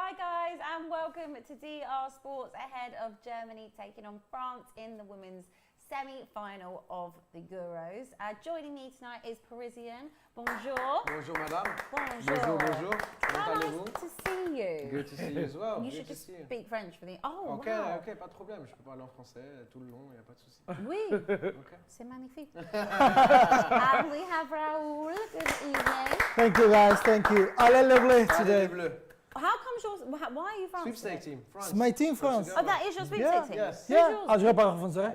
Hi guys, and welcome to DR Sports ahead of Germany taking on France in the women's semi-final of the Euros. Joining me tonight is Parisian. Bonjour. Bonjour madame. Bonjour. Bonjour. How nice to see you. Good to see you as well. You should just speak French for the... Oh, ok, wow. ok, pas de problème. Je peux parler en français tout le long, il n'y a pas de souci. Oui, Okay. c'est magnifique. And we have Raul. Good evening. Thank you guys, thank you. Allez les bleus Allez today. les bleus. How comes yours... Why are you France? Sweepstake today? team, France. It's my team, France. Oh, that is your sweepstake team? Yes. Who's Yeah, yours? je parle français.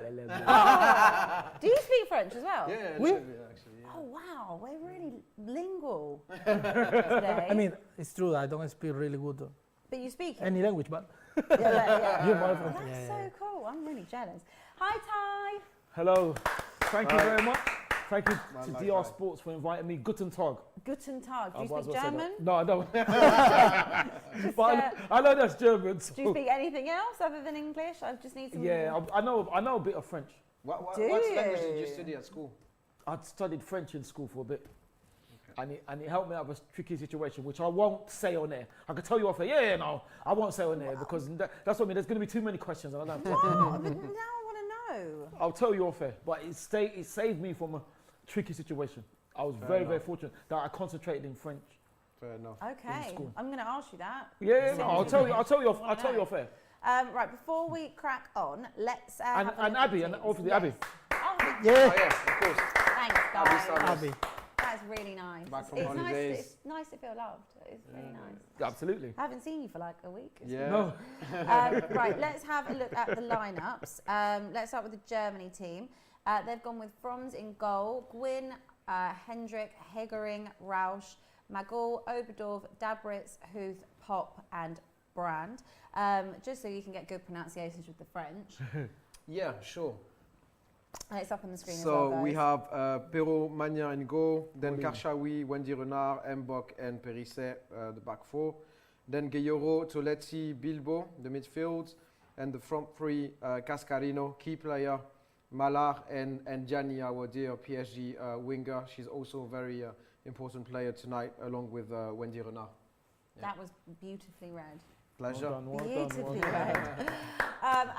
Do you speak French as well? Yeah, Oui. actually. Yeah. Oh wow, we're really lingual today. I mean, it's true, I don't speak really good but you speak it. any language, but Yeah. you're my Oh, friend. that's so cool. I'm really jealous. Hi, Ty. Hello. Thank you Right. very much. Thank you My to life, DR right. Sports for inviting me. Guten Tag. Guten Tag. Do you I might speak as well say German? that. No, I don't. But I know that's German. So. Do you speak anything else other than English? I just need some. Yeah, I know a bit of French. What Do language you? did you study at school? I studied French in school for a bit. And it helped me out of a tricky situation, which I won't say on air. I can tell you off air, no, I won't say on air because that's what I mean. There's going to be too many questions and I don't have time. What? But now I want to know. I'll tell you off air, but it saved me from a tricky situation. I was very fortunate that I concentrated in French. Fair enough. Okay, school. I'm going to ask you that. Yeah, no, I'll tell you Wanna off air. Right, before we crack on, let's. And have a look at Abbi, the and teams. obviously Yes. Abbi. Oh, Oh Yeah, yeah, of course. thanks, Abbi guys. Sanders. Abbi. That's really nice. Back from it's holidays. Nice. It's nice to feel loved. It's really nice. Absolutely. I haven't seen you for like a week. It's Yeah. No. Right, let's have a look at the lineups. Let's start with the Germany team. They've gone with Franz in goal, Gwyn, Hendrik, Hegering, Rausch, Magul, Oberdorf, Dabritz, Huth, Pop, and Brand. Just so you can get good pronunciations with the French. Yeah, sure. And it's up on the screen as well, So guys. we have Perrault, Magna in goal, then Oli. Karchaoui, Wendy Renard, Mbok and Perisset, the back four. Then Gueyoro, Toletti, Bilbo, the midfield. And the front three, Cascarino, key player, Malar and Gianni, our dear PSG winger. She's also a very important player tonight, along with Wendy Renard. That was beautifully read. Pleasure. Well done. Beautifully read.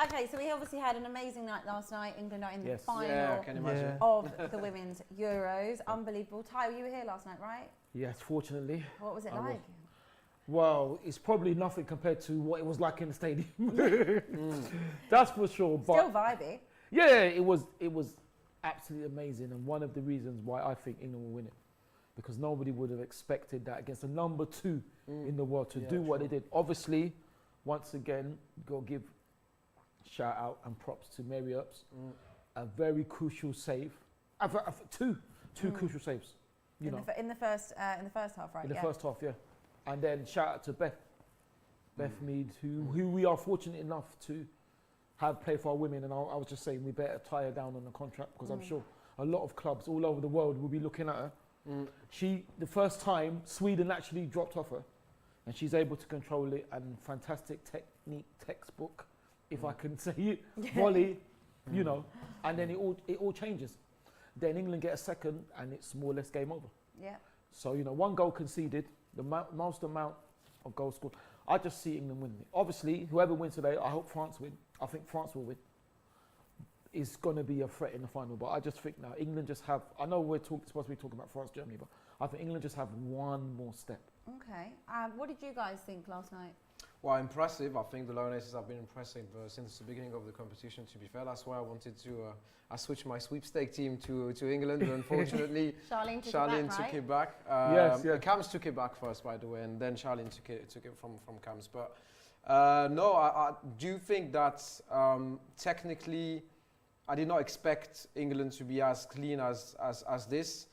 Okay, so we obviously had an amazing night last night. England are in the Yes. final Yeah, I can imagine. of the Women's Euros. Unbelievable. Ty, you were here last night, right? Yes, fortunately. What was it I was. like? Well, it's probably nothing compared to what it was like in the stadium. That's for sure. But Still vibey. yeah, it was absolutely amazing, and one of the reasons why I think England will win it, because nobody would have expected that against the number 2 in the world to do what they did. Obviously, once again, got to give shout out and props to Mary Earps. A very crucial save. Two crucial saves. You know, In the first half, right? in the first half, yeah. And then shout out to Beth Mead, who we are fortunate enough to have play for our women. And I was just saying we better tie her down on the contract because I'm sure a lot of clubs all over the world will be looking at her. The first time Sweden actually dropped off her, and she's able to control it, and fantastic technique, textbook, if I can say it, volley, you know, and then it all changes. Then England get a second, and it's more or less game over. Yeah. So, you know, one goal conceded, the most amount of goals scored. I just see England winning it. Obviously, whoever wins today, I hope France win. I think France will win. Is going to be a threat in the final, but I just think now England just have. I know we're supposed to be talking about France, Germany, but I think England just have one more step. Okay. What did you guys think last night? Well, impressive. I think the Lionesses have been impressive since the beginning of the competition, to be fair. That's why I wanted to, I switched my sweepstake team to England, but unfortunately, Charlene took it back. Yes. Cams took it back first, by the way, and then Charlene took it from Cams. But no, I do think that technically, I did not expect England to be as clean as this.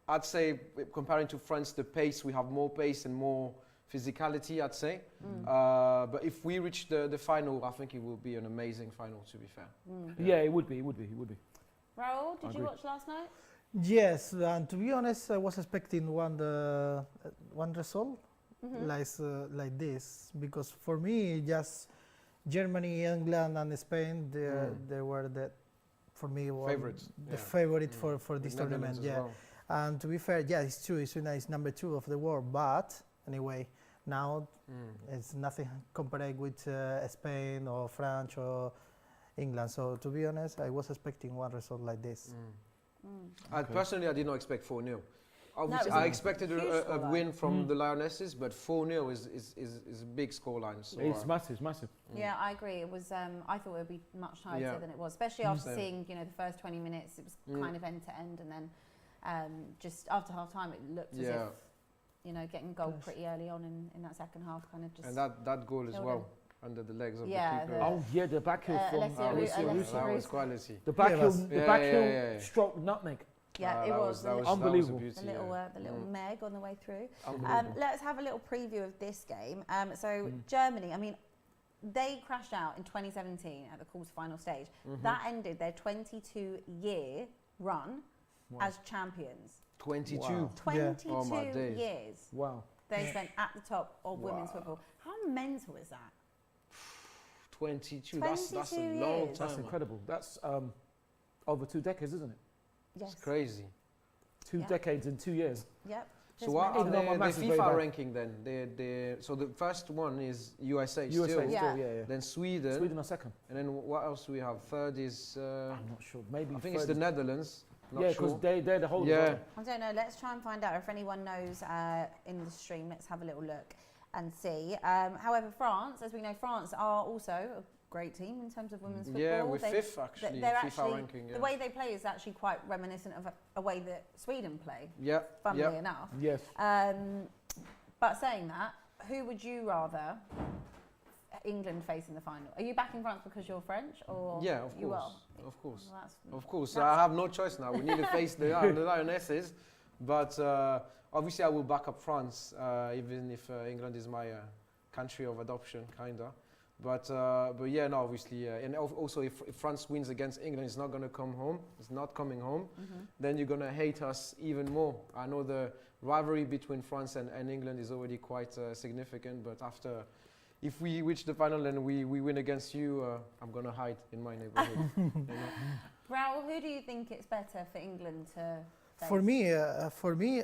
I'd say, comparing to France, the pace, we have more pace and more physicality, I'd say. But if we reach the final, I think it will be an amazing final, to be fair. Yeah, it would be. Raul, did you watch last night? Yes, and to be honest, I was expecting one result like this, because for me, just Germany, England, and Spain, they were for me Favorites. the favorite for this tournament. Netherlands as Yeah, well. and to be fair, yeah, it's true. It's number 2 of the world, but anyway, Now it's nothing compared with Spain or France or England. So to be honest, I was expecting one result like this. Personally, I did not expect 4-0. Obviously, was a I expected huge a scoreline. win from the Lionesses, but 4-0 is a big scoreline. So It's massive, massive. Yeah, I agree. It was. I thought it would be much tighter Yeah. than it was, especially after Same. seeing the first 20 minutes. It was kind of end to end, and then just after half time, it looked as if getting goal pretty early on in that second half kind of just. And that goal as killed well, them. under the legs of Yeah, the keeper. Oh yeah, the back heel from Alessio That was quality. the back Yeah, heel, that's- the Yeah, back yeah, heel yeah, yeah. stroke nutmeg. Yeah, it that was. that was Unbelievable. a beauty, The little, yeah. the little Meg on the way through. Unbelievable. Let's have a little preview of this game. So Germany, I mean, they crashed out in 2017 at the quarter-final stage. That ended their 22-year run as champions. 22. Wow. 22 Oh my days. years Wow. they spent at the top of women's football. How mental is that? 22. That's a 22 long years. time. That's man. incredible. That's over 2 decades, isn't it? Yes. It's crazy. 2 Yeah. decades in 2 years. Yep. So Just what mental. are Even though my the maths is very FIFA bad. ranking then? So the first one is USA, USA still. Yeah. still, yeah. Then Sweden. Sweden are second. And then what else do we have? Third is I'm not sure. Maybe I think it's the third. Netherlands. Not Yeah, because sure. they're the whole. Yeah. I don't know. Let's try and find out if anyone knows in the stream. Let's have a little look and see. However, France, as we know, France are also a great team in terms of women's football. Yeah, we're They- fifth actually. they're FIFA actually ranking. Yeah. the way they play is actually quite reminiscent of a way that Sweden play. Yeah. Funnily Yeah. enough. Yes. But saying that, who would you rather England face in the final? Are you backing France because you're French, or Yeah, of you course. are? Of course. Well, that's- Of course. That's- I have no choice now. We need to face the Lionesses. But obviously, I will back up France, even if England is my country of adoption, kinda. But yeah, no, obviously, and also if France wins against England, it's not going to come home. It's not coming home. Then you're going to hate us even more. I know the rivalry between France and England is already quite significant. But after, if we reach the final and we win against you, I'm going to hide in my neighborhood. You know? Raul, who do you think it's better for England to face? For me,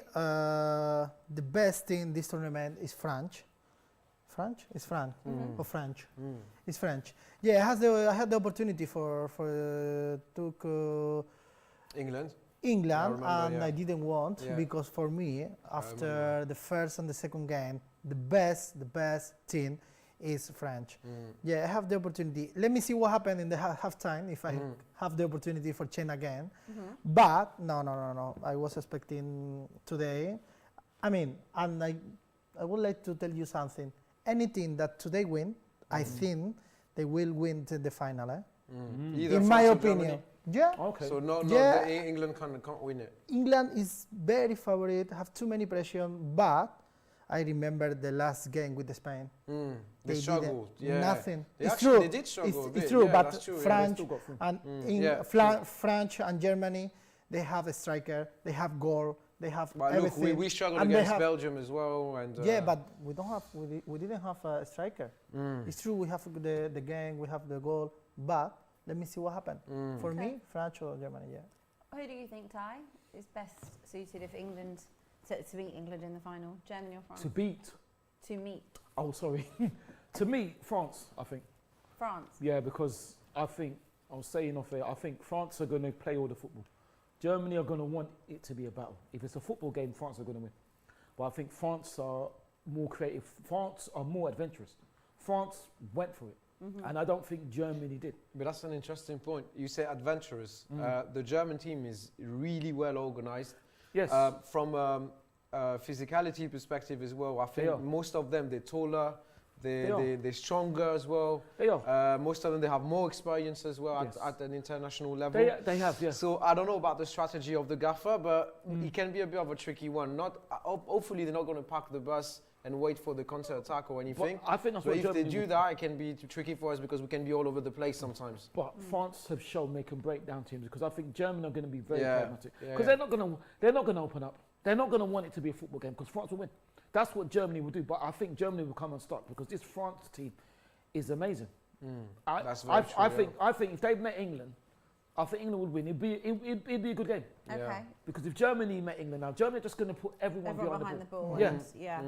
the best team in this tournament is France. French? It's France or French? It's French. Yeah, I had the opportunity for took England. England, remember, and yeah. I didn't want Yeah. because for me, after remember. the first and the second game, the best team is French. Yeah, I have the opportunity. Let me see what happened in the halftime if I have the opportunity for change again. But no. I was expecting today. I mean, and I would like to tell you something. Anything that today win, I think they will win to the final. Either In my France or opinion. Germany. Yeah. Okay. So no, Yeah. England can't win it. England is very favorite, have too many pressure, but I remember the last game with Spain. They didn't- struggled. Yeah. Nothing. They It's actually true. did struggle a It's bit. true, Yeah, but that's true, yeah. France Still got through. and Yeah, France and Germany, they have a striker, they have goal, they have But look, everything. we struggled And they against have- Belgium as well. And Yeah, but we didn't have a striker. It's true, we have the game, we have the goal, but let me see what happened. For Okay. me, France or Germany, yeah. Who do you think, Ty, is best suited if England to meet England in the final? Germany or France? To beat. To meet Oh, sorry. To meet France, I think. France. Yeah, because I think I was saying off air. I think France are going to play all the football. Germany are going to want it to be a battle. If it's a football game, France are going to win. But I think France are more creative. France are more adventurous. France went for it, and I don't think Germany did. But that's an interesting point. You say adventurous. The German team is really well organized. Yes. From physicality perspective as well, I They are. think most of them, they're taller, They are. they're stronger as well. They are. Most of them, they have more experience as well Yes. at an international level. They have, yes. So I don't know about the strategy of the gaffer, but it can be a bit of a tricky one. Hopefully they're not going to park the bus and wait for the counter attack or anything. But I think that's But what if Germany they do will- that, it can be tricky for us because we can be all over the place sometimes. But France have shown they can break down teams because I think Germany are going to be very Yeah, pragmatic yeah, because yeah. they're not going to open up. They're not going to want it to be a football game because France will win. That's what Germany will do. But I think Germany will come unstuck because this France team is amazing. That's very true, I think if they met England, I think England would win. It'd be a good game Okay. Yeah. because if Germany met England now, Germany are just going to put everyone Everyone behind behind the ball. Yeah. and- yeah.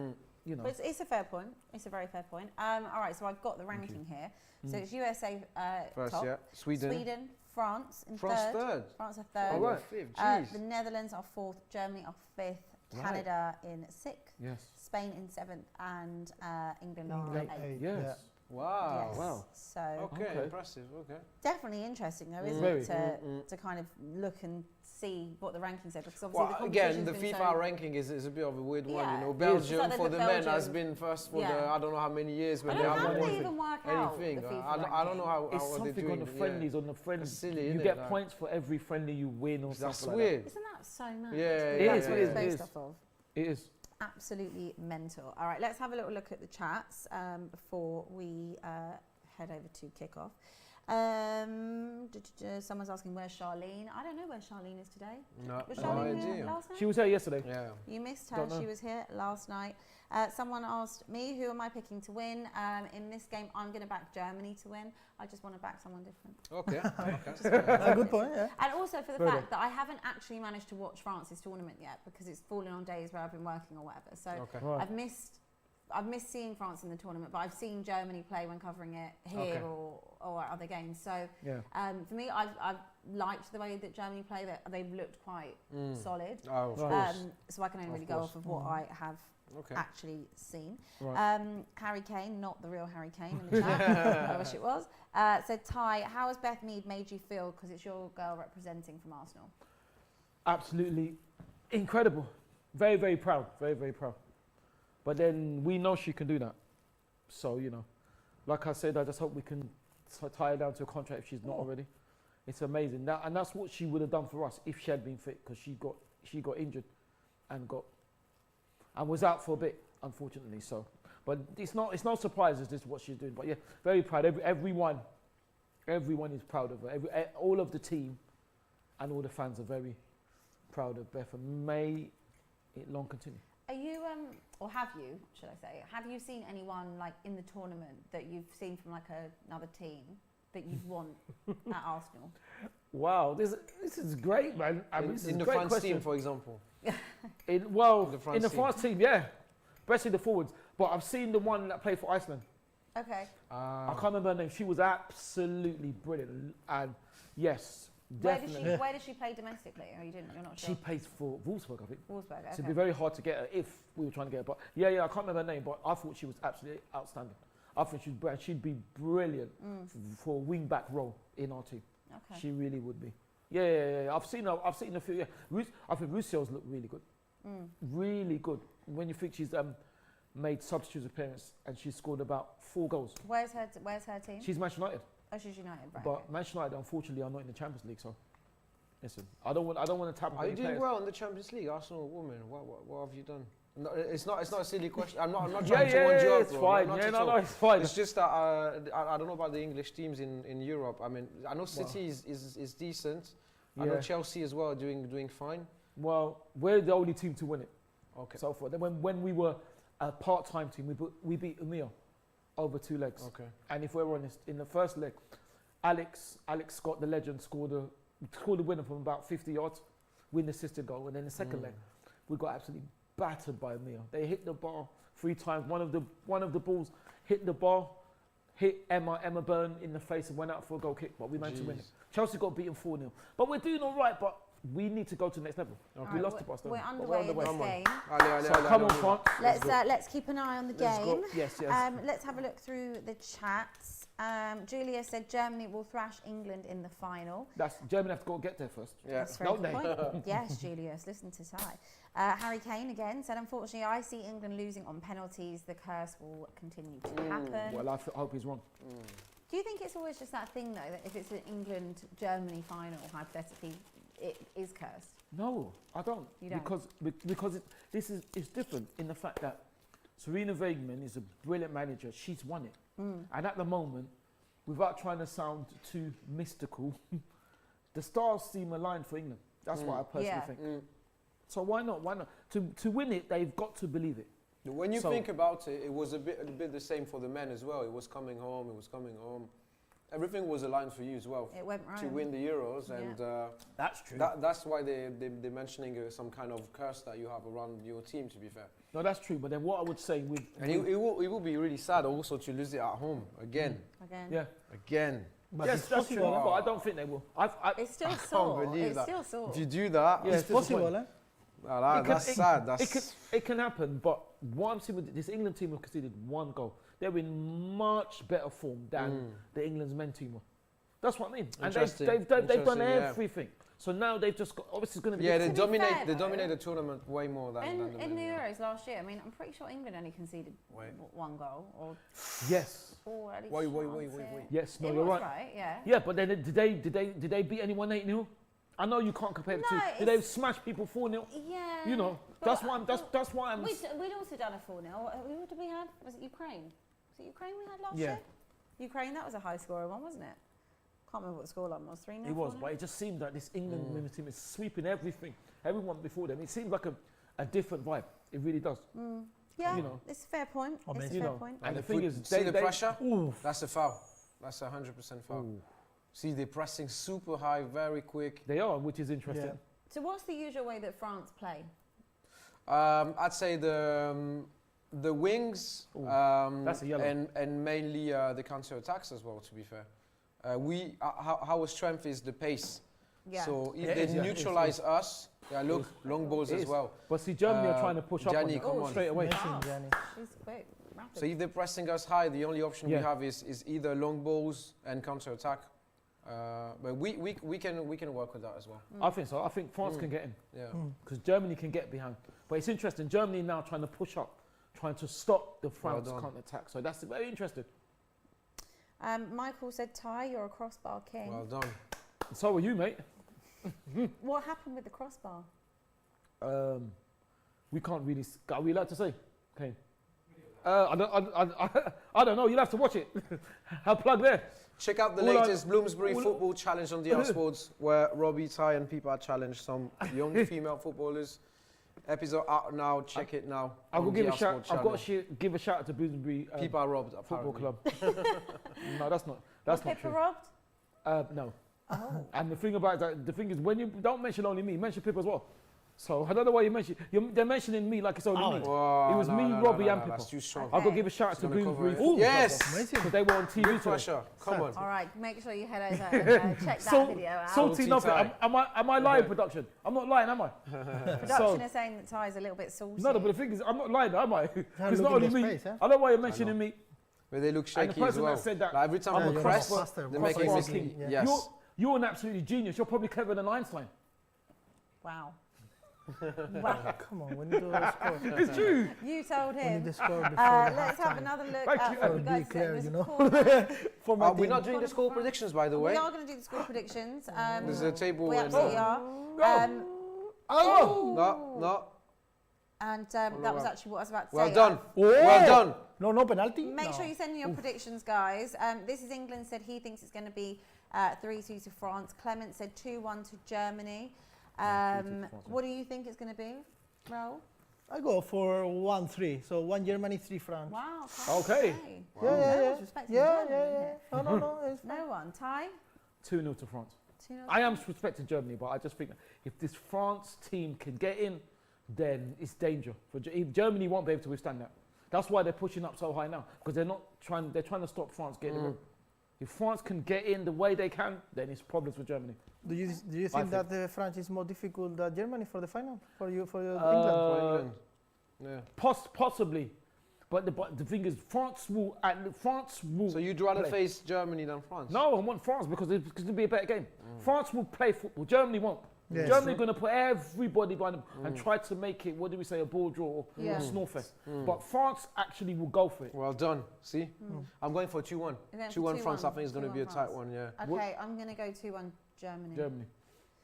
you know. But it's a fair point. It's a very fair point. All right, so I've got the ranking here. So it's USA First, top. yeah. Sweden. France in France third. third. France are third. Oh, right. fifth. Jeez. The Netherlands are fourth. Germany are fifth. Right. Canada in sixth. Yes. Spain in seventh, and England are England, eighth. Yes. Yeah. Wow. Yes. Wow. So Okay, impressive. Okay. definitely interesting, though, isn't Very. it, to kind of look and see what the rankings are, because obviously Well, the again, the competition's FIFA been ranking is a bit of a weird one. Yeah. You know, It's Belgium like for the the men has Belgium- been first for Yeah. the I don't know how many years, so. but I they don't know haven't how won they even work out anything. the FIFA I don't know how It's what they're something doing. on the friendlies, on the friends. It's silly, You innit? get Like- points for every friendly you win or That's something like weird. Isn't that so mad? Yeah, That's yeah, what yeah, it's yeah. based It is. off of. that. It is. Absolutely mental. All right, let's have a little look at the chats before we head over to kickoff. Someone's asking where's Charlene. I don't know where Charlene is today. No, Was no Charlene here idea. last night? She was here yesterday. Yeah. You missed her. Don't know. She was here last night. Someone asked me, who am I picking to win? In this game, I'm going to back Germany to win. I just want to back someone different. Okay. Just wanna back A good point, yeah. And also for the Very fact that I haven't actually managed to watch France's tournament yet, because it's fallen on days where I've been working or whatever. So Okay. Right. I've missed seeing France in the tournament, but I've seen Germany play when covering it here Okay. or at other games. So Yeah. for me, I've liked the way that Germany play. That they've looked quite solid. Oh, of Right. course. So I can only Of really go course. off of what I have Okay. actually seen. Right. Harry Kane, not the real Harry Kane in the chat. I wish it was. Said Ty, how has Beth Mead made you feel? Because it's your girl representing from Arsenal. Absolutely incredible. Very, very proud. Very, very proud. But then we know she can do that. So, you know, like I said, I just hope we can tie her down to a contract if she's not already. It's amazing. And that's what she would have done for us if she had been fit, because she got injured and was out for a bit, unfortunately. So, but it's no surprise as this what she's doing. But yeah, very proud. Everyone is proud of her. All of the team and all the fans are very proud of Beth, and may it long continue. Are you, or have you, should I say, have you seen anyone like in the tournament that you've seen from like another team that you'd want at Arsenal? Wow, this is great, man. I mean, this is In a the great France question. team, for example. In the France France team, yeah, especially the forwards. But I've seen the one that played for Iceland. Okay. I can't remember her name. She was absolutely brilliant, and yes, definitely. Where does she play domestically? Or you're not sure? She plays for Wolfsburg, I think. Wolfsburg. Okay. So it'd be very hard to get her if we were trying to get her. But yeah, I can't remember her name, but I thought she was absolutely outstanding. I think she'd be brilliant for a wing back role in our team. Okay. She really would be. Yeah. I've seen a few. Yeah, I think Rousseau's look really good. Really good. When you think she's made substitute appearance and she's scored about 4 goals. Where's her team? She's Manchester United. Oh, she's United, right? But Manchester United, unfortunately, are not in the Champions League. So, listen, I don't want to tap. Are you any doing players. well in the Champions League, Arsenal women? What have you done? No, it's not a silly question. I'm not Yeah, trying to wind you up. it's bro. fine. Not Yeah, at no, all. it's fine. It's just that I don't know about the English teams in Europe. I mean, I know City is decent. I know Yeah. Chelsea as well doing fine. Well, we're the only team to win it. Okay. So far. Then when we were a part-time team, we beat Umia over 2 legs. Okay. And if we're honest, in the first leg, Alex Scott, the legend, scored a winner from about 50 yards, win the assisted goal. And then the second leg, we got absolutely battered by Umia. They hit the bar 3 times. One of the balls hit the bar, hit Emma Byrne in the face and went out for a goal kick. But we managed to win it. Chelsea got beaten 4-0. But we're doing all right. But we need to go to the next level. Okay. We lost to Barcelona. We're but underway in this Come on. game. Allez, So come on, France. Let's keep an eye on the Let's go. game. Yes. Let's have a look through the chats. Julia said Germany will thrash England in the final. That's Germany have to go get there first. Yeah. That's a very Don't good they? point. Yes, Julius, listen to Ty. Harry Kane again said, unfortunately, I see England losing on penalties. The curse will continue to happen. Well, I hope he's wrong. Do you think it's always just that thing, though, that if it's an England-Germany final, hypothetically, it is cursed? No, I don't. You don't? Because it's different in the fact that Serena Weigman is a brilliant manager. She's won it. And at the moment, without trying to sound too mystical, the stars seem aligned for England. That's what I personally think. So why not? Why not? To win it, they've got to believe it. When you think about it, it was a bit the same for the men as well. It was coming home. everything was aligned for you as well It went right. to win the Euros, Yeah. and That's true. that's why they're mentioning some kind of curse that you have around your team. To be fair, No, that's true. But then what I would say with and it will be really sad also to lose it at home again. Again. yeah, Again. But yes, it's that's true. possible. But I don't think they will. It's still can't sore. believe It's that. still sore. If you do that, Yeah, It's possible, disappointing. that's sad. It can happen, but what I'm seeing with this England team have conceded 1 goal. They're in much better form than the England's men team were. That's what I mean. And Interesting. they've done Interesting, yeah. everything. So now they've just got, obviously it's going to be Yeah, To they be dominate. fair, They though, dominate the tournament way more than the In the men. Euros last year, I mean, I'm pretty sure England only conceded Wait. 1 goal or Yes. 4 at least. Wait. Yes, no, it you're was right. yeah. Yeah, but then did they beat anyone 8-0? I know you can't compare the No, two. Did it's- they smash people 4-0? Yeah. You know, but that's why I'm We'd also done a 4-0. Who did we have? Was it Ukraine? Was it Ukraine we had last Yeah. year? Ukraine, that was a high scorer one, wasn't it? Can't remember what the scoreline was. 3-0. It was, 4-0? but it just seemed like this England women's team is sweeping everyone before them. It seems like a different vibe. It really does. Yeah, you know. it's a fair point. It's a Amazing. You fair know, point. and the foot- thing is, see the pressure? Oof. That's a foul. That's 100% foul. Ooh. See, they're pressing super high, very quick. They are, which is interesting. Yeah. So what's the usual way that France play? I'd say the wings Ooh, that's a yellow. and mainly the counter attacks as well. To be fair, our strength is the pace. Yeah. So if It they is, yeah. neutralize us, look, long balls It as is. well. But see, Germany are trying to push up on Gianni, that come on. straight away. Amazing, Fast. Gianni. She's quick, rapid. So if they're pressing us high, the only option Yeah. we have is either long balls and counter attack. But we can work with that as well. I think so. I think France can get in Yeah. because Germany can get behind. But it's interesting. Germany now trying to push up, trying to stop the France done. counter attack. So that's very interesting. Michael said, Ty, you're a crossbar king. Well done. So are you, mate. What happened with the crossbar? We can't really. Are we allowed to say? Okay. I don't know. You'll have to watch it. I'll plug there. Check out the All I- latest Bloomsbury all- Football Challenge on the Sports, where Robbie, Ty, and Peepa challenge some young female footballers. Episode out now. Check it now. I'll go on give a DR shout. Sport I've got to channel. give a shout out to Bloomsbury Peepa robbed Football apparently. Club. No, that's not. That's Was not Pippa true. robbed? No. Oh. And the thing about that, the thing is, when you don't mention only me, mention Pippa as well. So I don't know why you mention. They're mentioning me like it's only me. Wow, It was me, Robbie, and That's Pippa. too strong. Okay. I've got to give a shout out She's to gonna cover Bloomsbury it. Football Yes! Amazing. because they were on TV Big today. pressure. Come on. All right, make sure you head over and check that So- video out. Salty Salty nothing. Ty. Am I lying, production? I'm not lying, am I? Production so- is saying that Ty's a little bit salty. No, but the thing is, I'm not lying, am I? Because look not in only the me. space, I know why you're mentioning me. But they look And the shaky as person well. that said that, Like every time I'm I'm a pressed, crossbar they're making crossbar this. king. Yes. You're an absolutely genius. You're probably cleverer than Einstein. Wow. Wow. Come on, we need to score. It's true. You told We need him. to score before the Let's half have time. another look Thank at you. what I'll you guys be clear, said. There's you a know. corner. For my We're team. not doing the score predictions, by the We way. are going to do the score predictions. There's a table We in absolutely there. are. Go. No, no. And that was actually what I was about to Well say. done. Oh! Well done. No penalty? Make No. sure you send in your predictions, guys. This is England said he thinks it's going to be 3-2 to France. Clement said 2-1 to Germany. 3-2 to France, What do you think it's going to be, Raul? I go for 1-3. So 1 Germany, 3 France. Wow. Okay. Yeah, No yeah, one's respecting yeah, Germany, yeah, isn't yeah. it? No, it's fine. No one. Ty? 2-0 to France. 2-0. I am respecting Germany, but I just think that if this France team can get in, then it's danger. Germany won't be able to withstand that. That's why they're pushing up so high now, because they're trying to stop France getting in. If France can get in the way they can, then it's problems for Germany. Do you think think- that France is more difficult than Germany for the final? For England? For England. Yeah. Possibly, but the thing is, France will. So you'd rather play. face Germany than France? No, I want France because it'll be a better game. France will play football. Germany won't. Yes. Germany going to put everybody behind them and try to make it, what do we say, a ball draw or Yeah. a snowfest. But France actually will go for it. Well done. See? I'm going for 2-1. You're going for 2-1 France. I 2-1. think it's going to be a 2-1 tight France. one, yeah. Okay, I'm going to go 2-1 Germany. Germany.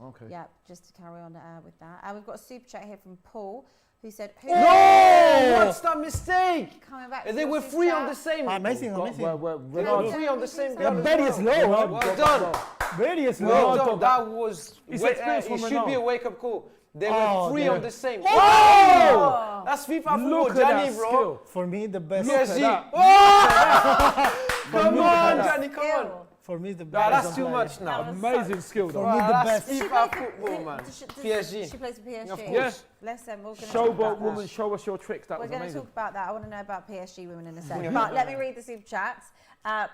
Okay. Yeah, just to carry on with that. We've got a super chat here from Paul, who said, "Who What's that mistake? coming back?" And to they your were super free chat. on the same. Amazing, Well, amazing. They were Ronaldo. free on the same Yeah, goal as very well. slow. Well done. Very slow. Well Ronaldo, done. That was. It's It experience from should be a Ronaldo. wake-up call. They were Oh, free yeah. on the same. Oh! That's FIFA football, Look at Johnny, that bro. skill. For me, the best. PSG. that. Oh! Come Look at on, that. Johnny, come on. Skill. For me, the Nah, best. that's don't too play. much now. That was Amazing skill, For though. me, the that's best. FIFA football, man. PSG. She plays for PSG. Of Yeah. course. Listen, we're going to talk Showboat about woman, that. show us your tricks. That We're was going to amazing. talk about that. I want to know about PSG women in a second. But let me read the super chats.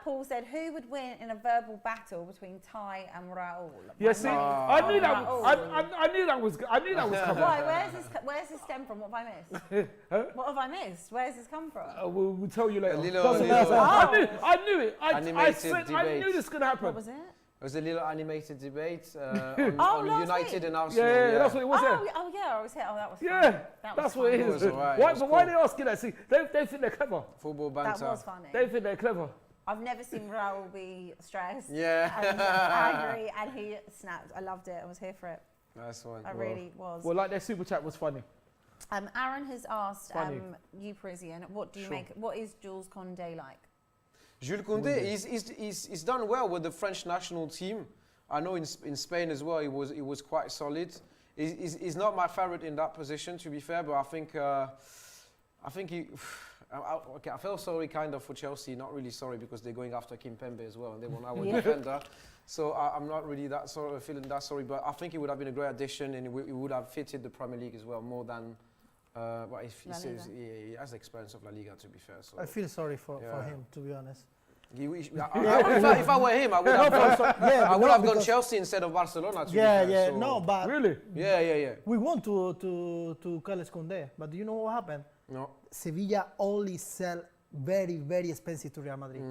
Paul said, who would win in a verbal battle between Ty and Raul? Yeah, see, I knew that. Raul. I knew that was. I knew that was coming. Why? Where's this stem from? What have I missed? What have I missed? Where's this come from? We'll tell you later. little- I knew it. I Animated I debate. knew this could happen. What was it? It was a little animated debate Oh, on last United week? and Arsenal. Yeah, that's what it was. Oh, Yeah, oh yeah, I was here. Oh, that was fun. yeah, That was that's what it fun. is. It was alright, Why, it was but why cool. are they asking that? See, they think they're clever. Football That banter. was funny. They think they're clever. I've never seen Raul be stressed and Yeah. angry, and he snapped. I loved it. I was here for it. That's one. I really was. Well, like their super chat was funny. Aaron has asked Funny. you, Parisian, what do you Sure. make? What is Joules Kounde like? Joules Kounde, he's done well with the French national team. I know in Spain as well, he was quite solid. He's not my favorite in that position, to be fair, but I think he. Okay, I feel sorry kind of for Chelsea. Not really sorry because they're going after Kimpembe as well, and they want our defender. So I'm not really that sort of feeling that sorry, but I think he would have been a great addition, and he would have fitted the Premier League as well more than. But if he La says Liga. he has the experience of La Liga, to be fair. So I feel sorry for Yeah. him, to be honest. if I were him, I would have gone. Yeah, I would no, have gone because- Chelsea instead of Barcelona. To be Yeah, fair, yeah, so- no, but Really? Yeah. we want to Carles Kounde, but do you know what happened? No. Sevilla only sell very, very expensive to Real Madrid.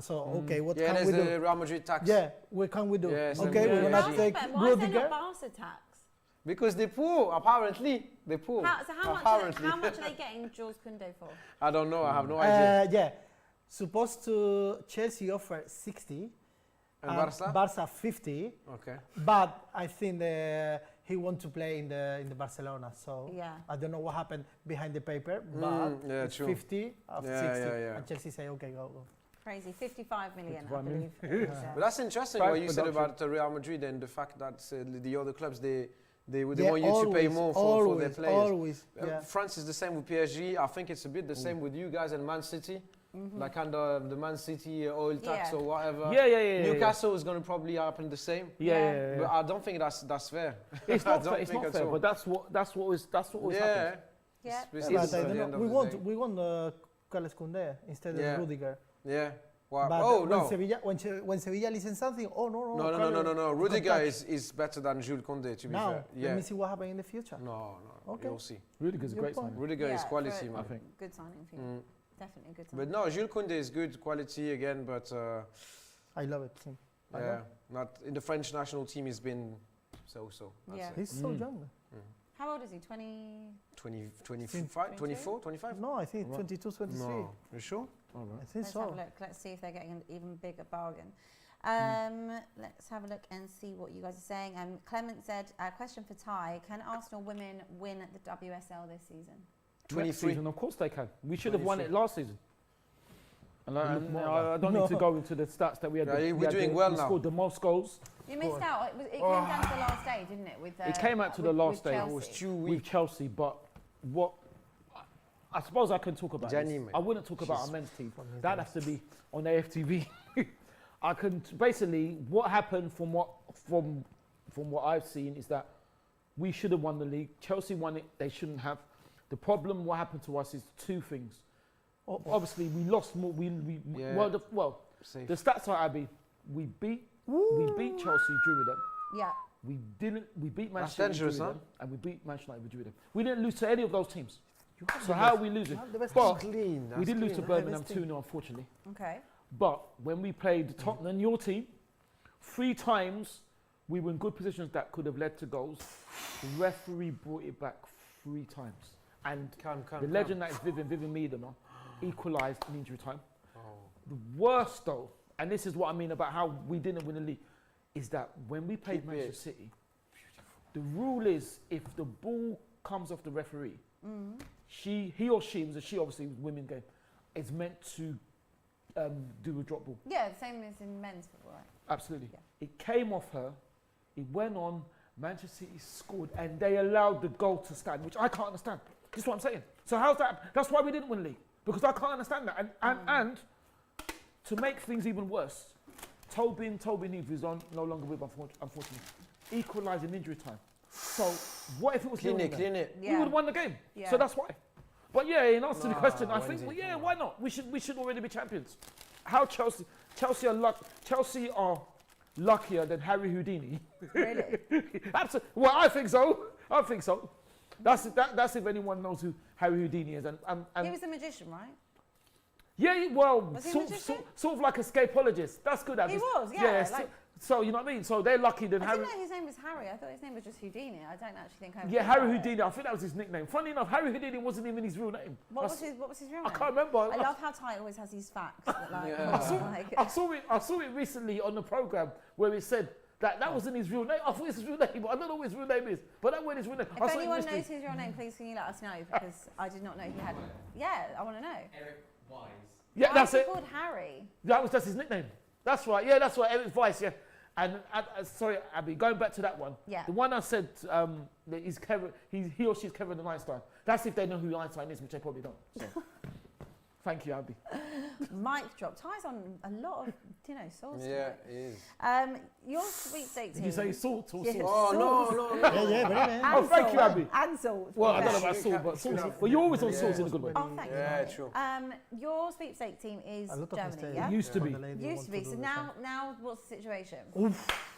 So, okay, what Yeah, can there's we do? the Real Madrid tax. Yeah, what can we do? Yeah, same okay, with we're PSG. gonna take Why is there Rudiger. not Barca tax? Because they're poor, apparently. They're poor. How much are they getting Joules Kounde for? I don't know, I have no idea. Yeah, supposed to Chelsea offer 60, And Barca? Barca 50, Okay. but I think he wants to play in the Barcelona. So Yeah. I don't know what happened behind the paper, but yeah, it's true. 50 of Yeah, 60, yeah. and Chelsea say okay, go. Crazy, 55 million, I 55 million. believe. he said. But that's interesting Back what you said production. about Real Madrid and the fact that the other clubs, they Yeah, want you to pay more for their players. Always, yeah. France is the same with PSG. I think it's a bit the same with you guys and Man City. Like under the Man City oil tax Yeah. or whatever. Yeah. Newcastle is going to probably happen the same. Yeah. But I don't think that's fair. It's I not don't fair. It's think not at fair. all. But that's what always happens. Yeah. It's But business I at don't the know. end of We the want day. Carles Kounde instead Yeah. of Rudiger. Yeah. Wow. But Oh when no. Sevilla when Sevilla listens something, oh no. No. Rudiger touch. is better than Joules Kounde, to be Now, fair. let Yeah. me see what happens in the future. No. Okay. You'll see. Rudiger's a Good great point. signing. Rudiger is Yeah, quality, for- man. I think. Good signing for you. Definitely a good signing. But no, Joules Kounde is good quality again, but I love it. I yeah, love not in the French national team. He's been so. I'd Yeah. say. He's so young. How old is he? 20? 20, 25, 24, 25? No, I think 22, 23. No. You sure? All right. I think Let's have a so. look. Let's see if they're getting an even bigger bargain. Let's have a look and see what you guys are saying. Clement said, question for Ty, can Arsenal women win the WSL this season? 23. Next season, of course they can. We should have won it 23. last season. And I more don't need to go into the stats that we had. Yeah, we we're had doing well we now. scored the most goals You missed out. It came down to the last day, didn't it? With It came out to the last day. It It was Chelsea. 2 with weeks. Chelsea, but what I suppose I can talk about Jenny, this. mate. I wouldn't talk about She's our men's team. That has to be on AFTV. I can basically what happened from what I've seen is that we should have won the league. Chelsea won it. They shouldn't have. The problem, what happened to us, is two things. Obviously, we lost more. Yeah. The stats are Abbi. We beat Chelsea, drew with them. Yeah. We beat That's Manchester dangerous, United, huh? drew with them, and we beat Manchester United, we drew with them. We didn't lose to any of those teams. So how are we losing? You have the best But Clean. we did lose to clean, Birmingham best team. 2-0, unfortunately. Okay. But when we played Tottenham, your team, 3 times we were in good positions that could have led to goals. The referee brought it back 3 times. And the legend that is Vivian Miedema, equalised in injury time. The worst though, and this is what I mean about how we didn't win the league, is that when we played Keep Manchester it. City, the rule is if the ball comes off the referee, he or she, it was a she obviously, it was a women game, is meant to do a drop ball. Yeah, the same as in men's football, right? Absolutely. Yeah. It came off her, it went on, Manchester City scored, and they allowed the goal to stand, which I can't understand. This is what I'm saying. So how's that? That's why we didn't win the league, because I can't understand that. And to make things even worse, Toby Neave is no longer with, unfortunately. Equalising injury time. So what if it was Clean Lionel? it. We would have won the game. Yeah. So that's why. But yeah, in answer to the question, I think, Wednesday, well, yeah, why not? We should already be champions. How Chelsea are luckier than Harry Houdini. Really? Absolutely. Well, I think so. That's if anyone knows who Harry Houdini is. And He was a magician, right? yeah, well, Was he a sort magician? of like a scapeologist. That's good. He was, yeah, So you know what I mean. So they're lucky than I Harry. didn't know his name was Harry. I thought his name was just Houdini. I don't actually think I. Yeah, Harry Houdini. I think that was his nickname. Funny enough, Harry Houdini wasn't even his real name. What was his real name? I can't remember. I love how Ty always has these facts. That, like, Yeah. I saw it recently on the program where it said that wasn't his real name. I thought it was his real name, but I don't know what his real name is. But that wasn't his real name. If anyone knows his real name, please can you let us know, because I did not know he had. Yeah, I want to know. Eric Wise. Yeah, Why that's is he it. called Harry? That was just his nickname. That's right. Yeah, that's right. Eric Weiss. Yeah. And sorry, Abby. Going back to that one. Yeah. The one I said that is Kevin. He or she's Kevin and Einstein. That's if they know who Einstein is, which they probably don't. So. Thank you, Abby. Mic drop. Ty's on a lot of, sauce. Yeah, it is. Your sweepstake team. Did you say salt or Yeah. salt? Oh, no. Yeah, very nice. Oh, thank you, Abby. And salt. Well, I yeah. don't know about salt, but salt. Well, you're always on salt in a good way. Oh, thank Yeah, you. true. Your sweepstake team is A lot of Germany, mistakes. yeah? Used to be. The lady Used want to be. do So the now, what's the situation?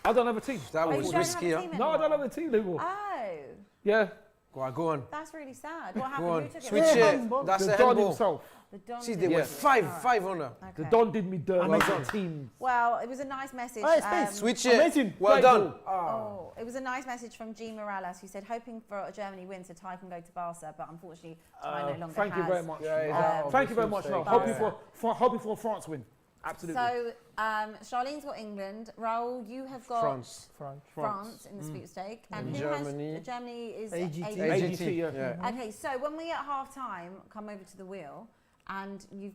I don't have a team. That Oh, you was don't have a risky, huh? team No, I don't anymore? have a team anymore. Oh, Yeah. Go on. that's really sad. What Go happened? on. Who took Switch it? Yeah, it. handball. That's The the Don handball. himself. The Don See, did they it. were Alright. five on her. The Okay. Don did me dirty. Amazing. As a team. Well, it was a nice message. Oh, space. Switch it. Amazing. Well Great done. Oh, it was a nice message from G. Morales, who said, hoping for a Germany win so Ty can go to Barca, but unfortunately, Ty no longer Thank has. you very much. Yeah, he's Um, out of Thank the you very much. No, sweepstake. hoping for a France win. Absolutely. So, Charlene's got England. Raul, you have got France. in the sweepstake. And who Germany. has Germany is AGT. AGT, yeah. Yeah. Okay, so when we at half time come over to the wheel and you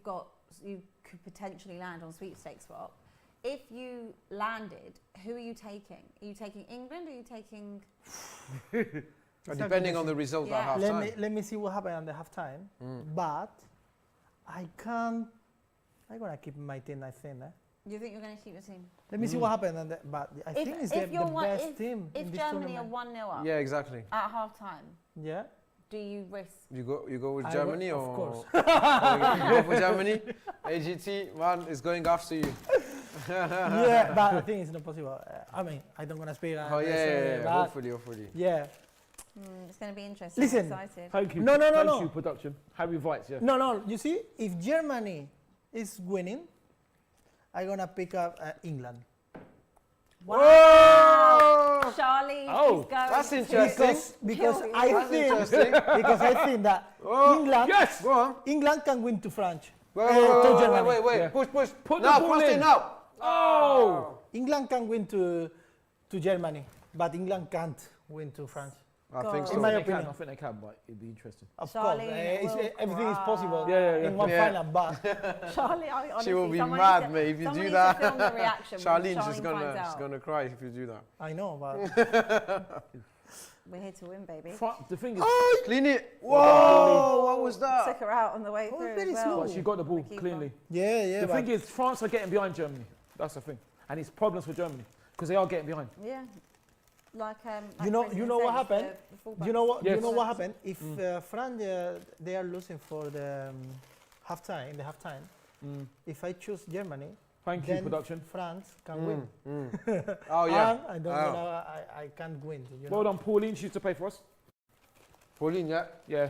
could potentially land on sweepstake spot, if you landed, who are you taking? Are you taking England or are you taking... Depending on the result Yeah. at half time. Let me see what happened at the halftime. But I'm gonna keep my team, I think. You think you're going to keep your team? Let me see what happened. But I think it's the best team in If this Germany are tournament. 1-0 up Yeah, exactly. at half time, Yeah. do you risk? You go with I Germany will- or? of course. You go for Germany. AGT man is going after you. Yeah, but I think it's not possible. I mean, I don't wanna speak. Oh yeah. but Hopefully. yeah. It's going to be interesting. Listen. I'm excited. Thank you. No. Thank you, production. Harry Weiss, yeah. No. You see, if Germany is winning, I'm gonna pick up England. Wow! Charlie Oh, is going that's to interesting. Because kill I you. That's think interesting. because I think that Oh, England Yes! Go on. England can win to France. Wait, Germany. wait. Yeah. Push. Put the now, ball pass in. it now. Oh! England can win to Germany, but England can't win to France. I think God. so. In my I opinion. think they can, but it'd be interesting. Of Charlie course, will everything is possible cry. Yeah. in one Yeah. final, but Charlie, honestly, She will be someone mad, needs to- mate, if you someone do needs that. To film the reaction when Charlene, Charlene she's finds out. gonna cry if you do that. I know, but We're here to win, baby. The thing is, Clean it. Whoa! What was that? Took her out on the way Oh, through very as well. slow. but she got the ball keeper. cleanly. yeah. The but thing is, France are getting behind Germany. That's the thing. And it's problems for Germany because they are getting behind. Yeah. Like You know President what said, happened? the fullback. you know what? Yes. You know what happened? If France they are losing for the halftime, in the halftime. If I choose Germany, Thank you, then production. France can win. Oh yeah. And I don't know. I can't win. You know? Well done, Pauline. She used to pay for us. Pauline, yeah. Yeah.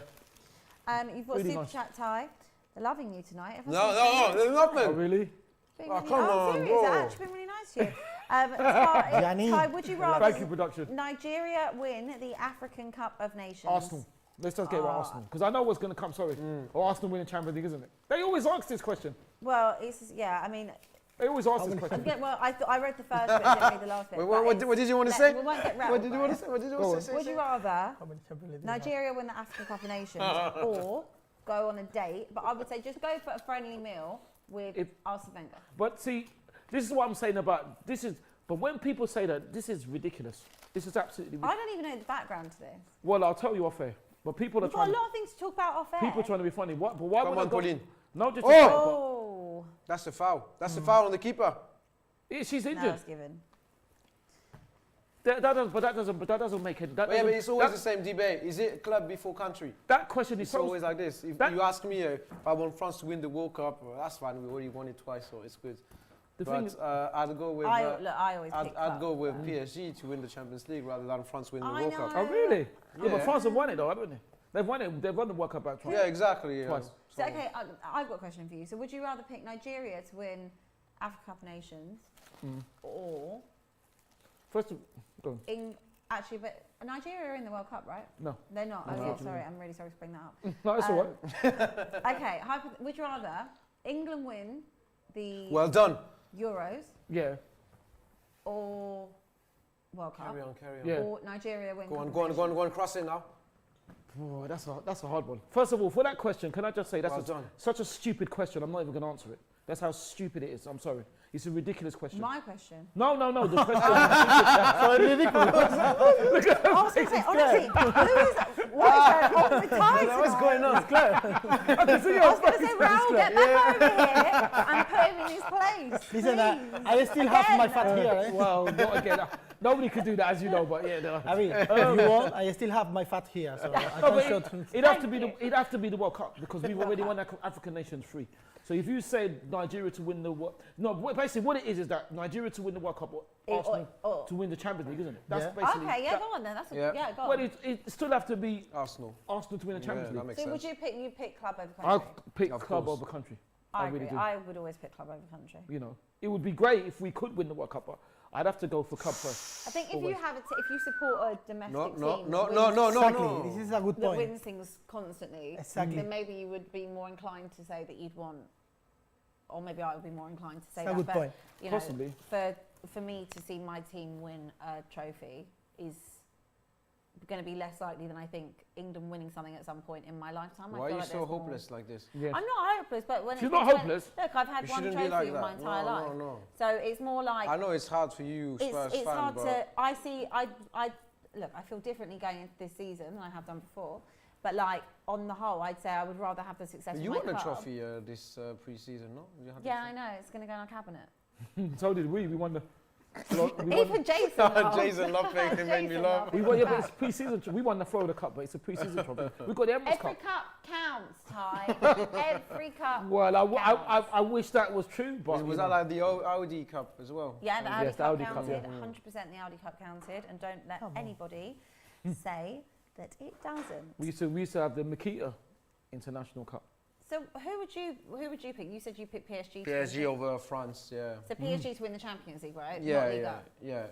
You've got Really Super nice. Chat Ty. They're loving you tonight. No, Everyone's there's Oh, nothing. really? Being Oh, really, come on, serious. bro. They're actually been really nice to you. Ty, Yanni. Ty, would you rather Thank you, production. Nigeria win the African Cup of Nations? Arsenal. Let's just get about Arsenal because I know what's going to come. Sorry, or Arsenal winning Champions League, isn't it? They always ask this question. Well, it's I mean, They always ask this question. I read the first bit, didn't read the last bit. Wait, but what did you want to let- say? We won't get rattled What did you by want it. to say? What did you Go want on. to say? Would you rather How many Champions League do you have? Nigeria win the African Cup of Nations or go on a date? But I would say just go for a friendly meal with Arsene Wenger. But see, this is what I'm saying about this is. But when people say that, this is ridiculous. This is absolutely I ridiculous. don't even know the background to this. Well, I'll tell you off air. But people are We've got trying. a lot of things to talk about off air. People trying to be funny. What? But why Come would I on, go? Pauline. No, just Oh! Oh, That's the foul. That's the foul on the keeper. She's No, injured. it's given. But that doesn't make it. But it's always the same debate. Is it club before country? That question is It's always like this. If you ask me if I want France to win the World Cup, well, that's fine. We already won it twice, so it's good. But I'd go with. I always pick I'd go club, with but- PSG to win the Champions League rather than France win the I World Cup. Oh really? Yeah. Yeah. But France have won it though, haven't they? They've won it. They've won the World Cup back twice. Yeah, exactly. Yeah. Twice. So, okay, I've got a question for you. So would you rather pick Nigeria to win Africa Cup of Nations or First, go on. actually, but Nigeria are in the World Cup, right? No. They're not. No. Okay, No. sorry. I'm really sorry to bring that up. No, it's all right. Okay, would you rather England win the Well done. Euros Yeah. or World Cup? Carry on. Yeah. Or Nigeria win? Go Cup on, of go on, Nations? go on, go on. Cross it now. Oh, that's a hard one. First of all, for that question, can I just say Well that's done. such a stupid question. I'm not even going to answer it. That's how stupid it is. I'm sorry. It's a ridiculous question. My question. No. The question. So ridiculous. I was going to say, honestly, what is going on with Ty What's tonight? going on? I was going to say, Raul, get back over here and put him in his place. Listen, please. I still have my Again. fat here. Eh? Well, not again. Nobody could do that, as you know. But yeah, no. I mean, if you want, I still have my fat here, so I No, can but show to it'd have to be the World Cup because we've already won African nations free. So if you say Nigeria to win the basically what it is that Nigeria to win the World Cup or Arsenal to win the Champions League, isn't it? That's Yeah. basically. Okay, yeah, go on then. That's Yeah. go on. Well, it still have to be Arsenal. Arsenal to win the Champions that League. makes So would sense. you pick club over I'll country? pick Of club course. over country. I really agree. do. I would always pick club over country. You know, it would be great if we could win the World Cup, but I'd have to go for club first. I think if you Always. have if you support a domestic No, team no. Exactly. This is a good that point. wins things constantly, Exactly. then maybe you would be more inclined to say that you'd want, or maybe I would be more inclined to say It's a that. good but point. you know, Possibly. for me to see my team win a trophy is going to be less likely than I think England winning something at some point in my lifetime. I Why are feel you like so there's more- hopeless like this? Yes. I'm not hopeless, but when You're it- not when- hopeless. Look, I've had You one shouldn't trophy be like in that. my entire life, No. so it's more like I know it's hard for you, Spurs it's fan, hard but to. I look. I feel differently going into this season than I have done before. But like on the whole, I'd say I would rather have the success. you of my won a club. trophy this pre-season, no? You had a Yeah, I trophy. know. It's going to go in our cabinet. So did we. We won the. we won, Even Jason. laughed. Jason laughing, it made me Jason laugh. laughed. we won, yeah, but it's pre-season. We won the Florida Cup, but it's a pre-season trophy. We got the Emirates Every Cup. cup counts, Ty. Every cup. Well, counts. I wish that was true, but Was you that know. like the Audi Cup as well? Yeah, the Yes, Audi the Cup Audi Cup, counted. yeah. 100% the Audi Cup counted, and don't let anybody say that it doesn't. we used to have the Makita International Cup. So who would you pick? You said you picked PSG. to PSG win. over France, yeah. So PSG to win the Champions League, right? Yeah, Not Liga. yeah.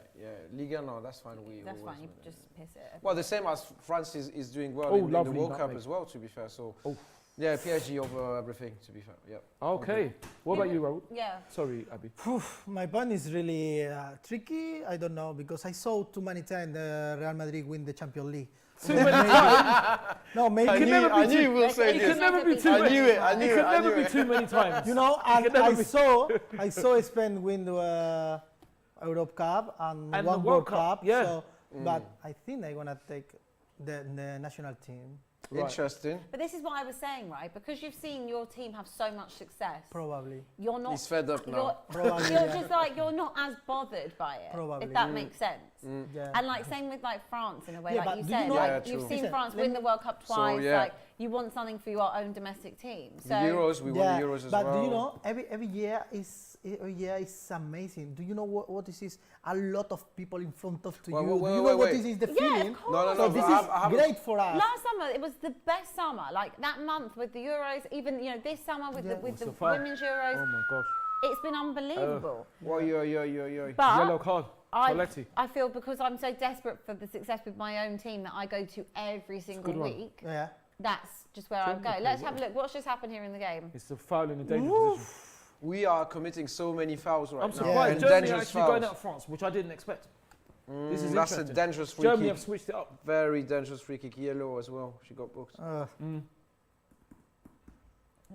Liga, no, that's fine. That's always fine. You win it. just piss it. Well, the same as France is doing well Oh, in the lovely, World Cup lovely. as well, to be fair. So, Oh. yeah, PSG over everything, to be fair. Yeah. Okay. What about you, Raul? Yeah. Sorry, Abby. My point is really tricky. I don't know because I saw too many times Real Madrid win the Champions League. Too many times. No, maybe I knew you will say It this. could never be too I many. knew it, I It knew could it, I never knew be it. too many times. you know, could and never be- I saw Spain win the Europe Cup and And one the World World Cup, Cup. yeah. So, but I think they're gonna take the national team Right. Interesting. But this is what I was saying, right? Because you've seen your team have so much success, probably. you're not. He's fed up now. Probably, You're yeah. just like you're not as bothered by it, Probably. if that makes sense. Yeah. And like same with like France in a way, Yeah, like but you do you said, know- like Yeah, you've true. seen Listen, France let win me- the World Cup So, twice. yeah. Like you want something for your own domestic team. So The Euros, we won the Euros as but well. do you know every year is amazing. Do you know what this is? A lot of people in front of to Wait, you. wait, Do wait, you know wait, what wait. this is? The Yeah, of feeling. course. No, So but this I is have a- great for us. last summer it was the best summer. Like that month with the Euros, even this summer with Yeah. the It's the a fun. women's Euros, Oh my gosh. it's been unbelievable. Yo. But Yellow card. Toletti. I feel because I'm so desperate for the success with my own team that I go to every single good one. week. Yeah. That's just where I Good, go. okay, Let's well. have a look. What's just happened here in the game? It's a foul in a dangerous position. We are committing so many fouls right I'm now. surprised. And Germany are dangerous actually going fouls. out France, which I didn't expect. This is That's a interesting. dangerous free Germany kick. have switched it up. Very dangerous free kick. Yellow as well. She got booked. You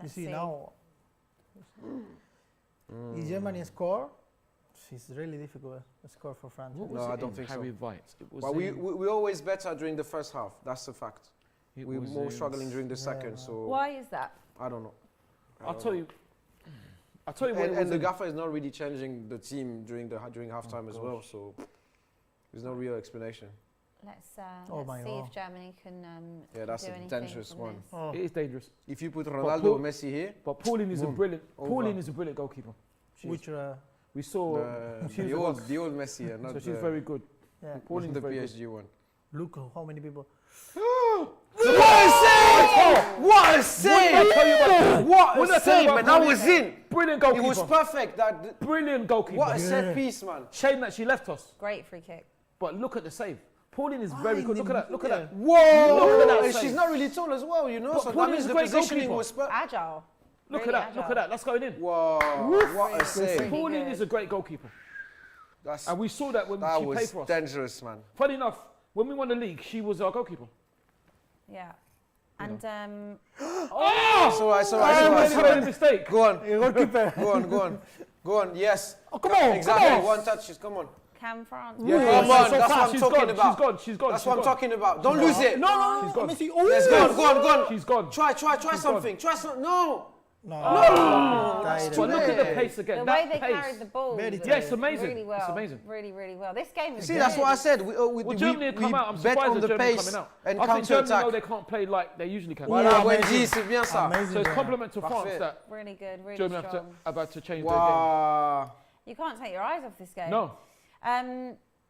Let's see now. Is Germany score? It's really difficult to score for France. What No, was I it don't in think so. Harry White? It was But we in- always better during the first half. That's a fact. it We're was more in- struggling during the Yeah, second. man. So Why is that? I don't know. I'll tell you. I'll tell you what. And the gaffer is not really changing the team during halftime as well, so there's no real explanation. Let's see if Germany can. Yeah, that's do a anything dangerous from one. this. Oh. It is dangerous. If you put Ronaldo or Messi here, But Pauline is a boom, brilliant. over. Pauline is a brilliant goalkeeper. Which We saw. the old Messi, yeah, not So she's very good. yeah. Pauline's the very good. PSG one. Look how many people. What a save! What a save! What a save, man! That was in. Brilliant It goalkeeper. was perfect. That Brilliant goalkeeper. what a set piece, man. Shame that she left us. Great free kick. But look at the save. Pauline is very good. Look at that. Look at that. Whoa! Look at that And save. she's not really tall as well, you know. But So that Pauline's means a the great positioning goalkeeper. was Agile. Look Really at that. Look agile. at that. That's going in. Whoa! What a save! Really Pauline good. is a great goalkeeper. And we saw that when That she played was for us. dangerous, man. Funny enough, when we won the league, she was our goalkeeper. Yeah. And I made a mistake. Go on, Goalkeeper. go on. Yes. Oh, come on. Exactly. Come on. One touches. Come on. Cam France. Yeah, Ooh, come on. so That's fast. what I'm She's talking gone. about. She's gone. That's what I'm talking about. Don't lose it. No, She's gone. Messi. Let's go. She's gone. Try something. Try something. No. Tired. But look at the Yeah. pace The again. way That they pace. carried the ball. Very was tight. Yeah, it's amazing. Really well. It's amazing. Really, really well. This game was See, that's what I said. Well, Germany have come out. I'm bet surprised on that the Germany pace coming out. and I think Germany know counter-attack. they can't play like they usually can. Voilà, Yeah, Wendy, amazing. c'est bien ça. Amazing. So it's Yeah. compliment to France Parfait. that Really good, really Germany have strong. about to change their game. Wow. You can't take your eyes off this game. No.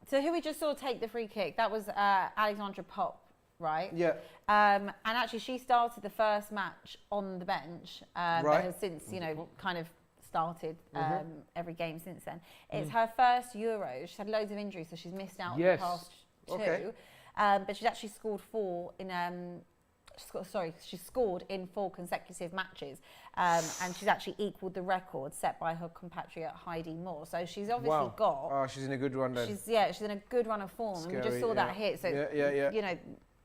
So who we just saw take the free kick, that was Alexandra Pop, right? Yeah. And actually she started the first match on the bench, but Right. has since, kind of started every game since then. It's her first Euros. She's had loads of injuries, so she's missed out on Yes. the past two. Okay. But she's actually scored she's scored in 4 consecutive matches, and she's actually equalled the record set by her compatriot Heidi Moore. So she's obviously got. Oh, she's in a good run then. She's in a good run of form. And we just Scary, saw that yeah. hit. So Yeah.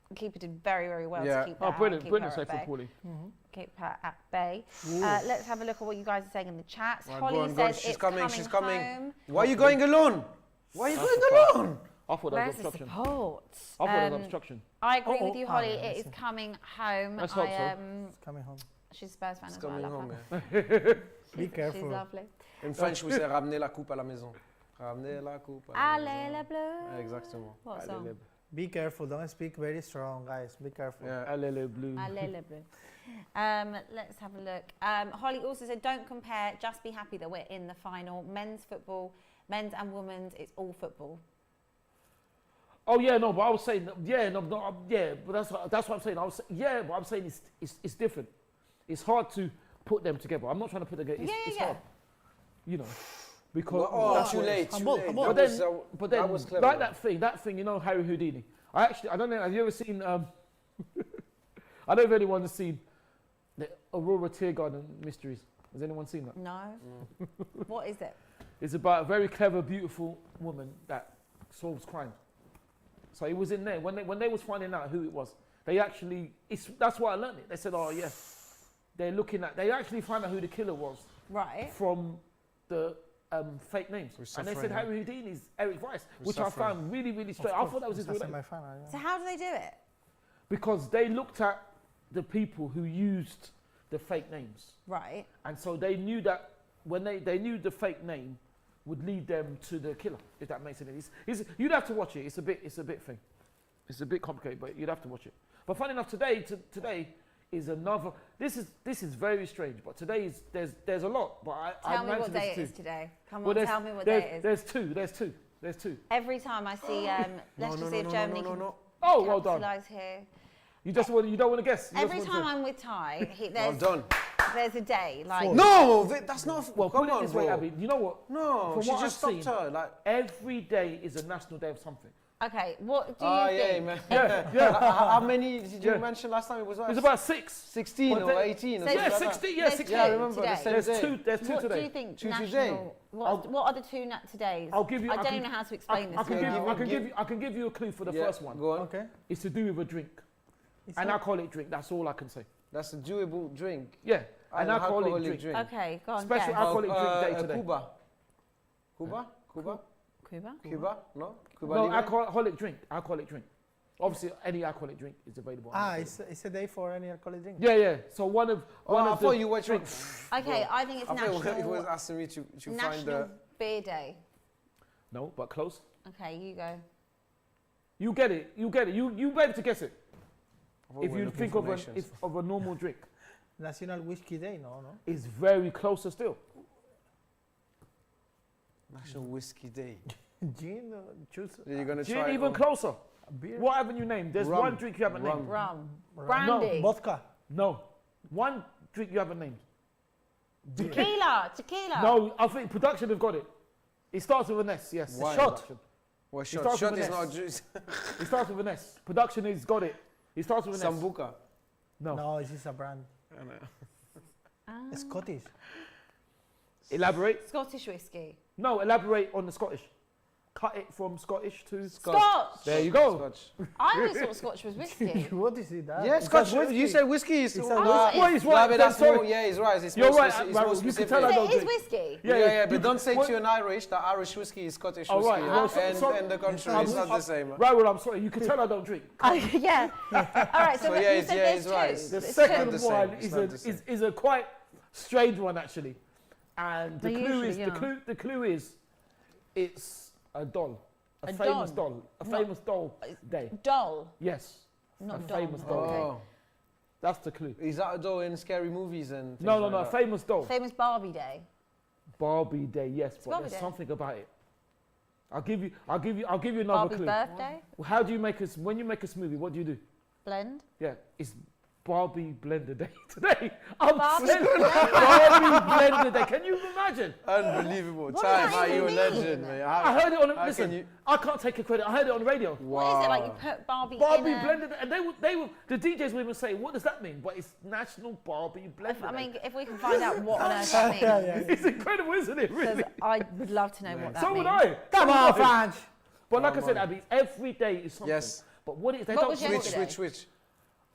the keeper did very, very well Yeah. to keep her Oh, out, brilliant. keep Brilliant her save at from bay. Pauline. Keep her at bay. Let's have a look at what you guys are saying in the chats. Right, Holly go on. says She's it's coming. She's coming. home. Why are you going alone? Why are you going alone? I thought that Where's was the obstruction. support? I thought that was obstruction. I agree Oh, with you, oh, Holly. yeah, It is I see. coming home. Let's hope so. It's coming home. She's a Spurs fan It's as well. I coming love home, her. yeah. Be She's careful. lovely. In French, we say ramener la coupe à la maison. Ramener la coupe à la Allez maison. les bleus. Exactement. What Allez, song? les- Be careful. Don't speak very strong, guys. Be careful. Yeah. Allez, les bleus. Allez les bleus. Let's have a look. Holly also said, don't compare, just be happy that we're in the final. Men's football, men's and women's, it's all football. Oh yeah, no, but I was saying, but that's what I'm saying. But I'm saying it's different. It's hard to put them together. I'm not trying to put them together. It's hard, because Oh, too late. Humble, Too late. humble. But That then, was, but then, that was clever. like that thing, Harry Houdini. I don't know. Have you ever seen? I don't know if anyone's seen the Aurora Tear Garden Mysteries. Has anyone seen that? No. What is it? It's about a very clever, beautiful woman that solves crime. So it was in there when they was finding out who it was. They actually, that's why I learned it. They said, oh yeah, they actually found out who the killer was Right. from the fake names. We're And they said suffering, yeah. Harry Houdini's Eric Weiss, We're which suffering. I found really, really strange. I thought that was his real That's name. my fan. So how do they do it? Because they looked at the people who used the fake names. Right. And so they knew that when they knew the fake name would lead them to the killer, if that makes any sense. You'd have to watch it. It's a bit thing. It's a bit complicated, but you'd have to watch it. But funny enough, today is another. This is very strange. But today there's a lot. But Tell me what day it is today. Come on, tell me what day it is. There's two. Every time I see, let's just see if Germany can Oh, well done. capitalise here. You don't want to guess. You Every just time want I'm with Ty, Well done. there's a day like No, that's not. well, come put it on, this bro. way, Abby. You know what? No, From she what just I've stopped seen, her. Like, Every day is a national day of something. Okay, what do you oh think? yeah, man. Yeah. How many did you Yeah. mention last time? It was It's about 6. 16 But or then- 18 or So something Yeah, like that. 16. Yeah, There's 16. Yeah, I two remember the today. same There's day. two. There's two What today. do you think Two national? today. What are the two todays? I'll give you. I don't even know how to explain this. I can without- give you a clue for the Yeah, first one. Go on. Okay. It's to do with a drink, It's an not- alcoholic drink. That's all I can say. That's a doable drink. Yeah, an alcoholic drink. Okay, go on. Special guess. alcoholic drink day today. Cuba. Cuba? Cuba? Cuba? No? Cuba No, Libre? alcoholic drink. Alcoholic drink. Obviously, any alcoholic drink is available. on the table. It's a day for any alcoholic drink. Yeah. So one of I the thought you were trying. Okay, I think it's I thought it was national asking me to find National the. Beer Day. No, but close. Okay, you go. You get it. You be able to guess it. I thought If we were you looking think for of nations. of a normal drink, National Whiskey Day, no. it's very closer still. National Whiskey Day. Gin, choose You're gonna Gin try even closer. a beer. What haven't you named? There's Rum. one drink you haven't named. Rum. Rum. Brandy. Vodka. No. One drink you haven't named. Tequila. No, I think production have got it. It starts with an S, yes. Wine. Shot. Well, starts shot with is an not S. juice. It starts with an S. Production has got it. It starts with an S. Sambuca. No. This is a brand. I know. Ah. Scottish. Elaborate. Scottish whiskey. No, elaborate on the Scottish. Cut it from Scottish to Scotch. There you go. Scotch. I always thought Scotch was whiskey. What is it? Yeah, It's Scotch. just whiskey. You said whiskey is. It's no, a whiskey. Well, he's no, right. but then, that's sorry. more. Yeah, he's right. It's You're more right, It's Raul, more you can specific. tell So I it don't is drink. whiskey. Yeah, but You- don't say what- to an Irish that Irish whiskey is Scottish Oh, whiskey. right. Well, and the contrary I'm- is not the same. Raul, I'm sorry. You can tell I don't drink. Yeah. All right. So, So what, yeah, you it's- said yeah, there's it's right. two. The It's second the same. one It's is not a the same. is a quite strange one actually, and the They clue usually is are. the clue is it's a doll, A famous doll? doll, a Not- famous doll day. Doll, Yes, not a doll. famous doll. Okay. Oh, That's the clue. is that though in scary movies and? things No, like that? famous doll. Famous Barbie Day. Barbie Day, yes, but Barbie there's Day. something about it. I'll give you another Barbie's clue. birthday. How do you make when you make a smoothie? What do you do? Blend. Yeah, it's Barbie Blender Day today. I'm Barbie saying Blender. Barbie Blender Day. Can you imagine? Unbelievable. What Time, does that are you a even legend, mean? man? I heard it on. how Listen, can you- I can't take a credit. I heard it on the radio. Wow. What is it like? You put Barbie Barbie in a... Blender Day, and they were the DJs were even saying, "What does that mean?" But it's National Barbie Blender I Day. mean, if we can find out what on earth that means, It's incredible, isn't it? because Really. I would love to know what that So means. would I. Come So on, would I. fans. But like I Come said, on. Abby, every day is something. Yes. But what it is, they What don't was switch. yesterday? Which?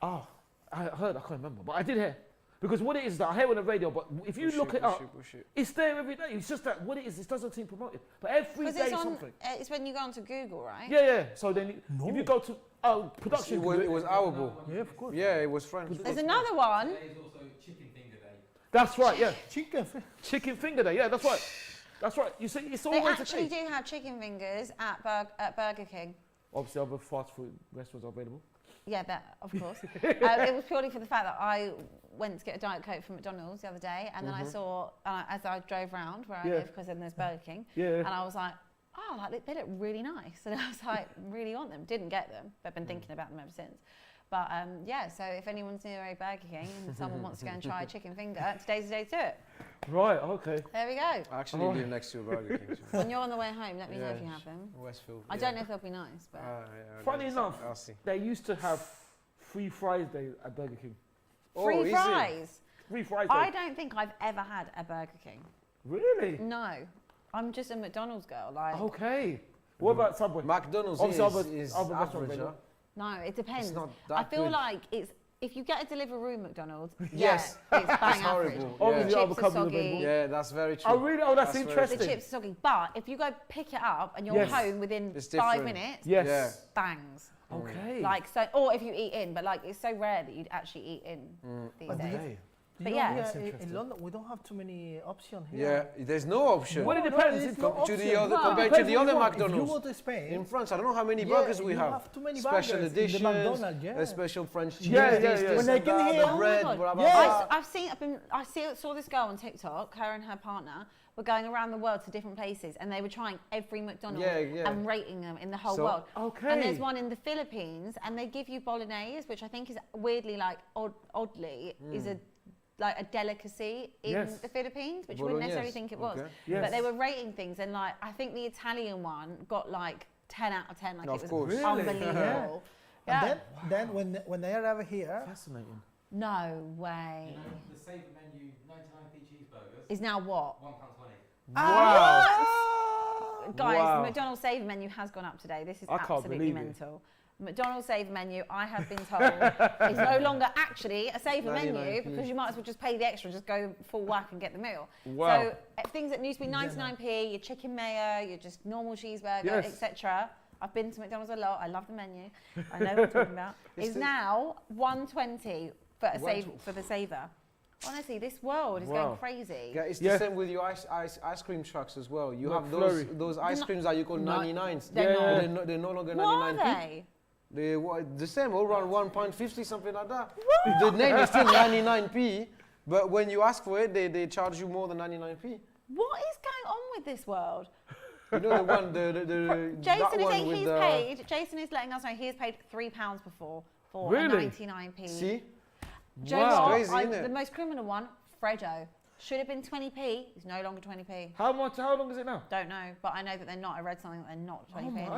Oh, I heard. I can't remember, but I did hear. Because what it is that I hear on the radio, but if you look it up, it's there every day. It's just that what it is, it doesn't seem promoted. But every Because day it's is on. something. It's when you go onto Google, right? Yeah. So then, if No. you go to production, It was Audible. Yeah, of course. Yeah, it was French. There's another one. Today is also Chicken Finger Day. that's right. Yeah, Chicken. chicken finger day. Yeah, that's right. That's right. You see, it's They always a actually day. do have chicken fingers at Burger King. Obviously, other fast food restaurants are available. Yeah, that of course. It was purely for the fact that I went to get a Diet Coke from McDonald's the other day, and then I saw as I drove round where I Yeah. live, because then there's Burger King, Yeah. and I was like, oh, like, they look really nice, and I was like, really want them. Didn't get them, but been thinking about them ever since. But yeah, so if anyone's near a Burger King and someone wants to go and try a chicken finger, today's the day to do it. Right. Okay. There we go. I actually Oh. live next to a Burger King. too. When you're on the way home, let me know if you Yeah. have them. Westfield. I don't know if they'll be nice, but yeah, Funny okay. enough, I'll see. they used to have free fries day at Burger King. free is it? fries. Free fries day. I don't think I've ever had a Burger King. Really? No, I'm just a McDonald's girl. Like, Okay. What about Subway? McDonald's Obviously, is other restaurants average, they huh? no, it depends. It's not I that feel good. like it's if you get a Deliveroo McDonald's, Yes. yeah, it's bang It's average. horrible. Obviously, The other chips are companies soggy. available. Yeah, that's very true. Oh, really? Oh, that's That's very The interesting. chips are soggy, but if you go pick it up and you're Yes. home within It's 5 different. minutes, Yes. Yeah. bangs. Okay. Like so, or if you eat in, but like it's so rare that you'd actually eat in these But days. Okay. But You yeah. know, That's in interesting. London we don't have too many options Yeah, here. there's no option. Well, it No, depends. it's It- no to the option. other, Well, compared depends to the what other you want. If you McDonald's. go to Spain, In France, I don't know how many yeah, burgers we you have. have too many Special burgers in the editions, McDonald's, yeah. a special French cheese, Yeah, this, yeah, this, yeah. and When I came that, here- the Oh my bread, God. blah, blah, Yeah. blah. Saw this girl on TikTok. Her and her partner were going around the world to different places, and they were trying every McDonald's Yeah, yeah. and rating them in the whole So- world. Okay. And there's one in the Philippines, and they give you bolognese, which I think is weirdly like oddly is a delicacy in Yes. the Philippines, which you wouldn't necessarily Bolognese, think it was. okay. Yes. But they were rating things, and like I think the Italian one got like 10 out of 10. Like Of it was course. Really? unbelievable. Yeah. and then when they arrive here, Fascinating. No way. The Saver menu 99p cheeseburgers, Is now what? £1.20. Wow. Guys, Wow. the McDonald's Saver menu has gone up today. This is I can't absolutely believe it. mental. McDonald's Saver menu, I have been told, is no longer actually a Saver menu 99p. because you might as well just pay the extra, just go full whack and get the meal. Wow. So things that used to be 99p, your chicken mayo, your just normal cheeseburger, Yes. etc., I've been to McDonald's a lot. I love the menu. I know what I'm talking about. Is now 120 for the saver. Honestly, this world is going crazy. Yeah, it's the same with your ice cream trucks as well. You have those ice creams that you call 99s. They're They're no longer 99p. What are they? The same, all around £1.50, something like that. The name is still 99p, but when you ask for it, they charge you more than 99p. What is going on with this world? You know the one, the Jason is one saying with he's the paid. Jason is letting us know he has paid £3 before for Really? a 99p. See? Do you know Wow. what? Crazy, isn't it? The most criminal one, Freddo. Should have been 20p. He's no longer 20p. How long is it now? Don't know, but I know that they're not. I read something that they're not 20p. anymore.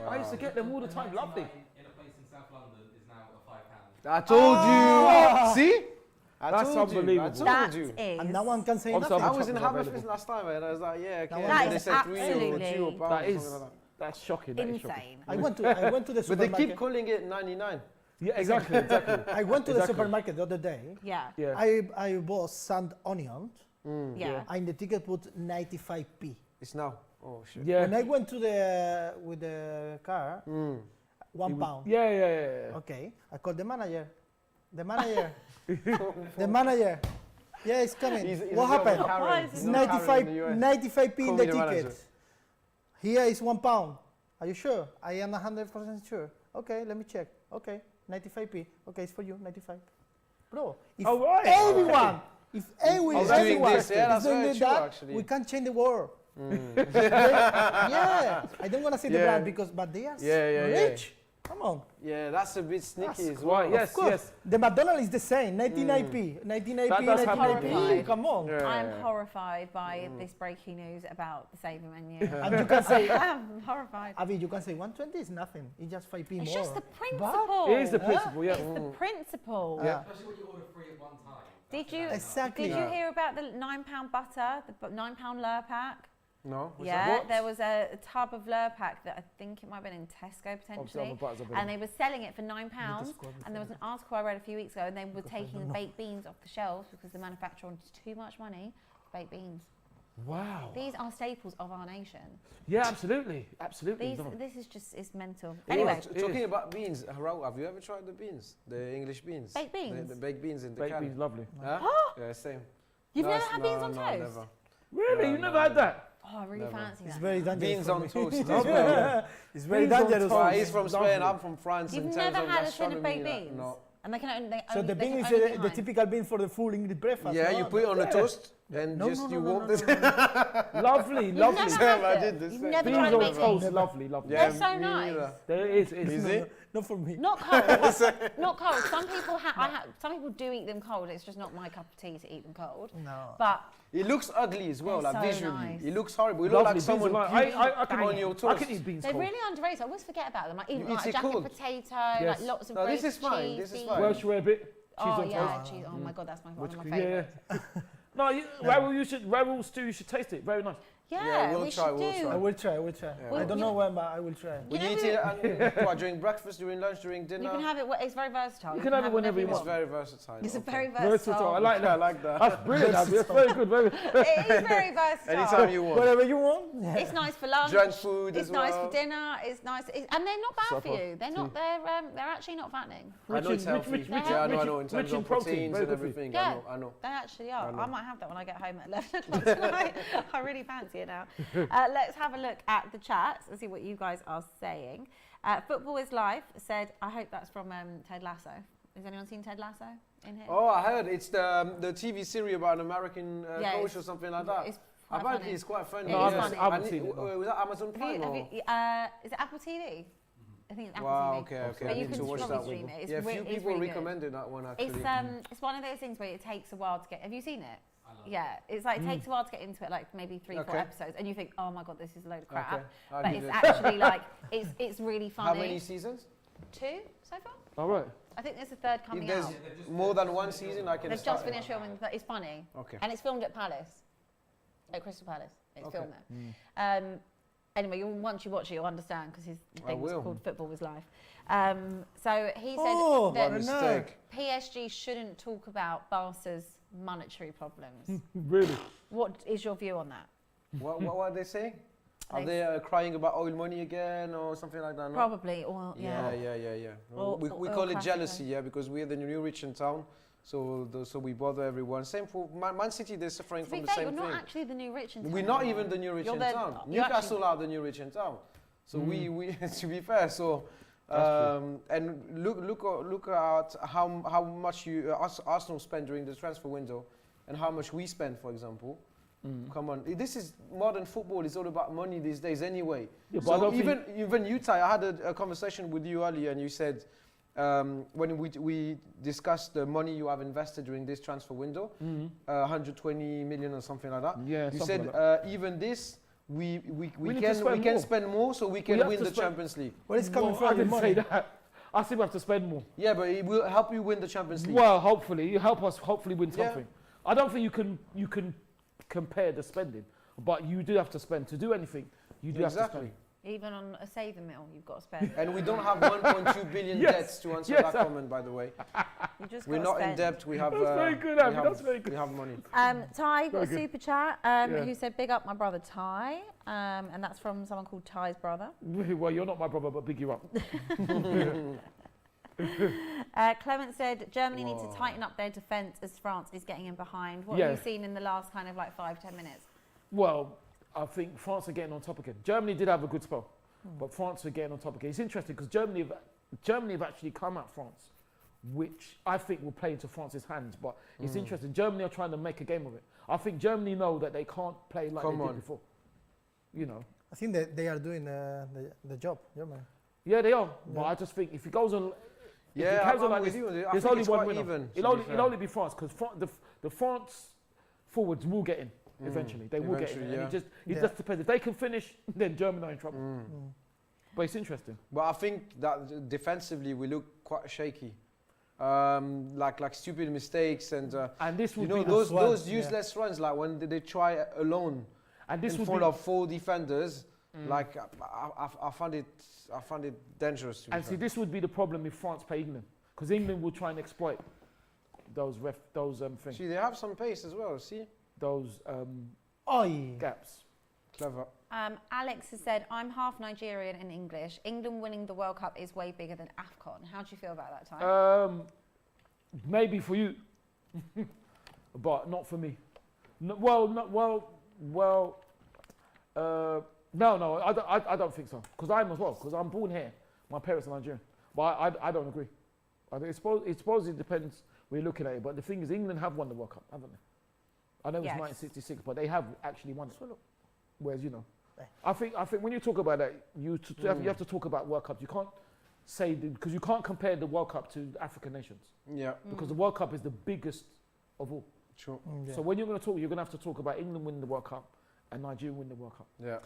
I used to get them all the time. Lovely. In a place in South London is now a £5. I told you. See? That's unbelievable. I told That you. is. And no one can say Obviously, nothing. I was in Chocolate Hammersmith available. last time, and I was like, yeah, okay. That And they is said 3 absolutely- or £2 That or is something like that. that's shocking. That is shocking. insane. I went to the But they supermarket. keep calling it 99. Yeah, exactly. I went to the Exactly. supermarket the other day. Yeah. Yeah. I bought sand onions, Yeah. and the ticket put 95p. It's now. Oh, shit. Yeah. When I went to with the car, £1. Yeah. Okay, I called the manager. The manager. The manager. Yeah, it's coming. He's What a happened? Karen. Why is He's it not Karen in the US. 95p in Call the me the manager. ticket. Here is £1. Are you sure? I am 100% sure. Okay, let me check. Okay, 95p. Okay, it's for you, 95. Bro, if Oh, right. everyone, if everyone, I was doing everyone this, yeah, that's is doing very that, true, actually. we can change the world. Yeah, I don't want to say the Yeah. brand but they are Yeah. rich. Come on. Yeah, that's a bit sneaky That's as well. Right, yes, Of course. yes. The McDonald's is the same, 99p, 99p, That does happen. 99p. Come on. Yeah. I'm horrified by this breaking news about the saver menu. And you can say, I'm horrified. Abby, you can say 120 is nothing. It's just 5p It's more. just the principle. It is the principle. Yeah. It's the principle. Yeah. Especially when you order 3 at one time. Did you Exactly. Did you hear about the £9 butter, the £9 Lurpak? No? Yeah, What? there was a tub of Lurpak that I think it might have been in Tesco Obviously, potentially, other butters are and they were selling it for £9. describe it And there was for an article I read a few weeks ago, and they were Because I taking don't the know. baked beans off the shelves because the manufacturer wanted too much money for baked beans. Wow. These are staples of our nation. Yeah, absolutely. Absolutely. No. This is just it's mental. Yeah, Anyway, talking about beans, Raul, have you ever tried the beans? The English beans? Baked beans? The baked beans in the Baked can. beans, lovely. Huh? Yeah, same. you've No, never it's- had beans no, on no, toast? Never. Really? No, You no, never had no. that? Oh, I really Never. fancy It's that. very dangerous. Beans for on me. toast. It's very Beans on dangerous. toast. for me. He's from Spain, Lovely. I'm from France. You've in never terms of had a tin of baked gastronomy, beans? No. And they can only, So the bean is the typical bean for the full English breakfast. Yeah, no? you put it on a Yeah. toast and No, just no, you no, warm no, it. no, no. Lovely, You've lovely. never Sam, had I it? did this You've thing. never Beans tried on baked toast, beans? lovely, lovely. They're so me nice. neither. There is. Is No, it? no, not for me. Not cold. Not cold. Some people some people do eat them cold. It's just not my cup of tea to eat them cold. No. But It looks ugly as well, They're like so visually. nice. It looks horrible. It looks like Lovely. someone Beans are puked like, I can on eat, your I toast. can eat beans they're cold. really underrated. I always forget about them. Like even Is like a it jacket cold? potato, Yes. like lots of No, this roast is fine, cheese, this is beans. fine. Welsh rarebit, cheese Oh on yeah, toast. cheese. Oh my god, that's one of my Yeah. favourites. No, Raul stew, you should taste it. Very nice. Yeah, we'll we try, should we'll do. try. I will try. I will try. Yeah. I don't know when, but I will try. Would You you know eat it what, during breakfast, during lunch, during dinner? You can have it. It's very versatile. You can have it whenever you It's want. very versatile. It's a okay. very Versatile. I versatile. like I that. like that. That's brilliant, Abby. That's very good. Very. It is very versatile. Anytime you want. Whatever you want. It's nice for lunch. Junk food It's as nice well. for dinner. It's nice, and they're not bad for Supper, you. They're not. They're actually not fattening. I know it's healthy. rich- Yeah, I know in rich terms in of protein, proteins very and good for you. everything. Yeah. I know. They actually are. I know. I might have that when I get home at 11 o'clock tonight. I really fancy it now. Let's have a look at the chat and see what you guys are saying. Football is Life said, I hope that's from Ted Lasso. Has anyone seen Ted Lasso in here? Oh, I heard it's the TV series about an American Yeah, coach it's- or something like that. It's quite Apparently, funny. it's quite funny. It is funny. I haven't seen it, no. Was that Amazon Have Prime? you, or? is it Apple TV? I think it's Apple Wow, TV. okay, okay. But I you need can to watch probably that stream one. it. It's Yeah, a few it's people really good. recommended that one actually. It's one of those things where it takes a while to get. Have you seen it? Yeah, it's like it takes a while to get into it, like maybe 3-4 Okay. episodes, and you think, oh my god, this is a load of crap. Okay, I'll But give it's it a try. actually like it's really funny. How many seasons? 2 so far. All right. I think there's a third coming If there's out. more than one season, I can They've start just it. finished filming, but it's funny. Okay. And it's filmed at Palace, at Crystal Palace. It's Okay. filmed there. Anyway, once you watch it, you'll understand because his thing was will. called Football Was Life. So he said Oh, that What a no. mistake. PSG shouldn't talk about Barca's monetary problems. Really. What is your view on that? What are they saying? Are they crying about oil money again or something like that? No? Probably, or yeah. Yeah. Or- we or call it classic, jealousy, yeah, because we're the new rich in town. So we bother everyone. Same for Man City, they're suffering To from be the fair, same you're thing. not actually the new rich in town. We're not anymore. even the new rich You're in the- town. you're Newcastle are the new rich in town. So we to be fair, so That's and look at how much Arsenal spend during the transfer window, and how much we spend, for example. Come on, this is modern football. It's all about money these days, anyway. Yeah, but I so don't even you, Ty, I had a conversation with you earlier, and you said when we discussed the money you have invested during this transfer window, 120 million or something like that. Yeah, You something said like even this we need to spend can more. spend more so we We can have win to the spend- Champions League. Where is coming Well, from I the didn't say money? that. I still have to spend more. Yeah, but it will help you win the Champions League. Well, hopefully, you help us hopefully win Yeah. something. I don't think you can compare the spending, but you do have to spend to do anything. You do have to Exactly. spend. Even on a savor meal, you've got to spend. And we don't have 1.2 billion Yes. debts to answer Yes. that comment, by the way. You just We're gotta not in spend. debt. We have. That's very good, we Abby, have- that's very good. We have money. Ty got Very a good. super chat Yeah. who said, big up my brother Ty. And that's from someone called Ty's brother. Well, you're not my brother, but big you up. Clement said, Germany need to Whoa. tighten up their defence as France is getting in behind. What have Yeah. you seen in the last kind of like 5-10 minutes? Well, I think France are getting on top again. Germany did have a good spell, but France are getting on top again. It's interesting because Germany have actually come at France, which I think will play into France's hands. But it's interesting. Germany are trying to make a game of it. I think Germany know that they can't play like Come they on. did before. You know. I think that they are doing the job, Germany. Yeah, they are. But Yeah. I just think if it goes on, if it Yeah, carries on I'm like with this, you. I there's think only it's one quite winner. even. It'll only be France because the France forwards will get in Mm. eventually. They will get in, Eventually, and yeah. it Yeah. just depends. If they can finish, then Germany are in trouble. Mm. But it's interesting. But I think that defensively we look quite shaky. Like stupid mistakes and And this you would know be the those runs, yeah. useless runs, like when they try alone and this in would front be of 4 defenders. Like I found it dangerous. To be and see fair. this would be the problem if France play England because England will try and exploit those things, See, they have some pace as well. See, those Oi! gaps. clever. Alex has said, I'm half Nigerian and English. England winning the World Cup is way bigger than AFCON. How do you feel about that, Ty? Maybe for you, but not for me. No, I don't think so. Because I'm as well. Because I'm born here. My parents are Nigerian. But I don't agree. I think it's supposed it depends where you're looking at it. But the thing is, England have won the World Cup, haven't they? I know Yes. it's 1966, but they have actually won it. Whereas, I think when you talk about that, you have to talk about World Cups. You can't say because you can't compare the World Cup to African nations Yeah, because the World Cup is the biggest of all. true. Yeah. So when you're going to talk, you're going to have to talk about England winning the World Cup and Nigeria winning the World Cup. Yeah.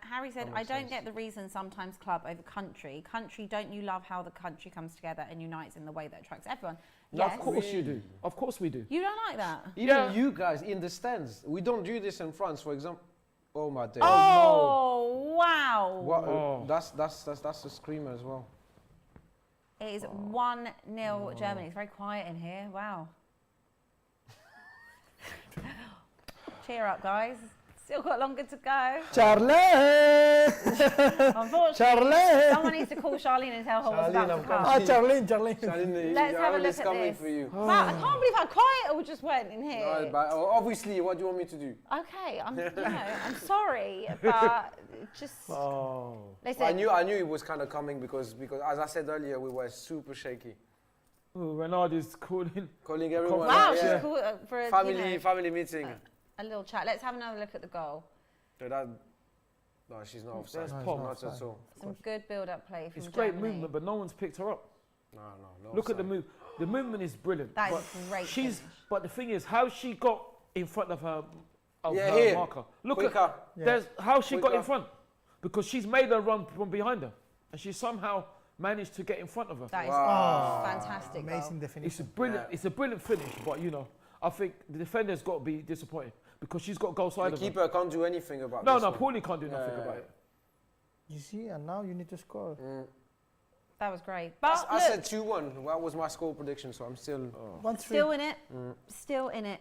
Harry said, That I makes don't sense. get the reason sometimes club over country. Country, don't you love how the country comes together and unites in the way that attracts everyone? No, Yes. of course you do. Of course we do. You don't like that? Even Yeah. you guys in the stands, we don't do this in France, for example. Oh my days. Oh, wow. What, Oh. that's a screamer as well. It is 1-0 Germany. It's very quiet in here. Wow. Cheer up, guys. Still got longer to go. Charlie! Unfortunately, Charlie! someone needs to call Charlene and tell her what's about to I'm come. coming. Charlene. Let's have a look it's at coming this. for you. Wow, I can't believe how quiet it all just went in here. No, but obviously, what do you want me to do? Okay, I'm sorry, but just Oh. listen. I knew it was kind of coming because as I said earlier, we were super shaky, Renard is calling. calling everyone. Wow, out, she's yeah. cool for a, Family meeting. a little chat. Let's have another look at the goal. No, she's not offside. There's No, Pop. Not at all. Some good build-up play from It's great Germany. movement, but no one's picked her up. No. Look at the offside. move. The movement is brilliant. That but is great. she's. finish. But the thing is, how she got in front of her, Yeah, here. marker. Look Quicker. at there's how she got in Quicker. front, because she's made her run from behind her, and she somehow managed to get in front of her. That is Wow. fantastic. Amazing Goal. definition. It's a brilliant. Yeah. It's a brilliant finish, but I think the defender's got to be disappointed because she's got goal side The of her. keeper can't do anything about No, this. no, one. Paulie can't do nothing Yeah. about it. You see, and now you need to score. That was great. But I look, said 2-1. That was my score prediction, so I'm still. 1-3. still in it. Still in it.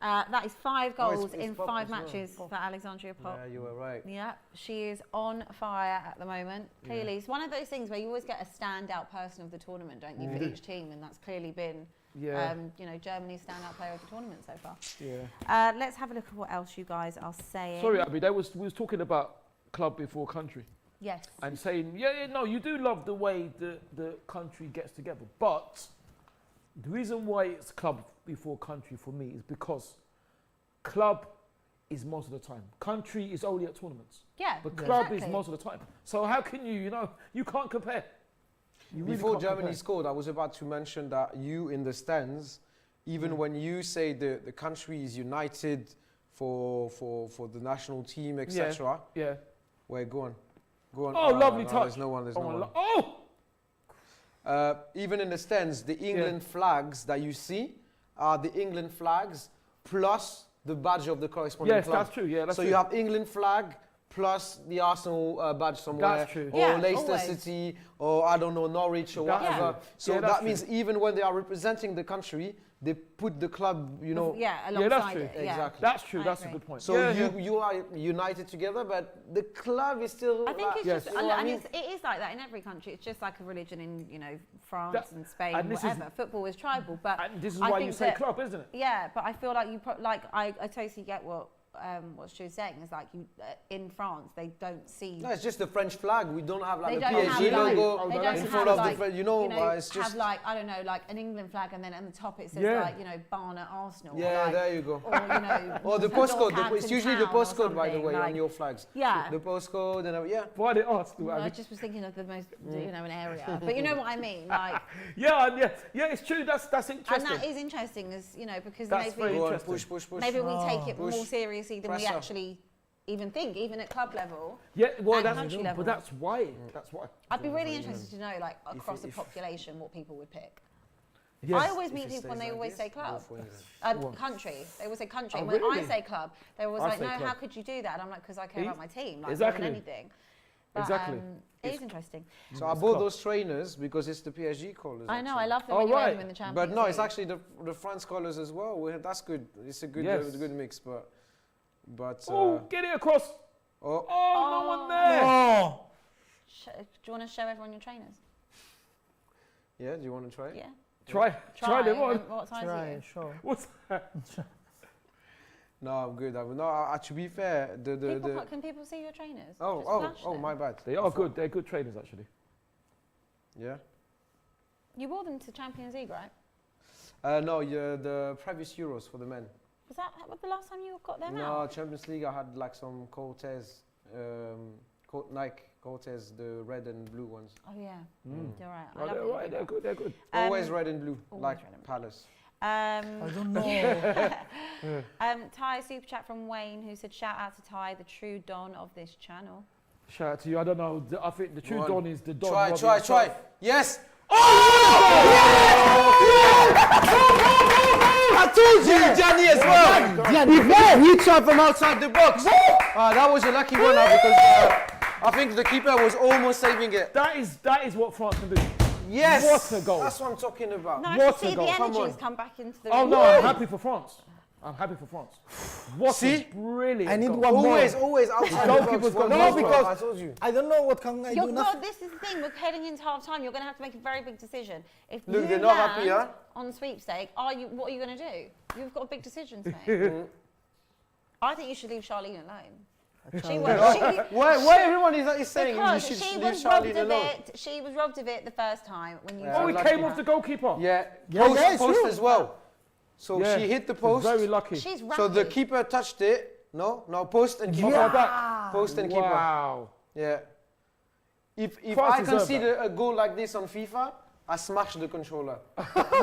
That is 5 Oh, it's goals in Pop 5 as well. matches for Alexandria Pop. Yeah, you were right. Yeah, she is on fire at the moment. Clearly, it's one of those things where you always get a standout person of the tournament, don't you, for each team, and that's clearly been, Germany's standout player of the tournament so far. Yeah. Let's have a look at what else you guys are saying. Sorry, Abby, we was talking about club before country. Yes. And saying, no, you do love the way the country gets together. But the reason why it's club before country for me is because club is most of the time. Country is only at tournaments. Yeah, But club exactly. is most of the time. So how can you can't compare. You really Before can't Germany compare. scored, I was about to mention that you in the stands, even when you say the country is united for the national team, etc. Yeah. Wait, go on. Go on. Oh, lovely no, touch. There's no one. There's no one. Oh! Even in the stands, the England flags that you see are the England flags plus the badge of the corresponding Yes, club. that's true. Yeah, that's So true. you have England flag plus the Arsenal badge somewhere, That's true. or Yeah, Leicester always. City, or I don't know, Norwich or That's whatever. true. So Yeah, that's that means even when they are representing the country, they put the club, Yeah, that's alongside true. it. Yeah. Exactly. That's true. I That's a agree. good point. So you are united together, but the club is still. I think like, it's Yes. just, you know what I and mean? it is like that in every country. It's just like a religion in, France That- and Spain, and this is- whatever. Football is tribal, but And this is I why think you say that- club, isn't it? Yeah, but I feel like I totally get what Joules saying. Is like in France they don't see. No, it's just the French flag. We don't have like They the don't PSG have, logo Oh, they no, don't in have front of like, the French. It's just. have like I don't know, like an England flag, and then on the top it says Yeah. like Barnet Arsenal. Yeah, or like, there you go. Or Or the postcode. It's usually the Town or postcode, by the something, way, like- on your flags. Yeah. The postcode and yeah. Why they asked? Well, I just was thinking of the most, an area, but you know what I mean, like, Yeah, it's true. That's and interesting. that is interesting, as because That's very maybe Go on, interesting. push. maybe we take it Push. more seriously than we Pressure. actually even think, even at club level. Yeah, well, at that's country level. but that's why. That's why. I'd be really interested to know, like, across the if- population, what people would pick. Yes. I always If meet it people and stays they like always this, say go club. for England. Country. They always say country. Oh, And when I really? say club, they're always I like, say no, club. how could you do that? And I'm like, because I care Ex- about my team, like, exactly. more than anything. But, Exactly. it is interesting. So I It's bought club. those trainers because it's the PSG colours. I know, actually. I love them Oh, when you wear right. them in the Champions But no, it's League. actually the France colours as well. That's good. It's a good, Yes. good mix. But Oh, get it across. oh, Oh, no one there. Oh, Do you want to show everyone your trainers? yeah. Do you want to try it? Yeah. Try them on. What size are try, you? sure. What's that? No, I'm good. To be fair, Can people see your trainers? Just oh, flash them. my bad. They are good. They're good trainers, actually. Yeah. You wore them to Champions League, right? No, the previous Euros for the men. Was that the last time you got them No, out? Champions League. I had like some Cortez, Nike Cortez, the red and blue ones. Oh yeah, Mm. you're right. I Oh, love they're it. right. They're good. They're good. Always red and blue, always like red and blue. Palace. I don't know. Ty, super chat from Wayne, who said, shout out to Ty, the true don of this channel. Shout out to you. I don't know. I think the true Go on. Don is the Don. Try. Robbie himself. Yes. I told you, Johnny, as well. He tried from outside the box. That was a lucky one because I think the keeper was almost saving it. That is what France can do. Yes. What a goal. That's what I'm talking about. No, I What can a see goal. the Come energies on. come back into the Oh room. no, I'm happy for France. I'm happy for France. What See? a brilliant I need goal. one more. Always outside the Goalkeeper's box. got No, no because goal. I told you. I don't know what can I do now. This is the thing, we're heading into half time, you're going to have to make a very big decision. If Look, you they're not land happy, huh? on Sweepstake, what are you going to do? You've got a big decision to make. I think you should leave Charlene alone. Why everyone is saying you because should she leave was robbed Charlene of alone? it. She was robbed of it the first time when you. Yeah. Oh, he Lucky. came off the goalkeeper. Yeah, Yeah, yeah, it's post true. as well. So Yeah. she hit the post. Very lucky. She's So the rapid. keeper touched it. No, post and keeper. Yeah. Post and keeper. Wow. Yeah. If France I deserve concede a goal like this on FIFA, I smash the controller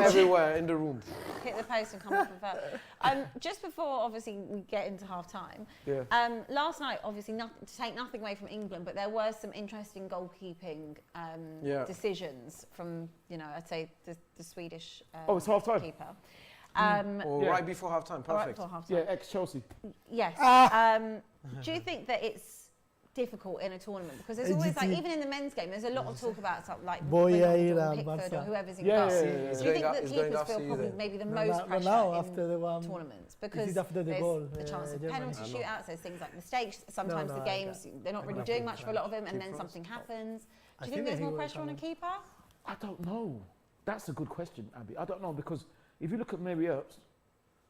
everywhere in the room. Hit the post and come off of her. Just before, obviously, we get into half time. Yeah. Last night, obviously, to take nothing away from England, but there were some interesting goalkeeping decisions from, I'd say the Swedish Oh, it's half time. keeper. Or Yeah. right before half time. All right, Perfect. before half time. Yeah, ex-Chelsea. Yes. Do you think that it's difficult in a tournament because there's It's always like just- even in the men's game there's a lot of talk about stuff like Boy, Ronaldo yeah, or Pickford or Barca. whoever's in Yeah, goal. yeah, yeah, Do yeah. you He's think going that he's going keepers after feel you probably then. maybe the No, most no, pressure now in after the one- tournaments Is because it after the there's goal? the chance of Germany. penalty shootouts, there's things like mistakes. Sometimes no, the I games they're not I'm really gonna doing put much for a lot of them, and Keep then France. something happens. Do I you think think there's that he more will pressure on a come. keeper? I don't know. That's a good question, Abby. I don't know because if you look at Mary Earps,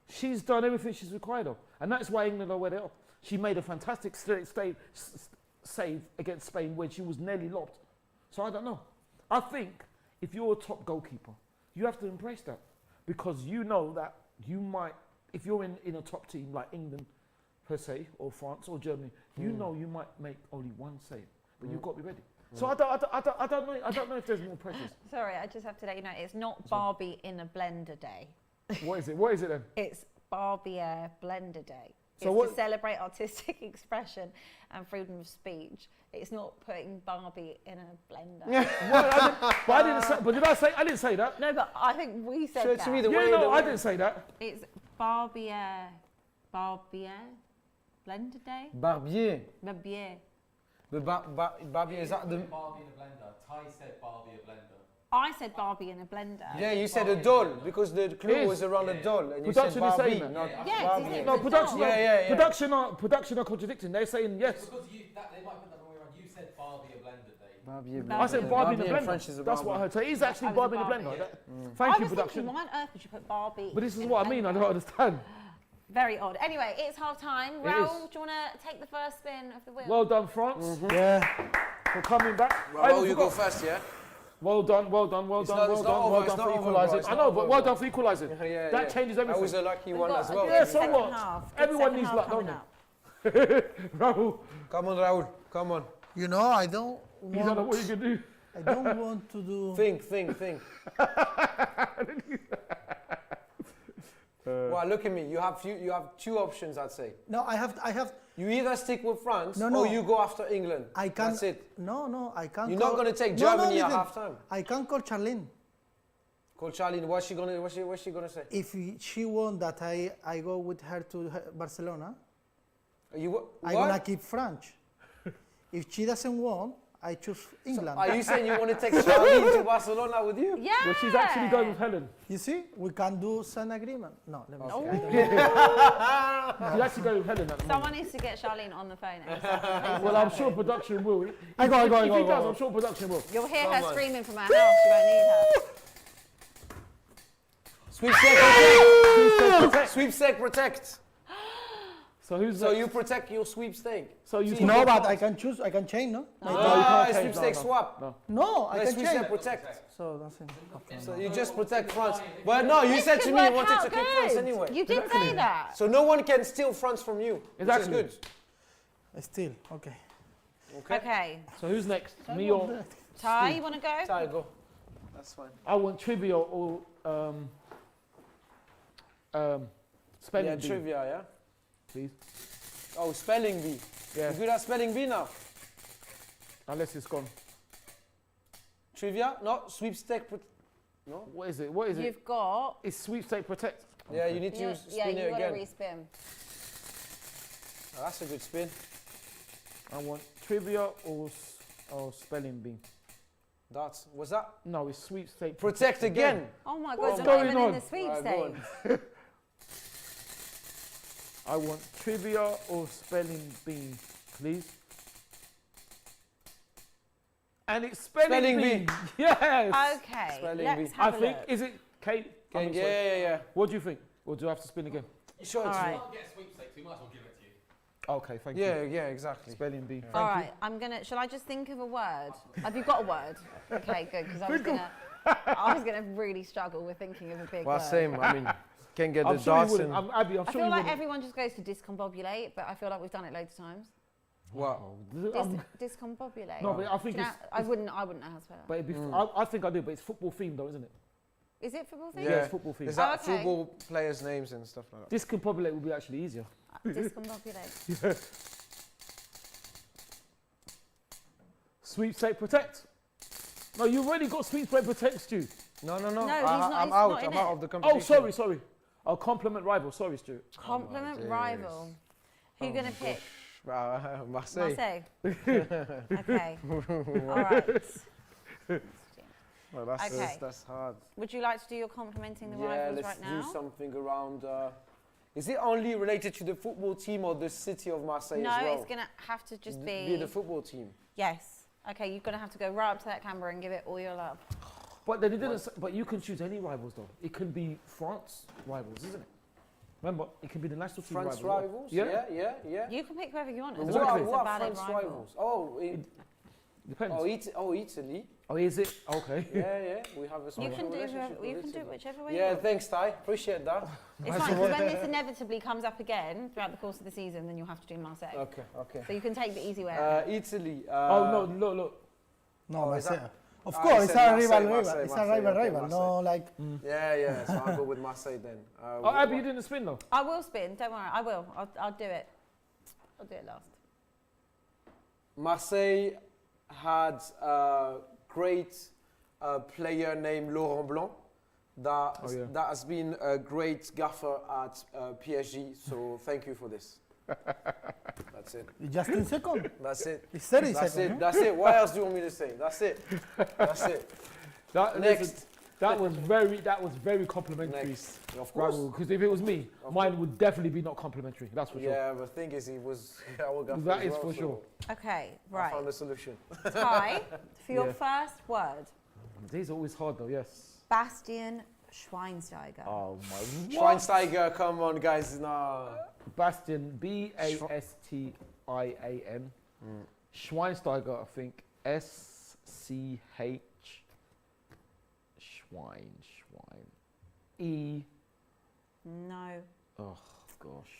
she's done everything she's required of, and that's why England are where they are. She made a fantastic save against Spain when she was nearly lobbed. So I don't know. I think if you're a top goalkeeper, you have to embrace that because you know that you might, if you're in a top team like England per se, or France or Germany, you know you might make only one save, but you've got to be ready. So I don't know if there's more pressures. Sorry, I just have to let you know it's not Barbie in a blender day. What is it? What is it then? It's Barbie Air Blender Day. So It's what- to celebrate artistic expression and freedom of speech. It's not putting Barbie in a blender. But did I say? I didn't say that. No, but I think we said Show it that. to me the Yeah, way. no, the I way- didn't say that. It's Barbie Air Blender Day? Barbier. Barbier. Barbier, is that the... Barbie in a blender. Ty said Barbie a blender. I said Barbie in a blender. Yeah, you said a doll, because the clue It is. was around a doll, and you Production said is Barbie, saying that. not Yeah, Barbie. it's No, a production. doll. Yeah. Production are contradicting. They're saying yes. Because you, they might put that the wrong way around. You said Barbie a blender day. Barbie, I said Barbie in a in blender. French is a That's what I Barbie. heard. So it is actually I was Barbie in a Barbie. blender. Yeah. Thank I you, was production. thinking, why on earth would you put Barbie But this is in what a I mean. I blender? don't understand. Very odd. Anyway, it's half time. It Raul, is. do you want to take the first spin of the wheel? Well done, France, Yeah. for coming back. I Raul, even you go forgot. first, yeah? Well done, well done, well It's done, not- well it's not done, over, well it's done not for over, bro, equalising. it's I not know, over, but well bro. done for equalising. Yeah, That changes That was everything. a lucky We've one got as a well. good Yeah, so second what? half. Good Everyone second needs half luck, coming don't up. Raul, Come on, Raul, come on. You know, I don't you don't know want, what you can do. I don't want to do. Think. Well, look at me. You have two options, I'd say. No, I have. You either stick with France No, or no. you go after England. I can. That's it. No, I can't. You're not call- going to take No, no, Germany at listen. half-time. I can call Charlene. Call Charlene. What's she gonna say? If she won that, I go with her to Barcelona. You I gonna keep France. If she doesn't won, I choose England. Are you saying you want to take Charlene to Barcelona with you? Yeah. Well, she's actually going with Helen. You see, we can do an agreement. No, let me Oh. see. She's actually going with Helen at the moment. Someone needs to get Charlene on the phone. ASAP. Well, I'm sure production will. I go. If he does, I'm sure production will. You'll hear Come her on. screaming from her house. You won't need her. Sweepstake protect. Sweepstake protect. So who's So next? you protect your sweepstake. So you See, No, but I can choose. I can change. No. No, you can't change, sweepstake no. swap. No. No, I Let's can sweepstake change. protect. So that's it. So you just protect France. But no, you This said could to me you work wanted out to keep good. France anyway. You did say that. So no one can steal France from you. Exactly. Which is good. Still, okay. Okay. So who's next? Me or Ty, you want to go? Sorry, go. That's fine. I want trivia or spelling Yeah, bee, trivia, yeah? please. Oh, spelling bee. Yeah. You good at spelling bee now? Unless it's gone. Trivia? No, sweepstake. No? What is it? What is it? You've got. It's sweepstake protect. Yeah, you need to Yeah, spin you it got to again. respin. Oh, that's a good spin. I want trivia or spelling bee. Was that? No, it's sweepstake. Protect again. Oh my What's God, you're not going even in on? the Right, go sweepstakes. I want trivia or spelling bee, please. And it's spelling, Spelling bee. bee. Yes. Okay, Spelling let's bee. I have a think look. is it Kate? Okay, yeah. What do you think? Or do I have to spin again? Show it All to right. me. Can't get a sweepstakes. We might as well give it to you. Okay, thank you. Yeah, exactly. Spelling bee. Yeah. All right, I'm gonna. Shall I just think of a word? Have you got a word? Okay, good. Because I was gonna really struggle with thinking of a big Well, word. same. I mean, can get I'm the sure you darts wouldn't. and... Abby, I'm I sure feel you like wouldn't. everyone just goes to discombobulate, but I feel like we've done it loads of times. What? Discombobulate. No, but I Do think you know, it's. I wouldn't know how to spell it. But it'd be I think I do, but it's football themed though, isn't it? Is it football thing? Yeah, it's football themed. Is that Oh, okay. football players' names and stuff like that? Discombobulate would be actually easier. Discombobulate. Sweepstake protect. No, you've already got sweepstake protect, Stu. No. No, he's I'm not- out. he's not in I'm it. out of the Oh, competition. sorry. Oh, compliment rival. Sorry, Stu. Compliment days. rival. Who you gonna pick? Marseille. Marseille. Okay. All right. Well, Okay. that's hard. Would you like to do your complimenting the Yeah, rivals let's right now? do something around. Is it only related to the football team or the city of Marseille No, as well? it's gonna have to just Be the football team. Yes. Okay, you're gonna have to go right up to that camera and give it all your love. But they didn't. But you can choose any rivals though. It can be France rivals, isn't it? Remember, it can be the national team France rivals. rivals? Yeah. Yeah. You can pick whoever you want. as What long are, as it's a what are valid France rival. rivals? Oh, Depends. Italy. Oh, is it? Okay. Yeah. We have a You special can do relationship with you can do Italy. it whichever way you Yeah, want. thanks, Ty. Appreciate that. It's fine, because when this inevitably comes up again throughout the course of the season, then you'll have to do Marseille. Okay. So you can take the easy way. Italy. Oh no, look. No, Oh, is Marseille. Of Ah, course, he it's said a Marseille, rival. Marseille, It's a Marseille, rival. okay, No, Marseille. like Yeah. So I'll go with Marseille then. Oh, Abby, you didn't spin though. I will spin, don't worry, I will. I'll do it. I'll do it last. Marseille had a great player named Laurent Blanc that has been a great gaffer at PSG. So thank you for this. That's it. just in second. That's it. It's 30 That's seconds. it. That's it. What else do you want me to say? That's it. That's it. Next. That was very complimentary. Next. Of course. Because if it was me, mine would definitely be not complimentary. That's for sure. Yeah, the thing is, he was our gaffer. That as is well, for so sure. Okay, I right. found a solution. Ty, for your Yeah. first word, These are always hard though. Yes. Bastian Schweinsteiger. Oh my. Schweinsteiger, come on, guys. Nah. Bastian, Bastian. Schweinsteiger, I think. SCH. Schwein. E. No. Oh gosh.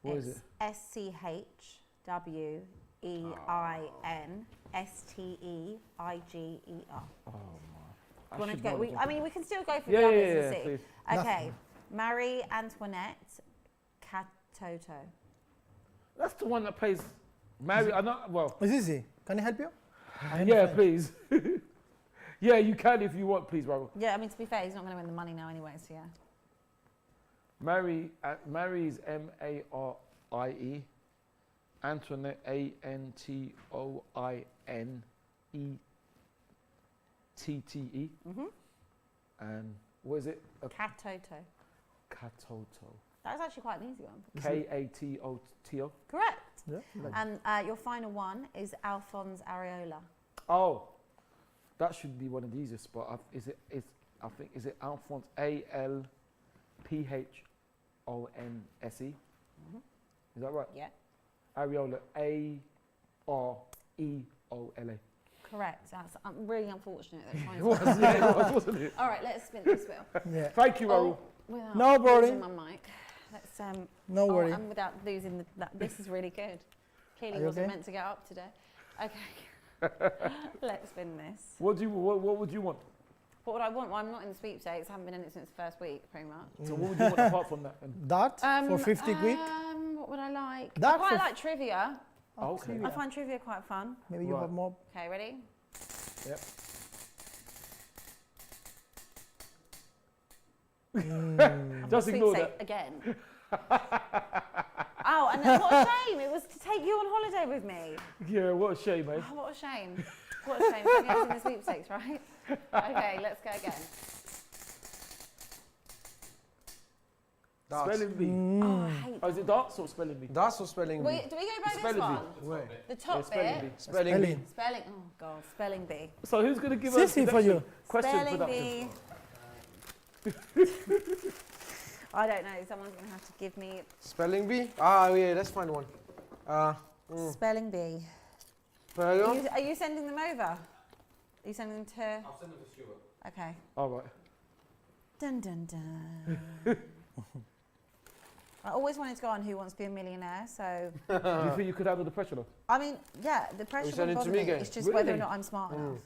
What is it? SCHWEINSTEIGER. Oh my. You want to go? We can still go for Yeah, the others yeah, and see. please. Okay, Marie Antoinette Katoto. That's the one that plays. Mary, I know. Well, It's easy. Can I help you? yeah, please. Yeah, you can if you want, please, Raul. Yeah, I mean, to be fair, he's not going to win the money now anyway, so yeah. Mary's Marie. Antoinette Antoinette. And what is it? Katoto. Katoto. That was actually quite an easy one. Katoto. Correct. Yeah. Like, And your final one is Alphonse Areola. Oh, that should be one of the easiest. But is it Alphonse ALPHONSE? Is that right? Yeah. Areola AREOLA. Correct. That's really unfortunate. That It was, yeah, it was, wasn't it? All right, let's spin this wheel. yeah. Thank you, Raul. Without No worry. losing my mic. Let's No worry. and without losing this is really good. Clearly Are you wasn't okay? meant to get up today. Okay. Let's spin this. What would you want? What would I want? Well, I'm not in the sweepstakes. I haven't been in it since the first week, pretty much. So what would you want apart from that? That for 50 quid. What would I like? That I quite for like trivia. Okay. I find trivia quite fun. Maybe you Right. have more. Okay, ready? Yep. Just ignore Sweepstake that. again. Oh, and then what a shame! It was to take you on holiday with me. Yeah, what a shame, eh? Oh, what a shame. What a shame. Something else in the sweepstakes, right? Okay, let's go again. Spelling bee. Oh, I hate Oh, is it darts or spelling bee? That's for spelling bee. Do we go by this Spelling one? bee. Wait. The top spelling bit. bee. Spelling bee. Spelling. Oh God, spelling bee. So who's going to give It's us easy for you. question Spelling production? bee. I don't know. Someone's going to have to give me Spelling bee? Ah, yeah, let's find one. spelling bee. Pardon? Are you sending them over? Are you sending them to? I'll send them to Stuart. Okay. All right. Dun dun dun. I always wanted to go on Who Wants to Be a Millionaire, so Do you think you could handle the pressure though? I mean, yeah, the pressure send wouldn't it to bother me me. again? It's just whether or Really? not I'm smart enough.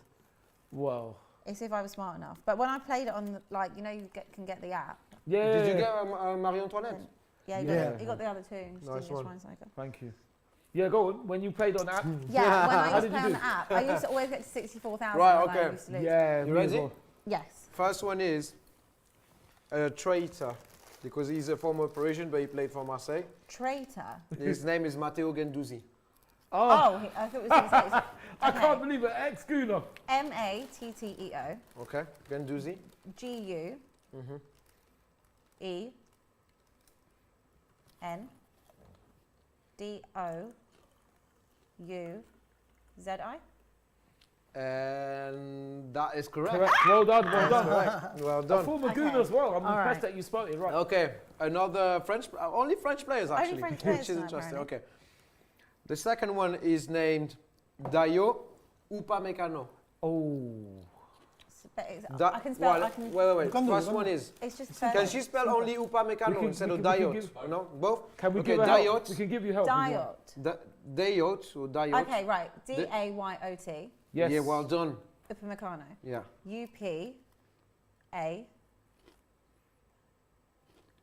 Wow. It's if I was smart enough. But when I played it on, can get the app. Yeah. Did you get Marie Antoinette? Yeah, Yeah. you got the other two. Just Nice didn't get one. Schweinsteiger. Thank you. Yeah, go on. When you played on app. Yeah, when I How used to did play you on do? the app, I used to always get to 64,000. Right, when I okay. used to lose. Yeah. You me as ready? well. Yes. First one is a traitor. because he's a former Parisian, but he played for Marseille. Traitor. His name is Matteo Guendouzi. Oh, I thought it was going to say. I can't believe it. Ex-Kounde. Matteo. Okay, Guendouzi. G-U. E. N. D-O-U-Z-I. And that is correct. Correct. Well done. Well done. Right. Well A done. former Okay. Kounde as well. I'm All impressed right. that you spelled it right. Okay, another French, only French players Only actually, French players which is tonight, interesting. apparently. Okay, the second one is named Dayo Upamecano. Oh. I can spell. Well, I can. wait. You can do, First you can one do. is. It's just Can she spell only We Upamecano can- instead we of can- we can Dayot? give- No, both. Can we Okay, give her help? Dayot. We can give you help. if you want. Diot. Dayot or Dayot. Okay, right. D-A-Y-O-T. Yes. Yeah, well done. Upamecano. Yeah.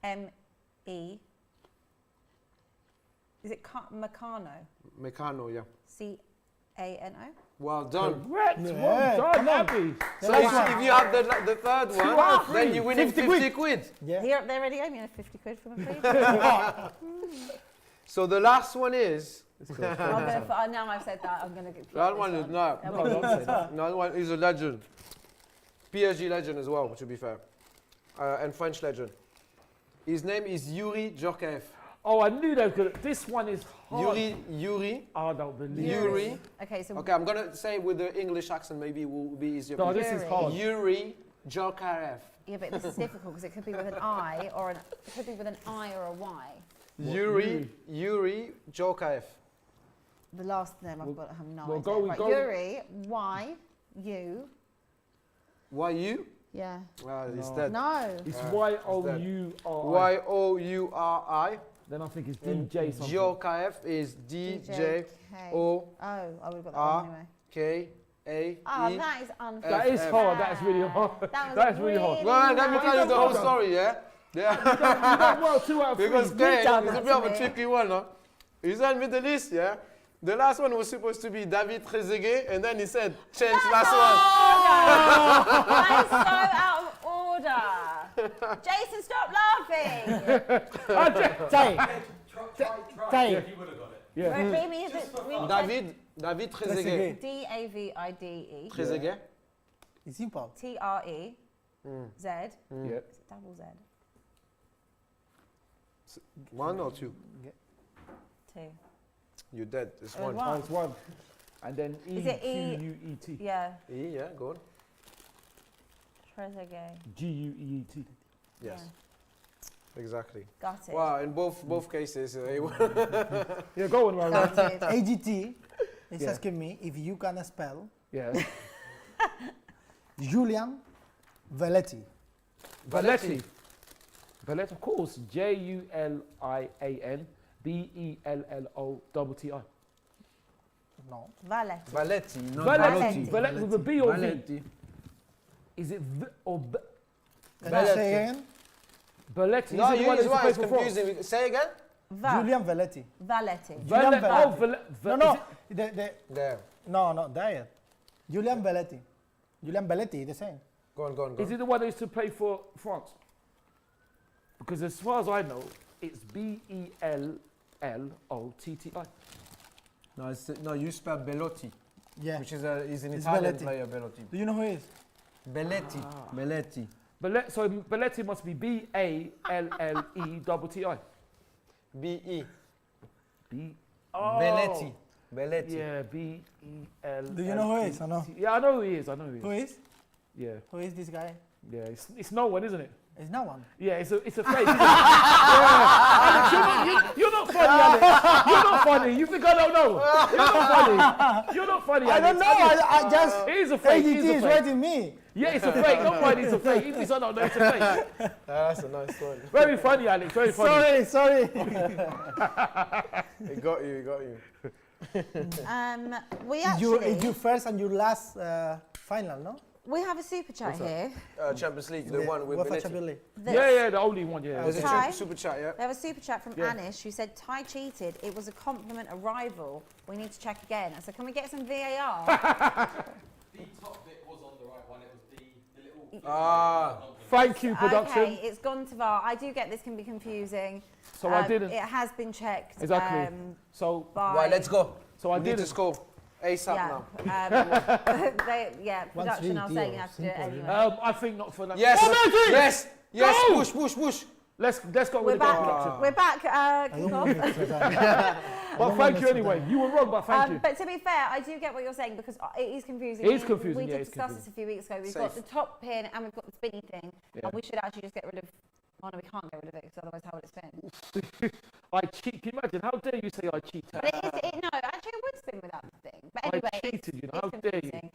U-P-A-M-E. Is it Meccano? Meccano, yeah. C-A-N-O? Well done. Correct. Yeah, Well done, come on. Abby. So Next if one. you have the third one, then you win 50 quid. Yeah. Here, they already owe me a 50 quid for my food. So the last one is. Now I've said that, I'm going to get That one is no. No, No, don't say that. No, that one is a legend. PSG legend as well, to be fair. And French legend. His name is Yuri Djorkaeff. Oh, I knew that. This one is hard. Yuri. I don't believe it. Yuri. Okay, so Okay, I'm gonna say with the English accent, maybe it will be easier. No, for you. this is Yuri. hard. Yuri Djorkaeff. yeah, but this is difficult because it could be with an I or it could be with an I or a Y. Yuri Djorkaeff. The last name I've got, I have no well, idea. go- Right, go- Yuri, Y, U. Why you? Yeah. Well, he's No. dead. No. It's He's Y-O-U-R-I. Youri. Then I think it's And DJ something. Djorkaeff is DJ. O Oh, I would have got that Ah. one anyway. K A Oh, E. that is unfair. That is F- hard. That is really hard. That was That is really hard. Well, let me tell you the whole nice. story, yeah? Yeah. You done well, 2 out of 3. Because You've K done is a that bit of to a me. tricky one, huh? He sent me the list, yeah? The last one was supposed to be David Trezeguet, and then he said, change last That is so out of order. Jason, stop laughing. Tay. Try. Tay. You would have got it. Yeah. Read me one. David Trezeguet. Trezeguet. D-A-V-I-D-E. Trezeguet. It's simple. T-R-E. Z. Yeah. Is it double Z? One or two? Two. You're dead. It's Oh, one. wow. Oh, it's 1. And then Is it E? E-Q-U-E-T. Yeah. E, yeah, go on. Trezeguet. G-U-E-E-T. Yes, exactly. Got it. Wow, in both cases, Yeah, go on, Raul. Got it. AGT is Yeah. asking me if you can spell Yeah. Julian Velletti. Velletti. Velletti, of course. J-U-L-I-A-N B-E-L-L-O-T-T-I. No. Valetti. Valetti, not Velletti. Valetti. Velletti with a B or V? Valetti. Is it V or B? Can I say again? Velletti. No, is it the one you that is right. used It's to play for France? confusing. Say again. Julian Velletti. Valetti. Julian Oh, Velletti. No, is it- the There. no, Dyer. Julian Velletti. Julian Velletti, the same. Go on. Is it the one that used to play for France? Because as far as I know, it's B-E-L-L-O-T-T-I. No, you spell Belotti, Yeah. which is an It's Italian Belletti. player, Belotti. Do you know who he is? Belletti. Belletti. So Belletti must be B-A-L-L-E-T-T-I. B-E. B. Belletti. Belletti. Yeah, B-E-L. Do you know who he is or no? Yeah, I know who he is. Who is? Yeah, Who is this guy? yeah. It's no one, isn't it? It's no one. Yeah, it's a fake. Isn't it? Yeah. Alex, you're not funny, Alex. You're not funny. You think I don't know? You're not funny. You're not funny, I Alex. don't know. I just. It is a fake. It AGT is is a fake. writing me. Yeah, it's a fake. Don't mind, it's a fake. If it's I don't know, it's a fake. That's a nice one. Very funny, Alex. Very funny. Sorry. It got you. We It's actually your first and your last final, no? we have a super chat here. Champions League, the one with UEFA Belletti. Champions League. Yeah, the only one. Yeah. There's a Ty? super chat, yeah. We have a super chat from Yeah. Anish who said Ty cheated. It was a compliment arrival. We need to check again. So can we get some VAR? The top bit was on the right one. It was the little Thank you, production. Okay, it's gone to VAR. I do get this can be confusing. So I didn't. It has been checked. Exactly. So by Right, let's go. So I We need to didn't. score ASAP now. Production are saying you have to do it Simple, anyway. I think not for that. Yes, Oh, Nicky! yes, yes, Go! push. Let's go We're with the game, back. production. We're back. I Kick don't off. want it to But thank you anyway. You were wrong, but thank you. But to be fair, I do get what you're saying because it is confusing. It is confusing, We yeah, did it's discuss this a few weeks ago. We've Safe. got the top pin and we've got the spinny thing, Yeah. and we should actually just get rid of. Oh no, we can't get rid of it because otherwise, how would it spin? I cheat. Can you imagine? How dare you say I cheat? But no, actually, it would spin without the thing. But anyway, I cheated, you know. How it's dare you? confusing.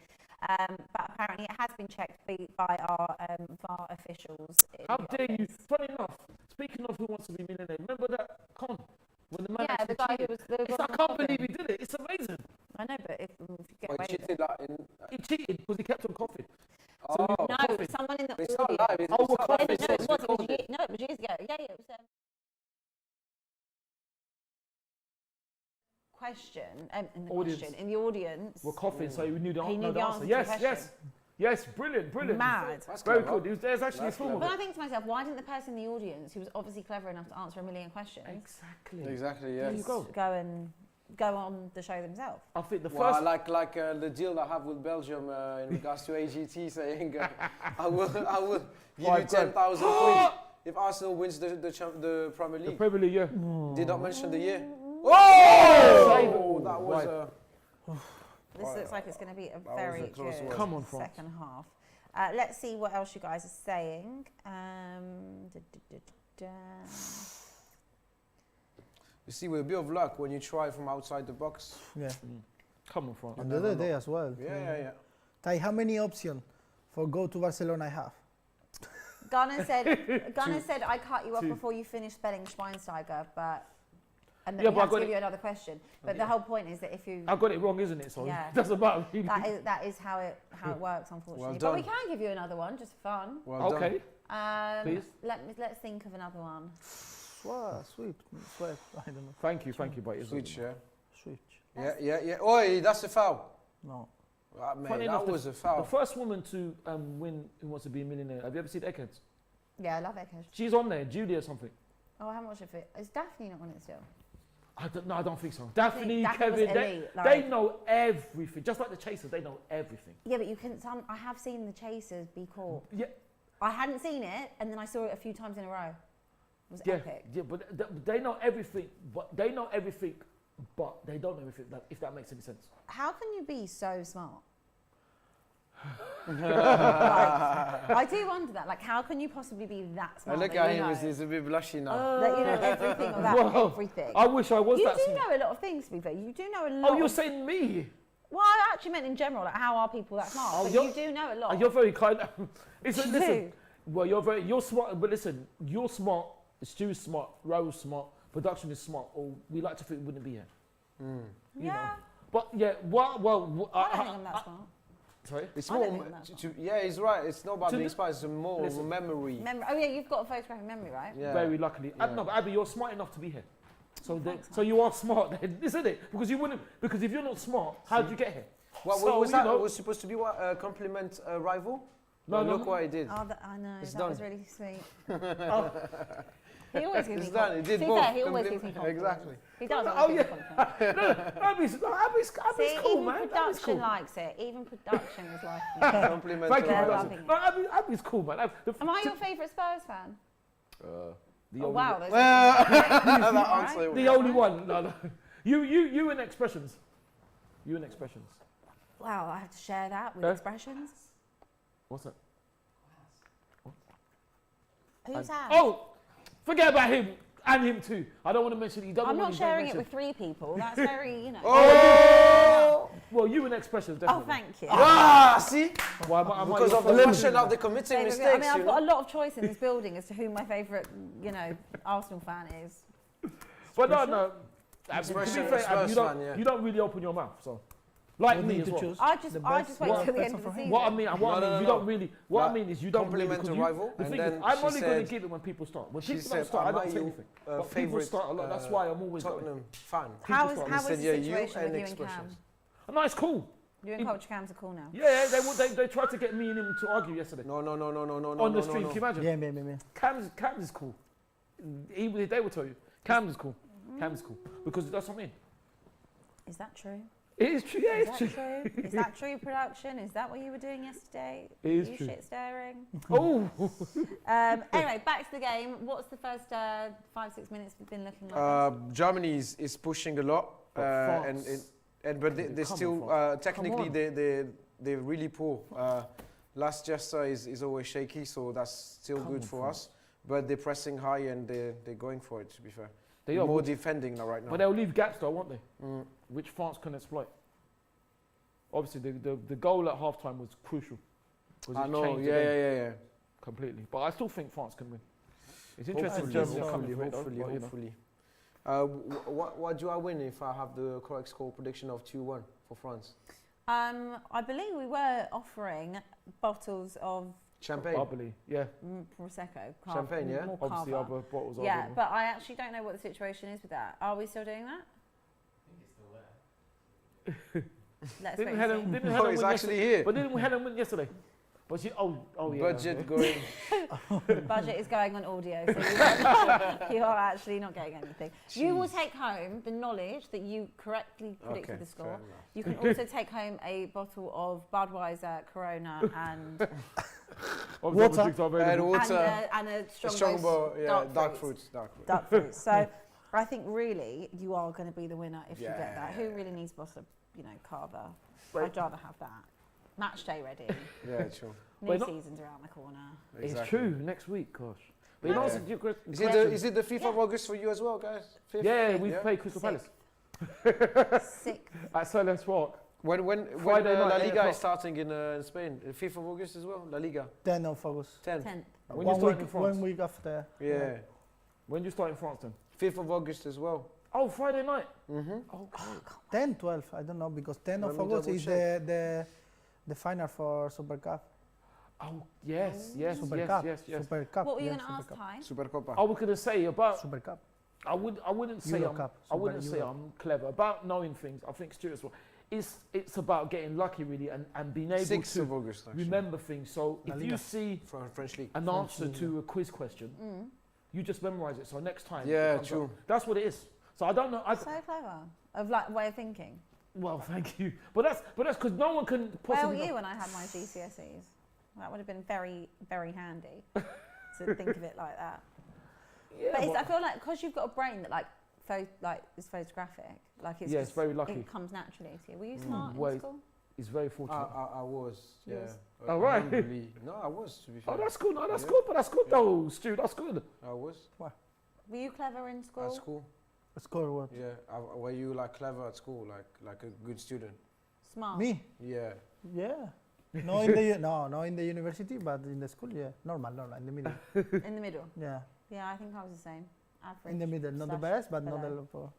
But apparently, it has been checked by our VAR officials. in How the dare you? office. Funny enough, speaking of Who Wants to Be Millionaire, remember that con when the man Yeah, the actually guy who cheated? was the. It's, I can't believe he did it. It's amazing. I know, but if you get Oh, away you with it. cheated that in. He cheated because he kept on coughing. Oh, No, coffee. someone in the it's not audience. live. It's Oh, we're not coffee. live. No, it It's was recorded. years ago. Yeah, it was. In the audience. We're coughing, so he knew the, He knew know the the answer answer. to Yes, the yes, yes. Brilliant. Mad. That's Very clever. good. There's actually a That's film of But it. I think to myself, why didn't the person in the audience, who was obviously clever enough to answer a million questions, Exactly, There yes. you go. go on the show themselves? I think the Well, first. like the deal I have with Belgium in regards to AGT saying I will give you 5 grand. 10,000 points if Arsenal wins the Premier The League. Premier League, yeah. Did not mention the year. Save Oh, it. that was Right. This looks like it's going to be a was very a close good one. Come on, France. second half. Let's see what else you guys are saying. You see, with a bit of luck, when you try from outside the box. Yeah. Come on, France. And the other day as well. Yeah. Tai, how many options for go to Barcelona I have? Gunnar said, I cut you off before you finished spelling Schweinsteiger, but... And then Yeah, we but I have to got give it- you another question. But the whole point is that if you... I got it wrong, isn't it? So Yeah. it doesn't matter. Really. That is how it works, unfortunately. Well But we done. can give you another one, just for fun. Well done. Okay. Please. Let's think of another one. Sweet. I don't know. Thank you, but it's Switch, yeah. Switch. Yeah. Oi, that's a foul. No. Ah, mate, Funny that enough, was a The foul. first woman to win Who Wants to Be a Millionaire. Have you ever seen Eggheads? Yeah, I love Ekesh. She's on there, Julie or something. Oh, I haven't watched it for it. Is Daphne not on it still? No, I don't think so. Daphne, Daphne was Kevin, elite, they know everything. Just like the Chasers, they know everything. Yeah, but you can. I have seen the Chasers be caught. Yeah, I hadn't seen it, and then I saw it a few times in a row. It was yeah, epic. yeah. But they know everything. But they know everything. But they don't know everything. If that makes any sense. How can you be so smart? I do wonder that. Like, how can you possibly be that I smart? look that at you him, know, he's a bit blushy now. that you know everything about Whoa. everything. I wish I was You that do smart. know a lot of things, to be fair. You do know a lot. Oh, you're of- saying me? Well, I actually meant in general. Like, how are people that smart? Oh, but you're- you do know a lot. You're very kind. Listen, You listen. do. Well, you're smart. But listen, you're smart. Stu's smart. Raul's smart. Production is smart. Or we like to think we wouldn't be here. You Yeah. know. But yeah, well, I don't think I'm that smart. sorry. It's I don't more, think that's yeah, he's right. It's not about To being the- smart, it's more of a Listen. memory. Oh yeah, you've got a photographic memory, right? Yeah. Very luckily. Yeah. No, but Abby, you're smart enough to be here. So, Thanks, so you are smart, then, isn't it? Because you wouldn't. Because if you're not smart, how did you get here? What So, was you that? know- Was supposed to be what? Compliment rival? No, Well, no, look no. what he did. Oh, I know. It's that done. was really sweet. He always gives It's me done. He did To be both. fair, he always gives me Compliment- compliments. Exactly. He does. Oh, always give me compliments. Abby's See, cool, even man. Abby's production cool. likes it. Even production is liking it. Compliment Thank you, They're rival. loving production. it. No, Abby's cool, man. Am I your favourite Spurs fan? The Oh only wow, one. those That answer. The only one. No. You and expressions. You and expressions. Wow, I have to share that with Huh? expressions. What's that? Who's that? Oh, forget about him and him too. I don't want to mention. He doesn't I'm want not his sharing name it with mentioned. 3 people. That's very, you know. Oh! Well, you and expressions definitely. Oh, thank you. Ah, see? Why am I Because your of the favourite? passion of the committing I mistakes, mean, you I've got know? a lot of choice in this building as to who my favourite, Arsenal fan is. But no. To be Expression, fair, Spurs you don't. fan, yeah. You don't really open your mouth, so. Like You me need as to well. choose. I just The wait best till the one. end of Person the for him. season. What I mean, No, you no. don't really. What I Like, mean is you don't really. compliment Because a you, rival, the and thing is, then I'm she only going to said- give it when people start. When She people don't said, start, I "Am don't I say your anything. But people favourite start a lot. That's why I'm always going. Tottenham fan?" How People is start- how He is said, the yeah, you situation and with you and Cam? expressions. No, it's cool. You and Culture Cams are cool now. Yeah, they tried to get me and him to argue yesterday. No. On the stream, can you imagine? Yeah. Cams is cool. They will tell you. Cams is cool. Cams is cool. Because that's what I mean. Is that true? It is true, yeah, Is it's that true. true? Is that true, production? Is that what you were doing yesterday? It is you true. shit staring. Oh! Anyway, back to the game. What's the first 5-6 minutes been looking like? Germany is pushing a lot, But France- but they Come on, still France. technically Come they're really poor. Last gesture is always shaky, so that's still Come good on, for France. us. But they're pressing high and they're going for it. To be fair, They are, more defending now right now. but they'll leave gaps though, won't they? Mm. Which France can exploit. Obviously, the goal at halftime was crucial. 'Cause I it know, changed the game yeah. completely. But I still think France can win. It's interesting Hopefully, Germany so. are coming for it, though, but, you know. Hopefully. What do I win if I have the correct score prediction of 2-1 for France? I believe we were offering bottles of Champagne. Bubbly, yeah. Prosecco. Champagne, yeah? More Obviously, cava. other bottles are. Yeah, but I actually don't know what the situation is with that. Are we still doing that? Let's wait Didn't and Helen, see. didn't No, Helen it's win actually yesterday? here. But didn't Helen win yesterday? But she, yeah. Budget going. Budget is going on audio, so you are actually not getting anything. You will take home the knowledge that you correctly predicted the score. You can also take home a bottle of Budweiser, Corona, and Obviously, Water. drinks are available. and a strong Dark fruits. Dark fruits. So I think really you are going to be the winner if you get that. Who Yeah. really needs a bottle of, Cava? Wait. I'd rather have that. Match day ready. Yeah, true. New Wait, not- season's around the corner. It's true, next week, gosh. But you Yeah. know, it's a good Is it the 5th of Yeah. August for you as well, guys? 5th? Yeah, we play Crystal Palace Sick. at Silence Park. When Friday La night, 8 Liga o'clock. is starting in Spain, 5th of August as well, La Liga. 10 of August. 10th. 10th. When you start in France? 1 week after. Yeah. When you start in France then? 5th of August as well. Oh, Friday night. Mm-hmm. Oh, great. 10, 12, I don't know, because 10 Let of me August double is check. the final for Super Cup. Oh, yes, yes, Super yes, Cup. yes, yes. Super Cup. What were you yeah, going to ask, Super Cup. Ty? Supercopa. I was going to say about, Super Cup. I wouldn't say Euro I'm, Cup, I wouldn't Super say Euro. I'm clever. About knowing things, I think Stuart as well. It's about getting lucky really and being able 6th to of August, actually. remember things. So La if Liga. you see French League. an French answer League, to a quiz question, you just memorize it. So next time, it Yeah, comes true. up. That's what it is. So I don't know. So clever. Of way of thinking. Well, thank you. But that's because no one can Where possibly. were you know. when I had my GCSEs? That would have been very, very handy to think of it like that. Yeah, But but- I feel like because you've got a brain that is photographic, like it's Yeah, it's just- very lucky. It comes naturally to you. Were you smart in Wait. school? He's very fortunate. I was, yeah. Yes. Oh, right. Alhamdulillah. No, I was, to be fair. Oh, that's good. No, that's Yeah. good. But that's good though, Stu. That's good. I was Were you clever in school? at school. Score what? Yeah. Were you like clever at school, like a good student? Smart. Me? Yeah. Yeah. No, in the no in the university, but in the school, yeah, normal, in the middle. In the middle. Yeah, Yeah, I think I was the same. Average. in the middle, not the slash best, but not the below. low.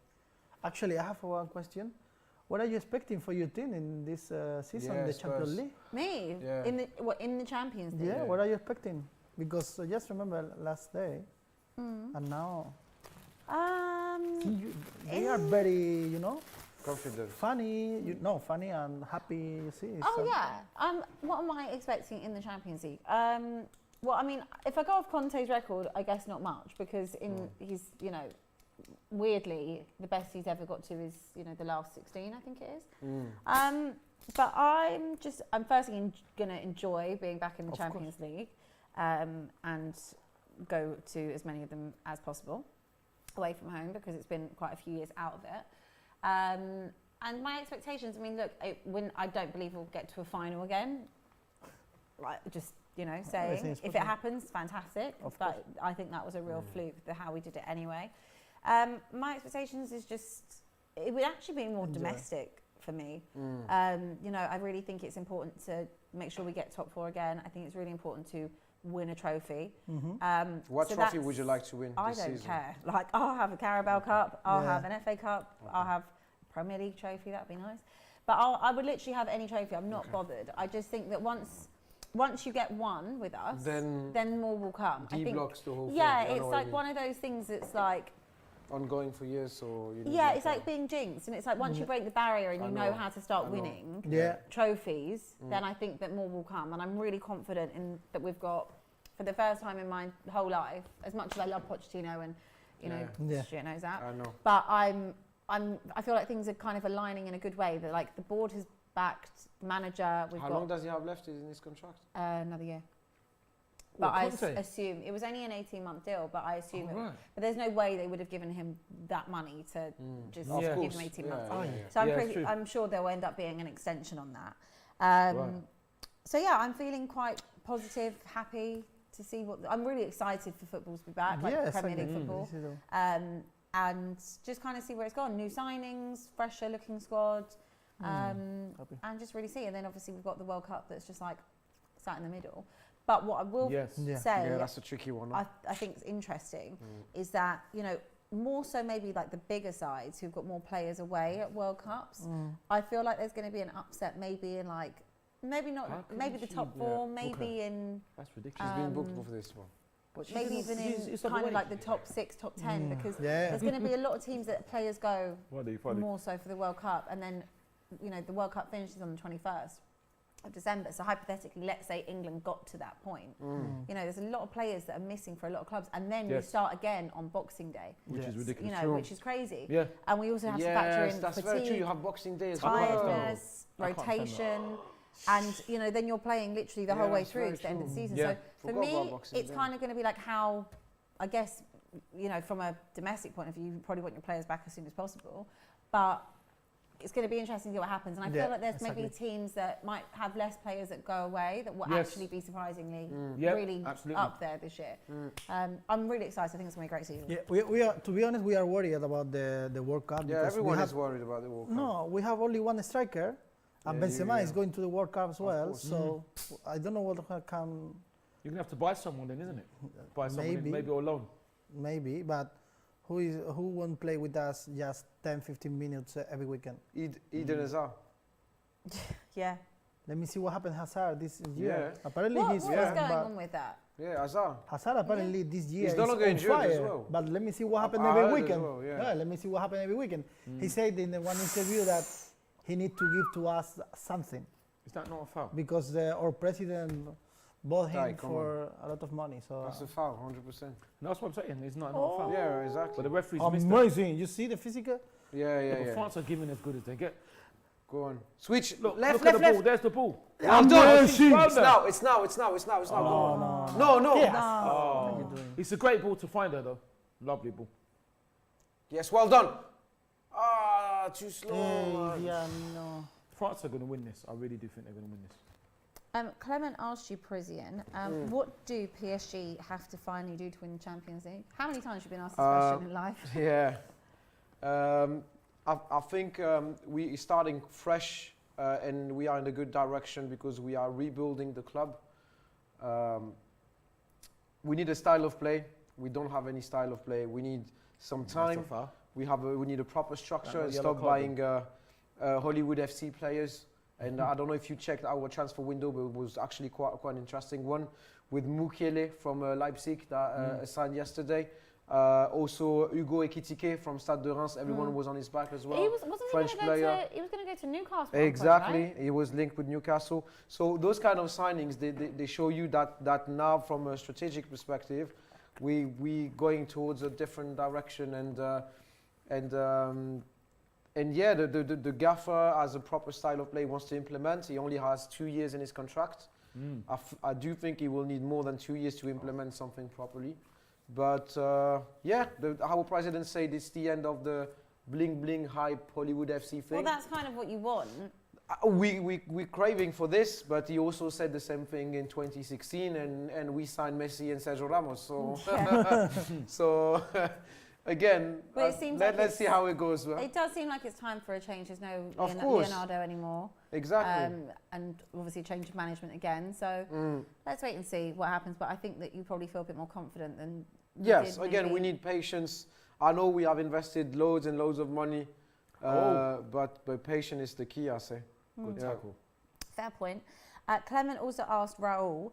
Actually, I have one question. What are you expecting for your team in this season, Yeah, the Champions Spurs. League? Me? Yeah. In the Champions League? Yeah, Yeah. what are you expecting? Because just remember last day, and now they are very, Confident. funny, funny and happy. You see. Oh so- yeah. What am I expecting in the Champions League? Well, I mean, if I go off Conte's record, I guess not much because he's weirdly the best he's ever got to is the last 16, I think it is. But I'm firstly going to enjoy being back in the Of Champions League and go to as many of them as possible away from home because it's been quite a few years out of it. And my expectations, I mean, look, I don't believe we'll get to a final again. Like, just, saying, think it's if it possible. happens, fantastic. Of But I think that was a real fluke, how we did it anyway. My expectations is just, it would actually be more Enjoy. domestic for me. I really think it's important to make sure we get top four again. I think it's really important to win a trophy. What So trophy would that's- you like to win I this don't season? care. Like, I'll have a Carabao Cup, I'll Yeah. have an FA Cup, I'll have a Premier League trophy, that'd be nice. But I would literally have any trophy, I'm not bothered. I just think that once you get one with us, Then then more will come. I think, D-blocks the whole thing. yeah, I know it's what like you one of those things that's like, ongoing for years, so you need Yeah, it's like being jinxed, and it's like once you break the barrier and I you know. know how to start I know. winning Yeah. trophies, then I think that more will come. And I'm really confident in that we've got, for the first time in my whole life, as much as I love Pochettino and you know, Yeah. shit knows that. I know. But I feel like things are kind of aligning in a good way. That like the board has backed the manager. We've How got long does he have left in his contract? another year. What, But I Conte? assume it was only an 18-month deal. But I assume, Oh, right. but there's no way they would have given him that money to just Of Yeah. give course. him 18 Yeah, months. yeah, yeah. So Yeah, it's true. I'm sure there will end up being an extension on that. Right. So yeah, I'm feeling quite positive, happy to see what. I'm really excited for football to be back, like Yeah, Premier League exactly. football, This is a- and just kind of see where it's gone. New signings, fresher looking squad, Happy. and just really see. And then obviously we've got the World Cup that's just like sat in the middle. But what I will Yes. Yeah. say, Yeah, that's a tricky one. Huh? I think is interesting is that, you know, more so maybe like the bigger sides who've got more players away at World Cups. I feel like there's going to be an upset maybe in like, maybe How not, can maybe the she- top yeah, four, okay. maybe in, That's She's ridiculous. been booked for this one. But she's maybe in- even she's- in it's on the kind of way. like the top 6, top 10, because Yeah. there's going to be a lot of teams that players go Funny. more so for the World Cup. And then, you know, the World Cup finishes on the 21st of December. So hypothetically, let's say England got to that point. You know, there's a lot of players that are missing for a lot of clubs. And then you Yes. start again on Boxing Day, Which is Yes. ridiculous. you know, True. which is crazy. Yeah. And we also have to factor Yes, in that's very true. fatigue, You have Boxing Day as well. tiredness, I can't stand that. rotation, and you know, then you're playing literally the whole Yeah, way that's through very to the end of the true. season. Yeah. So for Forgot about me, Boxing it's Day. kind of going to be like how, I guess, you know, from a domestic point of view, you probably want your players back as soon as possible, but it's going to be interesting to see what happens. And I Yeah, feel like there's maybe exactly. teams that might have less players that go away that will Yes. actually be surprisingly Yep, really absolutely. up there this year. I'm really excited. I think it's going to be a great season. Yeah, we are, to be honest, we are worried about the World Cup. Yeah, because we everyone have, is worried about the World Cup. No, we have only one striker, and Yeah, Benzema is yeah. going to the World Cup as well. course. So I don't know what can You're gonna have to buy someone then, isn't it? Buy someone Maybe. maybe or loan. maybe, but who won't play with us just 10-15 minutes every weekend? Eden Hazard. Yeah. Let me see what happened Hazard this year. Yeah. Apparently What he's was fine, going but on with that? Yeah, Hazard. Hazard apparently this year He's is no longer on injured as fire. well. But let me see what happened I every heard as weekend. well, yeah. Let me see what happened every weekend. He said in the one interview that he need to give to us something Is that not a foul? because our president bought him Right, come for a lot of money. So That's a foul, 100%. No, that's what I'm saying. It's not a foul. Yeah, But exactly. the referee's missed that. amazing. You see the physical? Yeah, Yeah, but yeah. France are giving as good as they get. Go on. Switch. Look, Left, look left, at the ball. left. There's the ball. Well done. Amazing. It's now, it's now, it's now, it's now, it's now. Go on. No. Yes. Oh. What are you doing? It's a great ball to find her though. Lovely ball. Yes, well done. Ah, too slow. Hey, yeah, no. France are going to win this. I really do think they're going to win this. Clement asked you, Parisian, what do PSG have to finally do to win the Champions League? How many times have you been asked this question in life? Yeah. I think we are starting fresh and we are in a good direction because we are rebuilding the club. We need a style of play. We don't have any style of play. We need some time. That's a foul. We need a proper structure No, and yellow stop card buying Hollywood FC players. And I don't know if you checked our transfer window, but it was actually quite an interesting one with Mukiele from Leipzig that signed yesterday. Also Hugo Ekitike from Stade de Reims. Everyone was on his back as well. He wasn't French he going to player. he was going to go to Newcastle. at one point, Exactly, right? he was linked with Newcastle. So those kind of signings, they show you that now from a strategic perspective, we going towards a different direction and yeah, the gaffer has a proper style of play he wants to implement. He only has 2 years in his contract. I do think he will need more than 2 years to implement something properly. But yeah, our president said it's the end of the bling bling hype Hollywood FC thing. Well, that's kind of what you want. We're craving for this, but he also said the same thing in 2016, and we signed Messi and Sergio Ramos. So, so again, But it seems like let's see how it goes. It does seem like it's time for a change. There's no Of course. Leonardo anymore. Exactly. And obviously a change of management again. So let's wait and see what happens. But I think that you probably feel a bit more confident than you Yes, did again, we maybe. need patience. I know we have invested loads and loads of money, but patience is the key, I say. Good tackle. Fair point. Clement also asked Raul,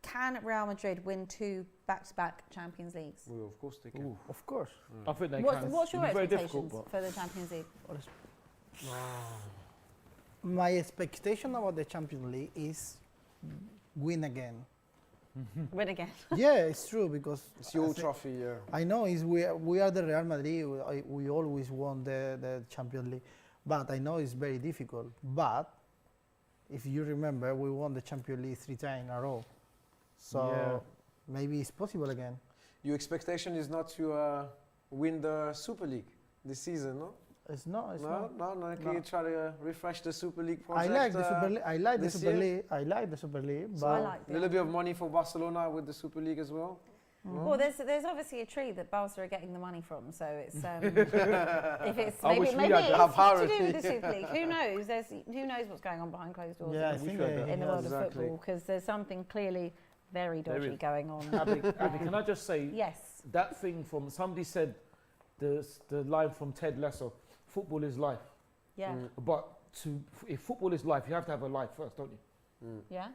can Real Madrid win 2 back-to-back Champions Leagues? Well, of course they can. Ooh, Of course. I think they What's, can. what's your It'll be very expectations difficult, for the Champions League? My expectation about the Champions League is win again. Win again. Yeah, it's true because It's your trophy, yeah. I know we are the Real Madrid. We always won the Champions League, but I know it's very difficult. But if you remember, we won the Champions League 3 times in a row, so maybe it's possible again. Your expectation is not to win the Super League this season, no? It's not. It's No. Can No. you try to refresh the Super League I project? like the Super League. I like the this Super year? League. I like the Super League, I but like A little bit of money for Barcelona with the Super League as well. Well, there's obviously a tree that Barca are getting the money from, so it's if it's I wish we maybe had it's that. to do with the Super League. Who knows? Who knows what's going on behind closed doors yeah, I we think should, in the world of Exactly. football, because there's something clearly very There dodgy is. going on. Abby, can I just say Yes. that thing from somebody said the line from Ted Lasso, football is life. Yeah. But if football is life, you have to have a life first, don't you? Yeah.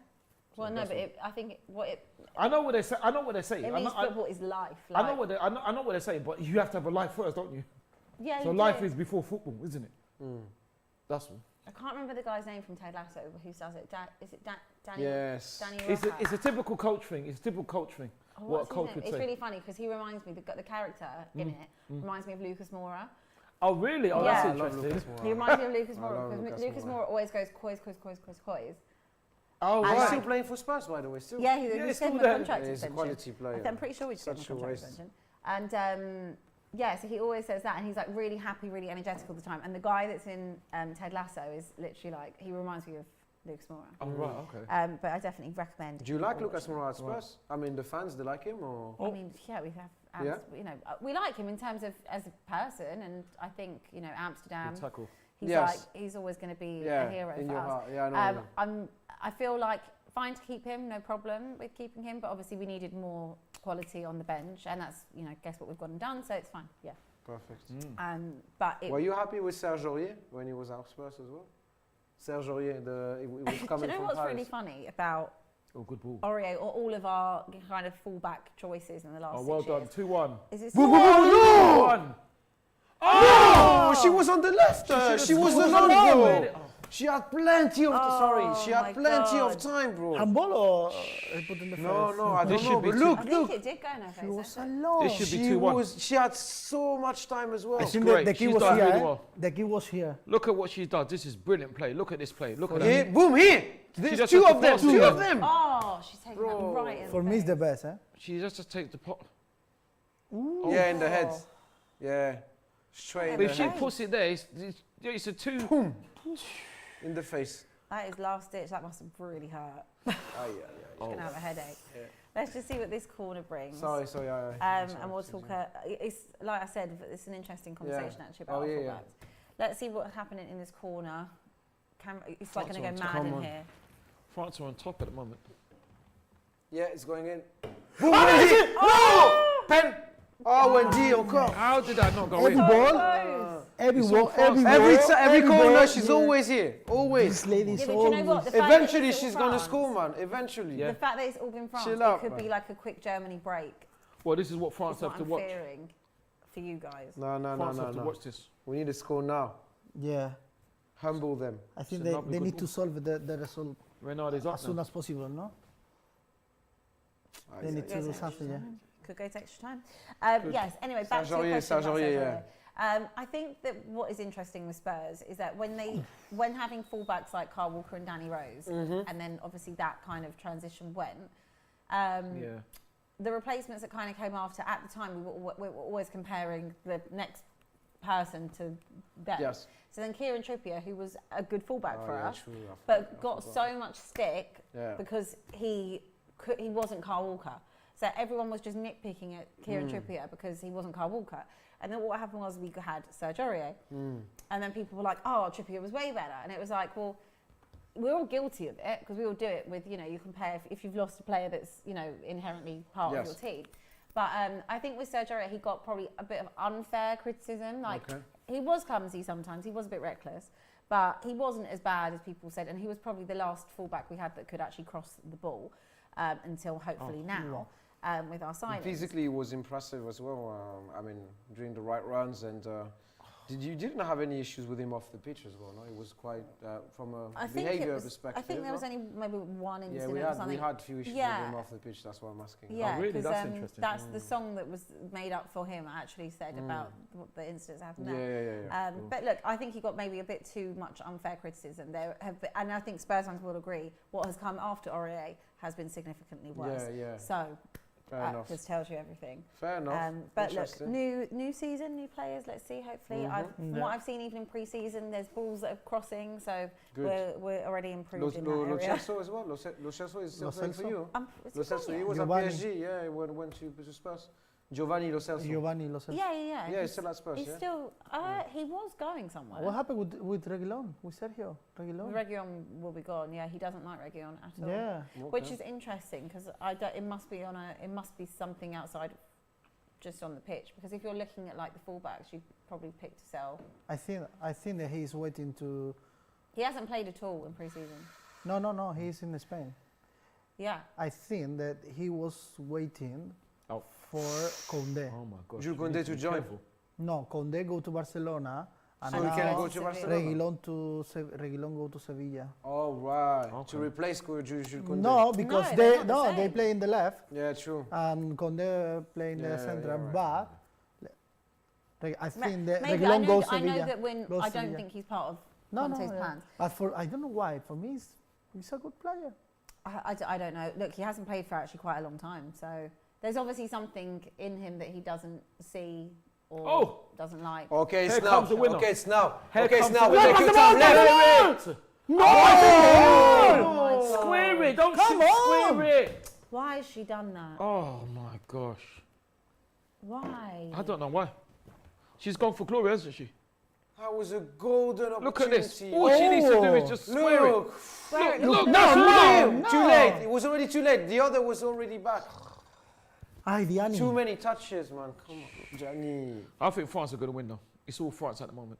Well, no, that's but what- I think I know what they say. I know what they say. it I means know, football is life. I know what they, I know what they're saying, but you have to have a life first, don't you? Yeah. So you life do. is before football, isn't it? That's all. I can't remember the guy's name from Ted Lasso who does it. Is it Danny? Yes. Danny It's Rocca? a typical coach thing. It's a typical coach thing. Oh, what what's a his coach name? would It's say. really funny because he reminds me, the character in it reminds me of Lucas Moura. Oh, really? Oh, Yeah. that's I love interesting. Lucas Moura. He reminds me of Lucas I Moura love because Lucas Lucas Moura. Moura always goes coys. Oh, And He's right. still playing for Spurs, by the way, still. Yeah, he Yeah, just he's gave him still a there. contract He's a extension. quality player. I'm pretty sure we just gave him a Such a contract waste. extension. And yeah, so he always says that, and he's like really happy, really energetic all the time. And the guy that's in Ted Lasso is literally like, he reminds me of Lucas Moura. Oh, right, okay. But I definitely recommend. Do you like people Lucas watch Moura at Spurs? I mean, the fans, they like him, or? it. I mean, yeah, we have, Yeah? you know, we like him in terms of as a person, and I think, you know, Amsterdam, Good tackle. he's Yes. like, he's always going to be Yeah, a hero in for your us. heart. Yeah, I know. I feel like fine to keep him, no problem with keeping him, but obviously we needed more quality on the bench, and that's, you know, guess what we've gone and done, so it's fine, yeah. Perfect. But it, Were you happy with Serge Aurier when he was at Spurs as well? Serge Aurier, he was do coming you know from what's Paris. really funny about Oh, good ball. Oreo or all of our kind of fullback choices in the last Oh, 6 well years? done. 2-1. Is this Oh, no! 2-1. Oh, she was on the left. She was scored. alone, She bro. made it. She had plenty of Oh, she my had plenty God. of time, bro. handball or he put in the No, first? no, I This don't know. should be But two- look, I think look. it did go in her She face. was actually. alone. This should be 2-1. She had so much time as well. I think great. the key She's was done here. really eh? well. The key was here. Look at what she does. This is brilliant play. Look at this play. Look at Here, that. boom, here. There's just two has to of them. pass it. Two of them. Oh, she's taking Bro. that right in For the me, it's face. the best. Eh? She just takes the pot. Yeah, in the head. Yeah, straight in But the if she head. puts it there, it's a 2. Boom. In the face. That is last ditch. That must have really hurt. Oh, yeah. She's going to have a headache. Yeah. Let's just see what this corner brings. Sorry. Sorry, And we'll talk. It's like I said, it's an interesting conversation actually about Oh, our yeah, fullbacks. Let's see what's happening in this corner. It's like going to go Come mad in on. here. France are on top at the moment. Yeah, it's going in. Boom, Wendy! No! Pen! Oh, Wendy, encore. How did that not go Every in? ball, Close. every It's ball, so fast. Every corner, ball, she's yeah. always here. Always. This lady's Yeah, but do you know what? always. The fact that Eventually, it's all she's going to France, score, man. Eventually. Yeah. The fact that it's all been France, Chill it out, could be man. like a quick Germany break. Well, this is what France That's what have to I'm watch. fearing for you guys. No, France have to watch this. We need to score now. Yeah, Humble them. I think It's they another good need ball. to solve the result Renard is up as soon now. as possible, no? Ah, They need to Goes do extra something, yeah. time. Could go to extra time. Yes, anyway, back to your Serge Aurier, question Serge about Aurier, Serge Aurier. I think that what is interesting with Spurs is that when having fullbacks like Kyle Walker and Danny Rose, and then obviously that kind of transition went, Yeah. the replacements that kind of came after, at the time, we were always comparing the next person to them. Yes. So then Kieran Trippier, who was a good fullback Oh, for yeah, us, true, I but forgot. got so much stick Yeah. because he wasn't Kyle Walker. So everyone was just nitpicking at Kieran Trippier because he wasn't Kyle Walker. And then what happened was we had Serge Aurier. And then people were like, oh, Trippier was way better. And it was like, well, we're all guilty of it because we all do it with, you know, you compare if you've lost a player that's, you know, inherently part of Yes. your team. But I think with Serge Aurier, he got probably a bit of unfair criticism. Like, he was clumsy sometimes. He was a bit reckless. But he wasn't as bad as people said. And he was probably the last fullback we had that could actually cross the ball. until hopefully now with our signings. Physically, it was impressive as well. I mean, doing the right runs and. You didn't have any issues with him off the pitch as well, no? It was quite from a behaviour perspective. I think there was only maybe one incident yeah, or something. we had a few issues with him off the pitch. That's why I'm asking. Yeah, really? That's interesting. That's the song that was made up for him. Actually said about what the incidents that happened there. Yeah. But look, I think he got maybe a bit too much unfair criticism. There have been, and I think Spurs fans will agree. What has come after Aurier has been significantly worse. Yeah. So. Fair enough. Just tells you everything. Fair enough. But look, new season, new players. Let's see. Hopefully, from what I've seen, even in pre-season, there's balls that are crossing. So we're already improved in that area. Lo Celso as well. Lo Celso is still playing for you. Lo Celso, he was at PSG. Yeah, when went to Spurs. Giovanni Lo Celso. Yeah. Yeah, he's still at Spurs. He's still. He was going somewhere. What happened with Reguilon? With Sergio Reguilon? Reguilon will be gone. Yeah, he doesn't like Reguilon at all. Yeah. Which is interesting because it must be something outside, just on the pitch. Because if you're looking at like the fullbacks, you probably pick to sell. I think that he's waiting to. He hasn't played at all in pre-season. No. He's in Spain. Yeah. I think that he was waiting for Kounde. Oh my gosh. Joules Kounde to join. No, Kounde go to Barcelona. So he can go to Barcelona. Reguilon go to Sevilla. Oh right. Okay. To replace Joules Kounde. No, because they play in the left. Yeah, true. And Kounde play in the centre, right. but I think that maybe Reguilon goes Sevilla. I know that I don't think he's part of Conte's plans. I don't know why. For me, he's a good player. I don't know. Look, he hasn't played for actually quite a long time, so there's obviously something in him that he doesn't see or doesn't like. Okay, it's Here now. comes the winner. Okay, it's now. Here Okay, it's comes now. the We winner. make your time left. No! Oh, Square it! Don't Come square it! Why has she done that? Oh my gosh. Why? I don't know why. She's gone for glory, hasn't she? That was a golden opportunity. Look at this. All she needs to do is just square it. Look, No. Too late. It was already too late. The other was already back. Diani. Too many touches, man. Come on, Gianni. I think France are going to win though. It's all France at the moment.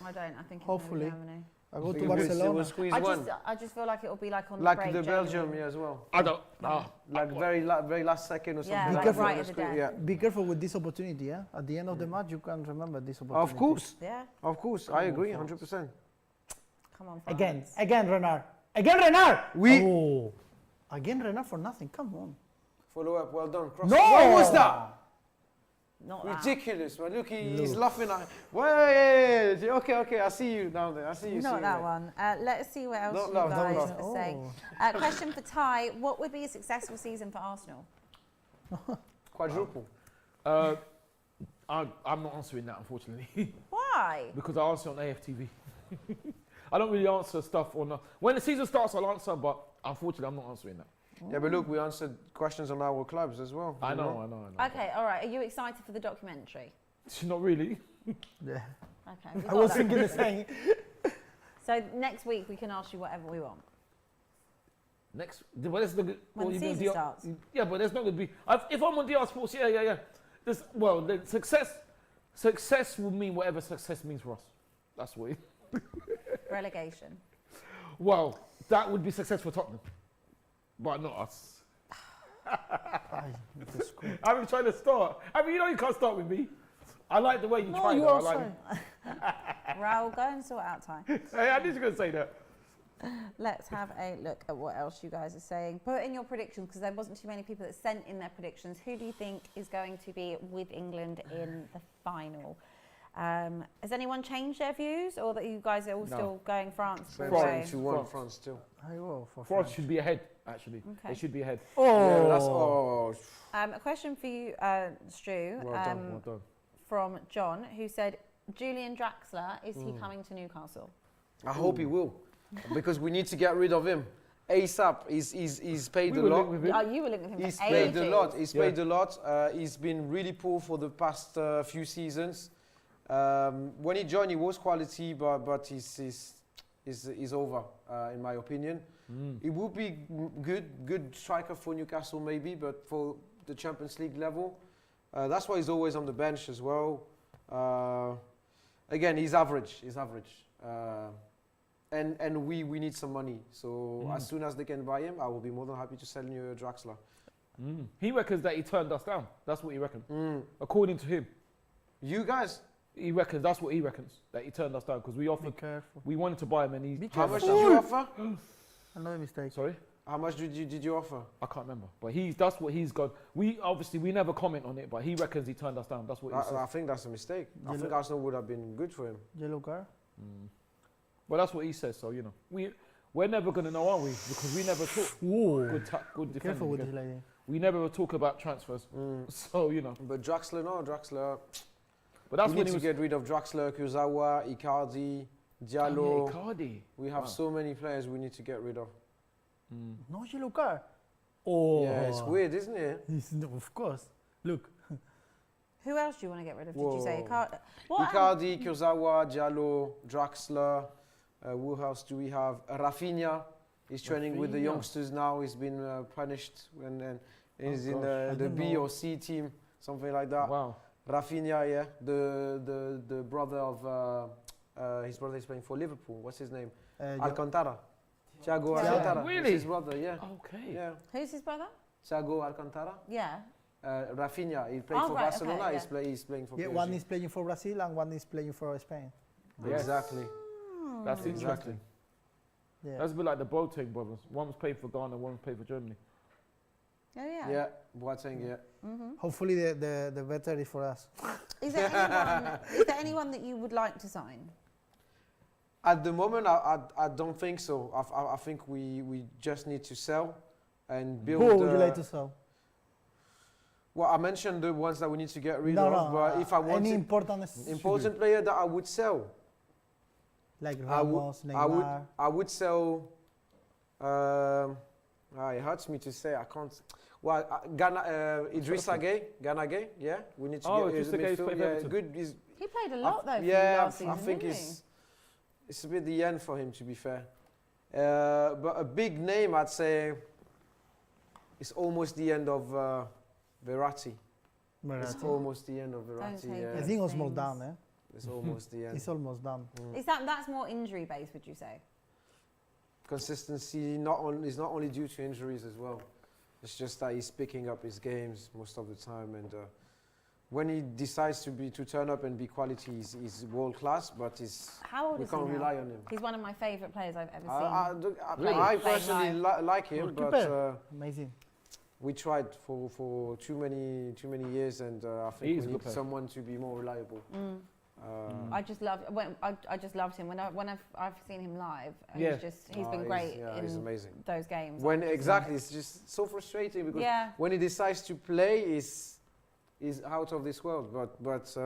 I don't. I think it's Hopefully. Germany. I go to It Barcelona. was squeeze one. I just feel like it'll be like on Like the break. the Germany. Belgium, yeah, as well. I don't. Like very last second or something. Yeah, like like that. right at the death. Yeah. Be careful with this opportunity. At the end of the match, you can remember this opportunity. Of course. Yeah. Of course. I agree, 100%. Come on. Again, France. Renard. Again, Renard. We. Again, Renard for nothing. Come on. Follow up. Well done. Cross. No! What was that? Not that. Ridiculous, man. Look, he's laughing at. Wait. Okay. I see you down there. I see you. Not that one. Let's see what else Don't you laugh, don't guys laugh. are saying. Question for Ty. What would be a successful season for Arsenal? Quadruple. I'm not answering that, unfortunately, Why? because I answer on AFTV. I don't really answer stuff on. When the season starts, I'll answer, but unfortunately, I'm not answering that. Yeah, but look, we answered questions on our clubs as well. I know. Okay, all right. Are you excited for the documentary? Not really. Yeah. Okay. we've I got was that. thinking the same. So next week we can ask you whatever we want. Next, but there's not. When the season starts. Yeah, but there's not going to be. If I'm on DR Sports, yeah. The success will mean whatever success means for us. That's what. Relegation. Well, that would be success for Tottenham, but not us. I've been trying to start. I mean, you can't start with me. I like the way you try. you I also. like. Raul, go and sort out time. Hey, I knew you were going to say that. Let's have a look at what else you guys are saying. Put in your predictions because there wasn't too many people that sent in their predictions. Who do you think is going to be with England in the final? Has anyone changed their views, or that you guys are all still going France? Same all the way? 2-1 France still. I go for France should be ahead, actually. Okay. They should be ahead. Yeah, that's A question for you, Stu, Well done. from John, who said, Julian Draxler, is he coming to Newcastle? I hope he will, because we need to get rid of him ASAP. He's paid a were lot. linked with him. Oh, you were looking at him He's for paid ages. a lot. He's paid a lot. He's been really poor for the past few seasons. When he joined, he was quality, but he's over, in my opinion. He would be good striker for Newcastle maybe, but for the Champions League level, that's why he's always on the bench as well. Again, he's average. and we need some money. So as soon as they can buy him, I will be more than happy to sell you Draxler. He reckons that he turned us down. That's what he reckons. According to him, You guys, he reckons that's what he reckons, that he turned us down because we Be offered, careful. we wanted to buy him and he. Be how much careful. did you offer? Another mistake. Sorry, How much did you offer? I can't remember, but that's what he's got. We never comment on it, but he reckens he turned us down. That's what he said. I think that's a mistake. I Yellow. think Arsenal would have been good for him. Yellow card. But that's what he says. So we're never gonna know, are we? Because we never talk. Ooh. Good defending. Careful with again. this lady. We never talk about transfers. So But Draxler, no, Draxler. But that's We when need he to was. get rid of Draxler, Kurzawa, Icardi, Diallo. Oh, yeah, Icardi. We have Wow. so many players we need to get rid of. No yellow card. Oh. Yeah, it's weird, isn't it? Of course. Look. Who else do you want to get rid of? Did you say Whoa. Icardi? What? Icardi, Kurzawa, Diallo, Draxler. Who else do we have? Rafinha. He's training with the Rafinha. youngsters now. He's been punished and he's in gosh. I the don't B know. or C team, something like that. Wow. Rafinha, yeah, the brother of his brother is playing for Liverpool. What's his name? Alcantara. Thiago Thiago. Alcantara. Really? It's his brother, yeah. Okay. Yeah. Who's his brother? Thiago Alcantara. Yeah. Rafinha, he played Oh, for right, Barcelona. okay, He's playing for Yeah, PSG. one is playing for Brazil and one is playing for Spain. Yes. Exactly. That's Exactly. interesting. Yeah. That's a bit like the Boateng brothers. One was played for Ghana, one was played for Germany. Oh yeah. Yeah, Boateng, yeah. Hopefully the better is for us. Is there anyone that you would like to sign? At the moment, I don't think so. I think we just need to sell and build. Who would you like to sell? Well, I mentioned the ones that we need to get rid No, of, no. but if I any want important player that I would sell, like I would, Ramos, I would, Neymar. I would sell. It hurts me to say I can't. Well, Idrissa Gueye, yeah, we need to Oh, get Idrissa Gueye played for Everton. good. He played a lot though. For you Yeah, last season, I think didn't he? it's a bit the end for him, to be fair. But a big name, I'd say, it's almost the end of Verratti. It's almost the end of Verratti. take Yeah. I think it's things. almost done. It's almost the end. It's almost done. Is that's more injury based? Would you say? Consistency is not only due to injuries as well. It's just that he's picking up his games most of the time, and when he decides to turn up and be quality, he's world class. But How old we is he can't now? rely on him. He's one of my favourite players I've ever seen. Really? I Play personally like him, but Goalkeeper. Amazing. we tried for too many years, and I He think is we a good need player. someone to be more reliable. I just loved him when I've seen him live. Yeah. He's been great He's in amazing. those games. When exactly, it's just so frustrating because Yeah. when he decides to play, he's out of this world. But it's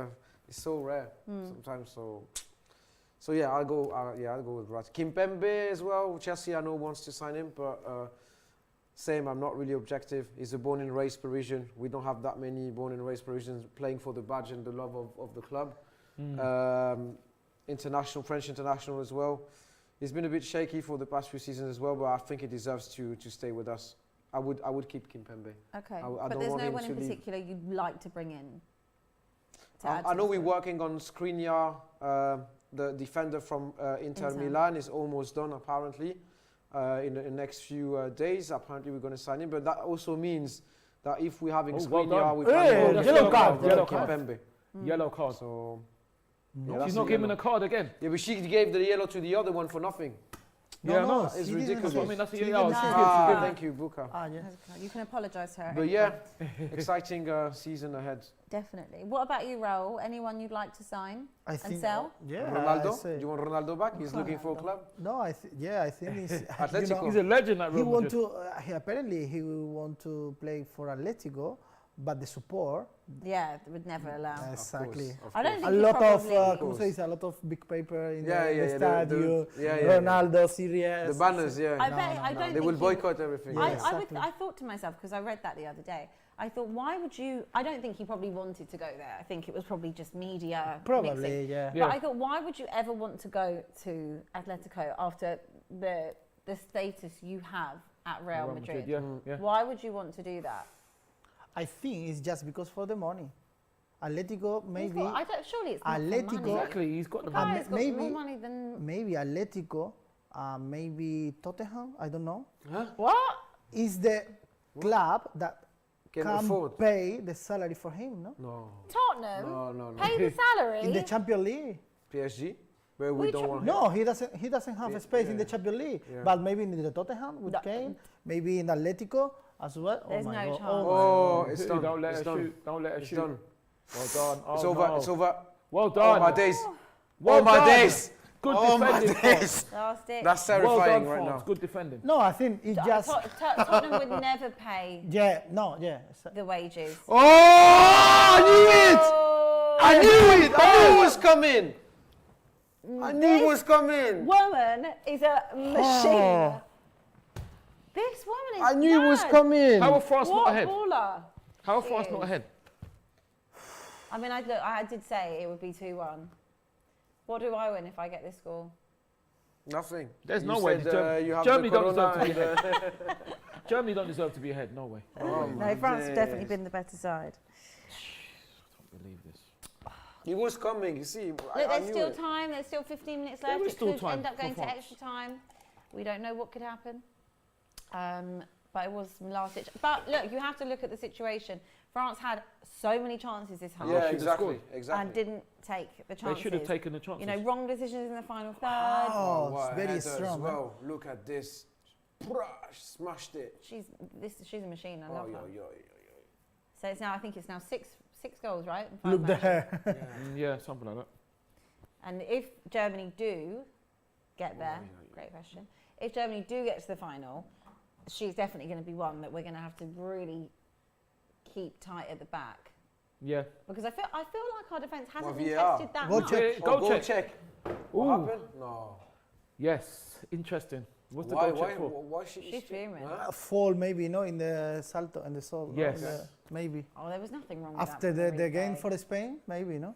so rare sometimes. So yeah, I'll go with Rat. Kimpembe as well. Chelsea, I know, wants to sign him, but same. I'm not really objective. He's a born and raised Parisian. We don't have that many born and raised Parisians playing for the badge and the love of the club. International, French international as well. He's been a bit shaky for the past few seasons as well, but I think he deserves to stay with us. I would keep Kimpembe. Okay, I but don't there's want no him one in to leave. particular you'd like to bring in. I know we're working on Skriniar, the defender from Inter Inter. Milan is almost done apparently. In the next few days, apparently we're going to sign him. But that also means that if we're having Oh, well Skriniar, done. we Hey, can that's yellow yellow card, card, yellow card. Kimpembe. Yellow card. So No, that's She's a not giving yellow. a card again. Yeah, but she gave the yellow to the other one for nothing. Yeah, no, it's she didn't ridiculous. say. I mean, that's a She yellow. didn't She's say. good, she's good. Thank you, Buka. Yeah. You can apologise to her. But yeah, exciting season ahead. Definitely. What about you, Raul? Anyone you'd like to sign I and think sell? Yeah. Ronaldo? I say- Do you want Ronaldo back? He's looking for a Ronaldo. club. No, I think he's Atletico. He's a legend at he Real want Madrid. to apparently he will want to play for Atletico, but the support Yeah, they would never allow. exactly. Of I don't course. think A he lot of probably- ¿cómo se dice? A lot of big paper in Yeah, the yeah, yeah, stadium. yeah, yeah. Ronaldo, serious. The banners, yeah. I No, bet. no, I no. don't They will think he- boycott everything. Yeah. I Exactly. I thought to myself, because I read that the other day, I thought, why would you? I don't think he probably wanted to go there. I think it was probably just media Probably, mixing. yeah. Yeah. But I thought, why would you ever want to go to Atletico after the status you have at Real Madrid? Yeah, yeah. Why would you want to do that? I think it's just because for the money. Atletico He's maybe got- I don't, surely it's not Atletico- for money. Exactly, he's got the The guy money. has got maybe- more money than. maybe Atletico maybe Tottenham. I don't know. Huh? What? Is the club that Can can afford? pay the salary for him? No. No. Tottenham? No. Pay the salary? In the Champions League. PSG, where we We don't tra- want him. No, he doesn't have Yeah, space in the yeah. Champions League. Yeah. But maybe in the Tottenham with No. Kane, maybe in Atletico as well. There's oh my no God. chance. Oh, it's done. Don't let It's her done. shoot. Don't let her It's shoot. done. Well done. Oh, It's over. no. It's over. Well Oh done. my days. Well Oh my done. days. Good Oh my defending. France. days. Last it. That's Well terrifying done, right France. now. Good defending. No, I think it just Tottenham would never pay the wages. Oh, I knew it. Oh, I knew it. I knew it was coming. I knew it was coming. woman is a machine. This woman is I knew it was mad. coming. How are France not What ahead? baller? How are She France not is. ahead? I mean, I did say it would be 2-1. What do I win if I get this score? Nothing. There's You no way. said, you have Germany the don't deserve corona to be and, ahead. Germany don't deserve to be ahead. No way. Oh No, my France have definitely days. been the better side. Can't believe this. He was coming. You see, Look, I there's knew still it. time. There's still 15 minutes There left. is It still could time end up for going to France. extra time. We don't know what could happen. But it was last ditch. But look, you have to look at the situation. France had so many chances this half Yeah, should have exactly. scored. Exactly. and didn't take the They chances. should have taken the chances. You know, wrong decisions in the final third. Oh, what it's a very header strong. as Huh? well. Look at this. Smashed it. She's a machine. I Oh, love her. yo. So it's now, I think it's now six goals, right? in 5 Look matches. there. Yeah. Yeah, something like that. And if Germany do get there, great question. If Germany do get to the final, she's definitely going to be one that we're going to have to really keep tight at the back. Yeah. Because I feel like our defence hasn't Well, been VAR. tested that Go much. check. Yeah, Oh, go check. What Ooh. happened? No. Yes. Interesting. What's the Why? goal check for? Why she? She's fuming. A fall maybe, no, in the salto and the sol. Yes. Maybe. Oh, there was nothing wrong with After that. the game for Spain, maybe, no?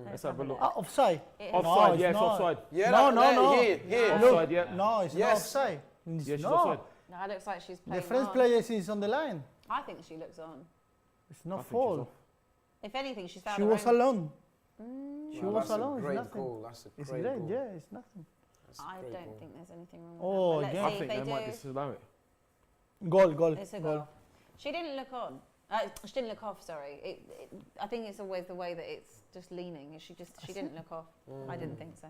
Let's have a look. Offside. It is. Offside, it's yes, not. offside. Yeah, No. Here. Offside, yeah. No, it's not Yes. offside. Yeah, she's no. offside. No, it looks like she's The playing French on. player is on the line. I think she looks on. It's I not think she's fall. off. If anything, she's found She her was own. alone. She Wow, was that's alone. A It's great nothing. goal. That's a It's great great. goal. Yeah, it's nothing. That's a I great don't goal. think there's anything wrong with Oh, that. But yeah. I let's see think if they they might do. disallow it. Goal. It's a goal. She didn't look on. She didn't look off. Sorry. I think it's always the way that it's just leaning. She didn't look off. I didn't think so.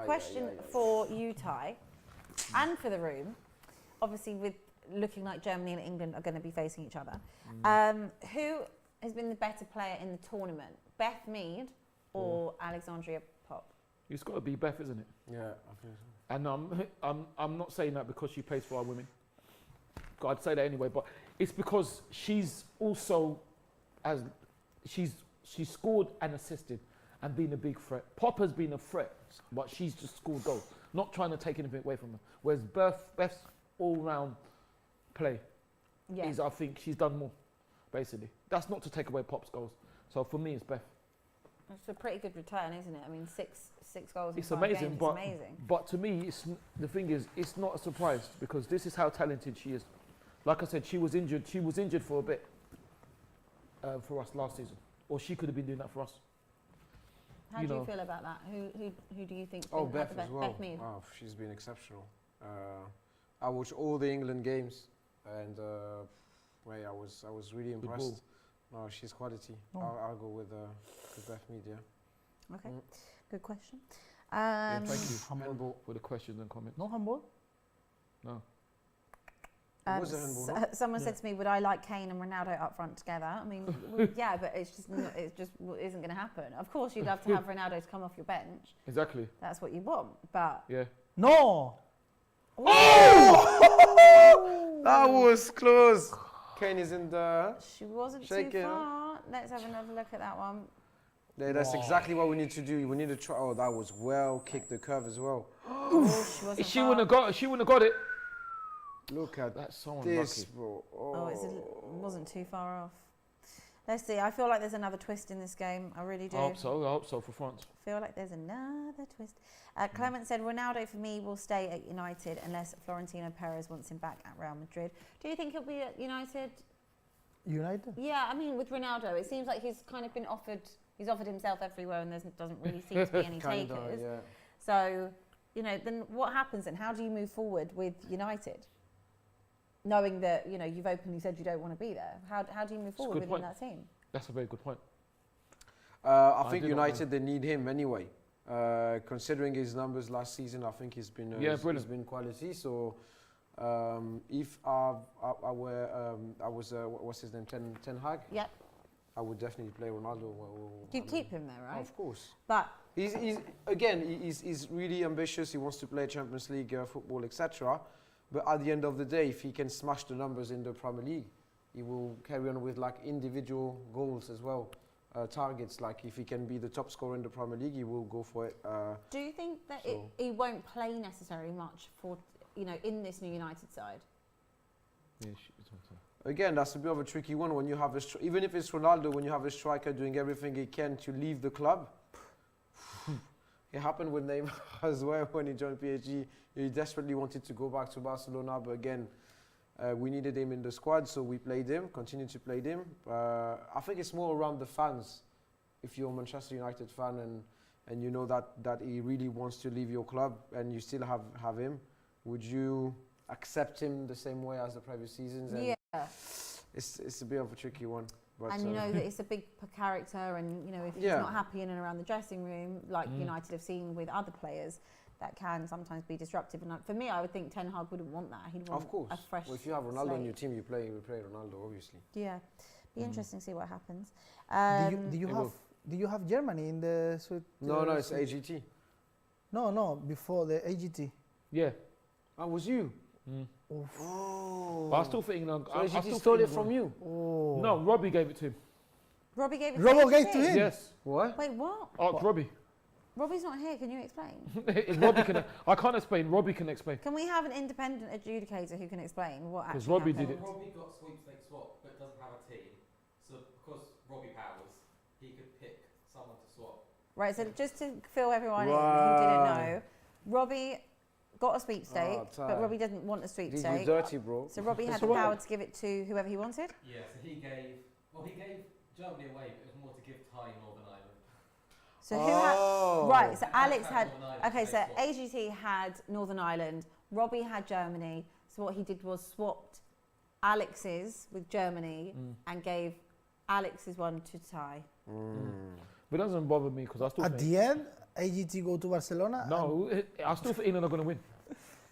Question for you, Ty, and for the room. Obviously, with looking like Germany and England are going to be facing each other, who has been the better player in the tournament, Beth Mead or Alexandria Pop? It's got to be Beth, isn't it? Yeah, I think so. And I'm not saying that because she plays for our women. I'd say that anyway, but it's because she's also she's scored and assisted and been a big threat. Pop has been a threat, but she's just scored goals, not trying to take anything away from her. Whereas Beth's all-round play is, I think, she's done more. Basically, that's not to take away Pop's goals. So for me, it's Beth. It's a pretty good return, isn't it? I mean, six goals in It's 5 amazing, games. but It's amazing. but to me, the thing is, it's not a surprise because this is how talented she is. Like I said, she was injured. She was injured for a bit for us last season, or she could have been doing that for us. How do you feel about that? Who do you think? Oh, Beth as well. Beth Mead. Wow, she's been exceptional. I watched all the England games, and I was really impressed. No, she's quality. Oh. I'll go with Beth Mead. Yeah. Okay, good question. Yeah, thank you Handball. for the questions and comments. No handball? No. It was a handball, no? Someone said to me, "Would I like Kane and Ronaldo up front together?" I mean, well, yeah, but it just isn't going to happen. Of course, you'd love to have Ronaldo to come off your bench. Exactly. That's what you want, but Yeah. No! That was close. Kane is in the. she wasn't Shake too it, huh? far. Let's have another look at that one. Yeah, that's exactly what we need to do. We need to try. Oh, that was well kicked the curve as well. Oh, she wasn't She far. wouldn't have got. She wouldn't have got it. Look at That's so this, unlucky. bro. Oh, it wasn't too far off. Let's see. I feel like there's another twist in this game. I really do. I hope so. I hope so for France. Feel like there's another twist. Clement said Ronaldo for me will stay at United unless Florentino Perez wants him back at Real Madrid. Do you think he'll be at United? United? Yeah, I mean with Ronaldo, it seems like he's kind of been offered. He's offered himself everywhere, and there doesn't really seem to be any Kinda, takers. yeah. So you know, then what happens and how do you move forward with United? Knowing that, you know, you've openly said you don't want to be there. How do you move forward good within point. that team? That's a very good point. I I think do not United, they need him anyway. Considering his numbers last season, I think he's been brilliant. he's been quality. So if I was what's his name, Ten Hag, Yep. I would definitely play Ronaldo. You keep him there, right? Of course. But He's really ambitious. He wants to play Champions League football, etc. But at the end of the day, if he can smash the numbers in the Premier League, he will carry on with like individual goals as well, targets. Like if he can be the top scorer in the Premier League, he will go for it. do you think that so- he won't play necessarily much for, you know, in this new United side? Yeah, Again, that's a bit of a tricky one when you have even if it's Ronaldo, when you have a striker doing everything he can to leave the club. It happened with Neymar as well when he joined PSG. He desperately wanted to go back to Barcelona, but again, we needed him in the squad, so we played him, continued to play him. I think it's more around the fans. If you're a Manchester United fan and you know that he really wants to leave your club and you still have him, would you accept him the same way as the previous seasons? And Yeah. it's a bit of a tricky one. But And you know that it's a big character, and you know if he's Yeah. not happy in and around the dressing room, like United have seen with other players, that can sometimes be disruptive. And for me, I would think Ten Hag wouldn't want that. He'd want of course, a fresh. well, if you have Ronaldo slate. on your team, you play Ronaldo, obviously. Yeah, be interesting to see what happens. Do you have Germany in the suite? No, it's AGT. No, before the AGT. Yeah. Ah, was you? Oh. But I still think England. So I AGT still stole think it from England- you? Oh. No, Robbie gave it to him. Robbie gave it. Robo to gave to AGT? him? Yes. What? Wait, what? Ask Robbie. Robbie's not here. Can you explain? Robbie can. I can't explain. Robbie can explain. Can we have an independent adjudicator who can explain what actually 'Cause Robbie happened? did it. Robbie got Sweepstake swap, but doesn't have a team. So because Robbie powers, he could pick someone to swap. Right, so just to fill everyone in who Right. didn't know, Robbie got a sweepstake, Oh, but Ty. Robbie didn't want a Did you sweepstake. dirty, bro? So Robbie had That's the all right. power to give it to whoever he wanted. Yeah, so he gave Germany away, but it was more to give Thai Northern Ireland. So who Oh. had right? So Alex Alex had had Northern Ireland, okay. so So they swapped. AGT had Northern Ireland. Robbie had Germany. So what he did was swapped Alex's with Germany and gave Alex's one to Thai. But it doesn't bother me because I still At think. the end, AGT go to Barcelona. No, I still think England are going to win.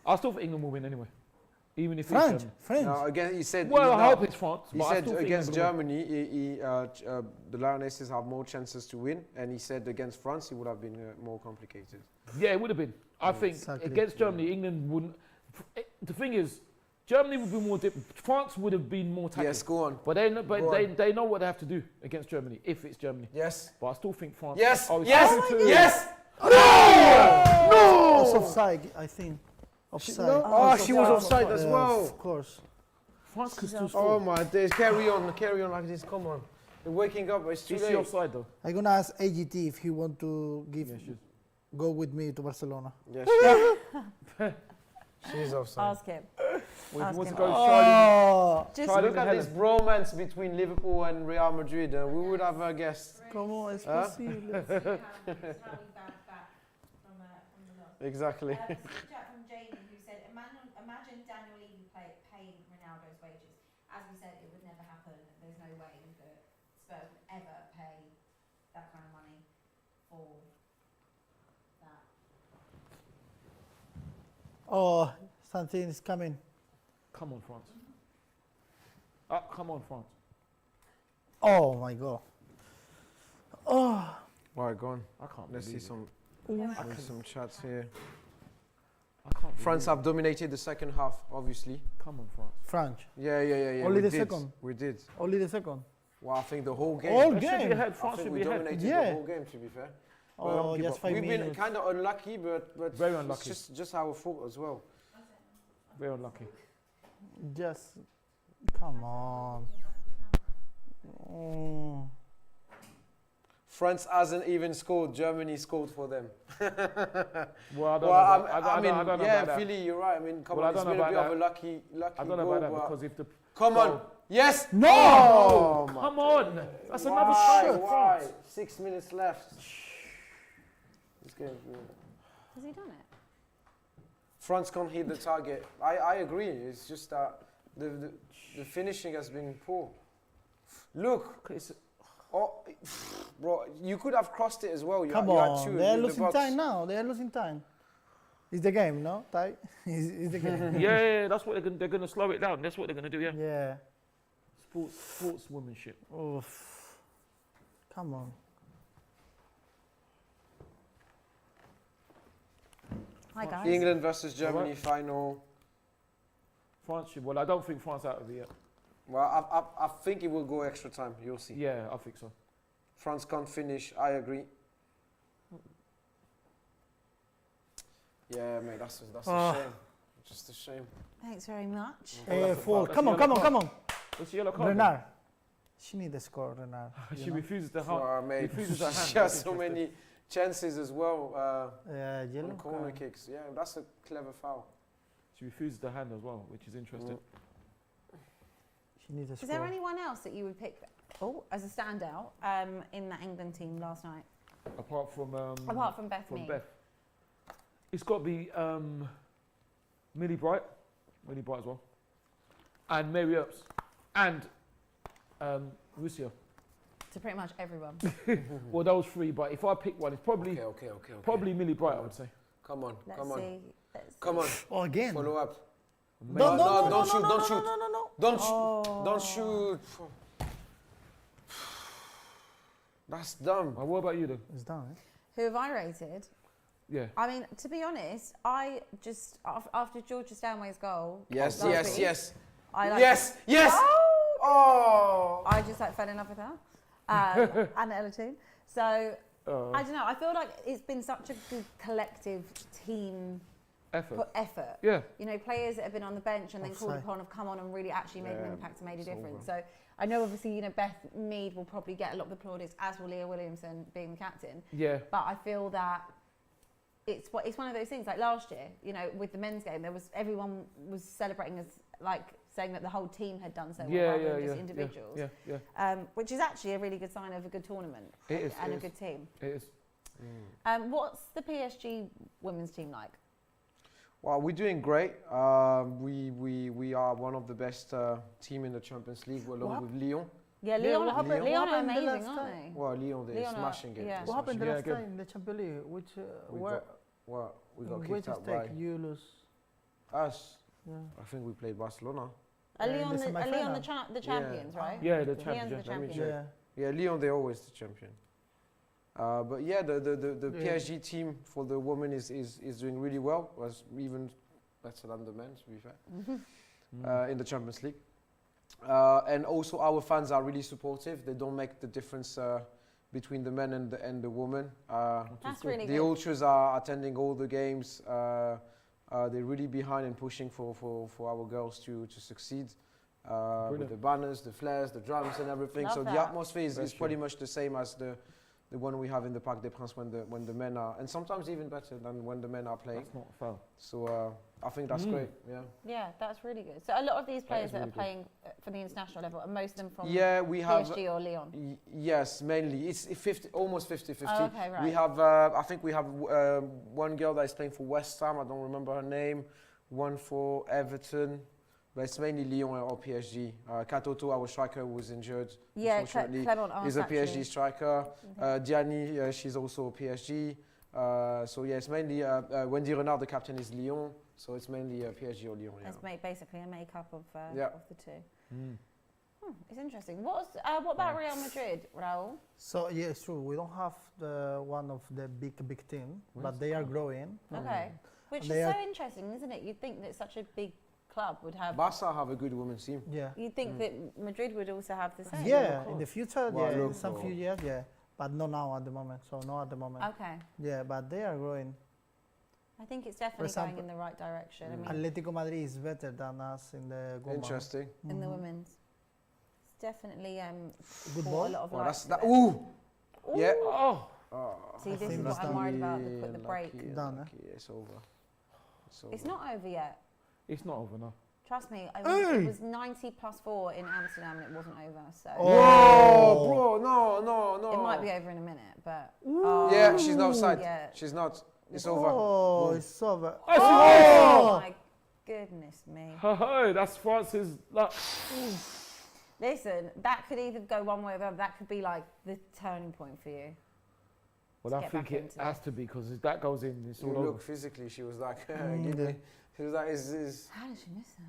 I still think England will win anyway, even if it's French, Germany. French. No, again, he said. Well, no, I hope it's France. He but I said still think against England will win. Germany, the Lionesses have more chances to win, and he said against France, it would have been more complicated. Yeah, it would have been. I think Exactly. against Germany, England wouldn't. The thing is, Germany would be more. France would have been more tactical. Yes, go on. But they know, Go on. they know what they have to do against Germany if it's Germany. Yes. But I still think France. Yes. Oh, it's Yes. 2-2. Yes. It's offside, I think. Offside. no? Oh, she was offside as Yeah, well. Of course. France could still Oh score. my days! Carry on like this. Come on. You're waking up. It's too Is she late. offside though? I'm gonna ask AGT if he want to give Yeah, she's. go with me to Barcelona. Yes. She's offside. Ask him. We Ask want to him. go Charlie. Oh, Just Charlie Look and at this Helen. bromance between Liverpool and Real Madrid. We would have guessed. como es Huh? posible? Exactly. Jack from Jamie who said, imagine Daniel Levy paying Ronaldo's wages. As we said, it would never happen. There's no way that Spurs would ever pay that kind of money for that. Oh, something is coming. Come on, France. Come on, France. Oh my god. Oh, Right, go on. I can't. Let's see believe it. some. Yeah. There's some chats here. I can't. France believe have dominated the second half, obviously. it. Come on, France. French. Yeah. Only we the did. second. We did. Only the second. Well, I think the whole game. All That should game. be ahead. I France think should we be ahead. dominated Yeah. the whole game, to be fair. Oh, give just up. 5 We've minutes. been kind of unlucky, but Very it's unlucky. just our fault as well. Very unlucky. Just come on. Oh. France hasn't even scored. Germany scored for them. Well, I don't Well, know. I mean, I don't know yeah, about that. Philly, you're right. I mean, come Well, I on, it's don't been know a bit about of a that. lucky I don't know goal. about that but because if the come on, goal- yes, No! Oh, my Come on, that's another Why? shot. Why? France. 6 minutes left. This game, Has he done it? France can't hit the target. I agree. It's just that the finishing has been poor. Look, bro, you could have crossed it as well. Come you had on, two they are with the losing box. time now. They are losing time. It's the game, no? Ty? It's the game. Yeah, that's what they're going to slow it down. That's what they're going to do, yeah. Yeah. Sportswomanship. Oof. Come on. Hi guys. England versus Germany Alright. final. France should. Well, I don't think France out of it yet. Well, I think it will go extra time. You'll see. Yeah, I think so. France can't finish. I agree. Yeah, mate, that's a shame. Just a shame. Thanks very much. Fall. That's Come on, yellow come on, card. come on. What's the yellow card? Renard. She need a score, Renard. She you know? refuses to Mate, refuses her hand. she has so many chances as well Yellow on corner card. kicks. Yeah, that's a clever foul. She refuses the hand as well, which is interesting. She needs a Is score. there anyone else that you would pick as a standout in that England team last night? Apart from Beth from Mead. Beth. It's got to be Millie Bright as well, and Mary Earps, and Lucia. To pretty much everyone. Well, those three, but if I pick one, it's probably Okay. probably Millie Bright, I would say. Come on, Let's come on, see. come on. Oh, again. Follow up. No, don't shoot, don't shoot. no. Don't shoot. That's dumb. What about you then? It's done, eh? Who have I rated? Yeah. I mean, to be honest, I just after Georgia Stanway's goal. Yes, last yes, week, yes. I like, Yes. Oh. I just fell in love with her and Ella too. So I don't know. I feel like it's been such a good collective team effort. Yeah. You know, players that have been on the bench and then called Offside. upon have come on and really actually made an Yeah, impact and made a it's difference. over. So I know obviously, you know, Beth Mead will probably get a lot of the plaudits, as will Leah Williamson being the captain. Yeah. But I feel that it's one of those things. Like last year, you know, with the men's game, everyone was celebrating as like saying that the whole team had done so well rather than just individuals. Yeah. Which is actually a really good sign of a good tournament It is, and it a is. good team. It is. What's the PSG women's team like? Well, we're doing great. We are one of the best team in the Champions League, along with Lyon. Yeah, Yeah, Lyon, what happened- Lyon what are happened the amazing, last aren't time? they? Well, Lyon, they're Lyon are- smashing it. yeah. they're What happened the smashing last good. time in the Champions League? Which We where? we got Which kicked out by mistake you lose? us. Yeah. I think we played Barcelona. Are Yeah, in Lyon the the semi-final. champions, right? Yeah, the Lyon's champions. the Yeah. champions. Yeah. Yeah, Lyon, they're always the champion. But yeah, the Yeah. PSG team for the women is doing really well. Was even better than the men, to be fair, in the Champions League. And also our fans are really supportive. They don't make the difference between the men and the women. That's really The good. ultras are attending all the games. They're really behind and pushing for our girls to succeed. With Brilliant. the banners, the flares, the drums and everything. Love so the that. atmosphere is That's pretty much the same as the one we have in the Parc des Princes when the men are, and sometimes even better than when the men are playing. That's not a foul. So I think that's great. Yeah. Yeah, that's really good. So a lot of these players is that are really good. playing for the international level, are most of them from Yeah, we have. PSG or Lyon? Yes, mainly. It's 50, almost 50-50. Oh, okay, right. We have, I think we have one girl that is playing for West Ham. I don't remember her name. One for Everton. But it's mainly Lyon or PSG. Katoto, our striker, was injured. Yeah, Unfortunately, Clement is a asked, PSG actually. striker. Diani, she's also PSG. So yeah, it's mainly Wendy Renard, the captain, is Lyon. So it's mainly PSG or Lyon. Yeah. It's basically a makeup of Yeah. of the two. It's interesting. What about Real Madrid, Raul? So yeah, it's true. We don't have one of the big team, but they are growing. Okay, which They is so are- interesting, isn't it? You'd think that such a big club would have. Barca have a good women's team. Yeah. You'd think that Madrid would also have the same. Yeah, in the future, Well, yeah, in look, some few years, yeah, but not now at the moment. So not at the moment. Okay, Yeah, but they are growing. I think it's definitely example- going in the right direction. I mean, Atletico Madrid is better than us in the women. Interesting. in the women's, it's definitely Good brought ball. a lot of Well, light that's to that. it. Ooh. Yeah. Oh, See, I this think is that's what I'm done. worried about. The break. Unlucky, Done, unlucky. It's over. It's over. It's not over yet. it's not over now. Trust me, it was 90+4 in Amsterdam and it wasn't over. So Whoa, bro! No. it might be over in a minute, but Yeah, she's not offside. yeah. She's not. It's over. Oh, Boom. it's over. Oh my goodness me. That's France's luck. Listen, that could either go one way or the other. That could be like the turning point for you. Well, Let's I get think back it into has to be because if that goes in, it's You all over. look physically, she was like, give me. She was like, is How did she miss that?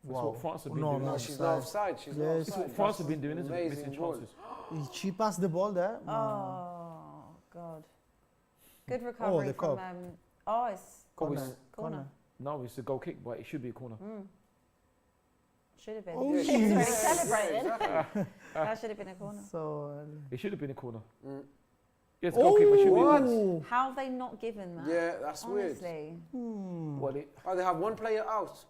That's what France have been No, doing. no. she's not offside. She's not Yes. It's offside. what France have been doing, isn't it? Amazing Missing goal. chances. She passed the ball there. Oh God. Good recovery the from. cup. It's Corner. corner. No, it's a goal kick, but it should be a corner. Should have been. Oh, She's yes. already celebrating. Exactly. That should have been a corner. So. It should have been a corner. Mm. Yeah, it's a goalkeeper. It should be a What? corner. How have they not given that? Yeah, that's weird. Honestly. Well, it, Oh, they have one player out.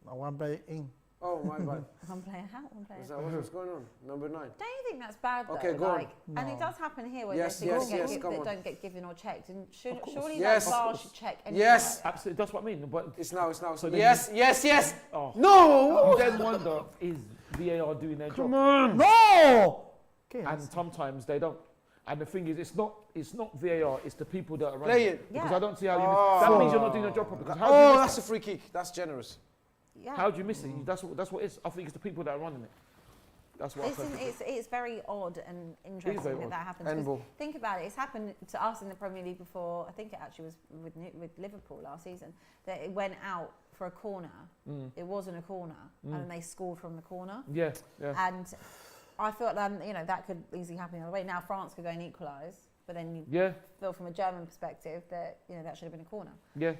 I want to play in. Oh, my bad. One player out, one player. Is that what's going on? Number 9. Don't you think that's bad though? Okay, go on. And it No. does happen here where Yes, there's things yes, that come on. don't get given or checked. And surely Yes. that Of VAR course. should check anything Yes. like that. absolutely, that's what I mean. But It's now. So then Yes. oh, No! you then wonder, is VAR doing their job? No! Okay. And sometimes they don't. And the thing is, it's not VAR, it's the people that are running. Play it. Because Yeah. I don't see how you Oh. miss. That means you're not doing your job properly. Because how do you Oh, miss that's that? a free kick. That's generous. Yeah. How do you miss it? That's what it is. I think it's the people that are running it. That's what I think. It's very odd and interesting very that odd. that happens. 'Cause Handball. think about it. It's happened to us in the Premier League before. I think it actually was with Liverpool last season. That it went out for a corner. It wasn't a corner, and then they scored from the corner. Yeah. And I thought that could easily happen the other way. Now France could go and equalise, but then you Yeah. feel from a German perspective that that should have been a corner. Yeah.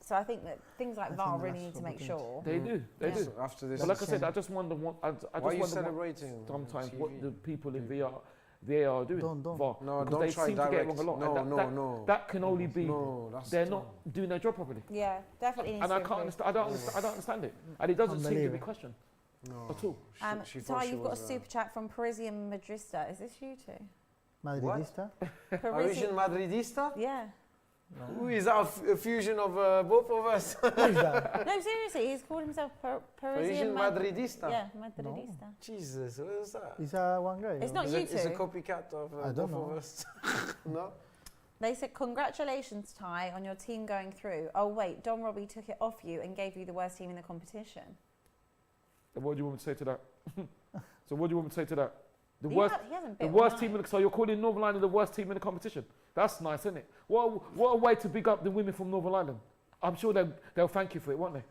So I think that things like I VAR think really that's need to so make important. sure. They do. They Yeah. do. So after this, But like I said, shame. I just wonder what. I just why are you wonder what celebrating? on sometimes TV? what the people in VAR are doing. Don't. VAR. No, Because don't they try seem to get it direct. wrong a lot. No, and no. That can only be No, that's they're not doing their job properly. Yeah, definitely needs And to I can't improve. understand. I don't understand it. And it doesn't seem to be Unbelievable. questioned No. at all. She So thought she you've got a was, super chat from Parisian Madrista. Is this you two? Madridista? Parisian Madridista? Yeah. Who is that? A fusion of both of us? What is that? No, seriously, he's called himself Parisian Parisian Madridista? Yeah, Madridista. Jesus, what is that? Is that one guy? It's or- not Is you it, it's a two. copycat of I don't both of know. us. No? They said, congratulations, Ty, on your team going through. Oh, wait, Don Robbie took it off you and gave you the worst team in the competition. What do you want me to say to that? So what do you want me to say to that? The He worst. hasn't The bit worst one team, eye. so you're calling Northern Ireland the worst team in the competition? That's nice, isn't it? What a way to big up the women from Northern Ireland. I'm sure they'll thank you for it, won't they?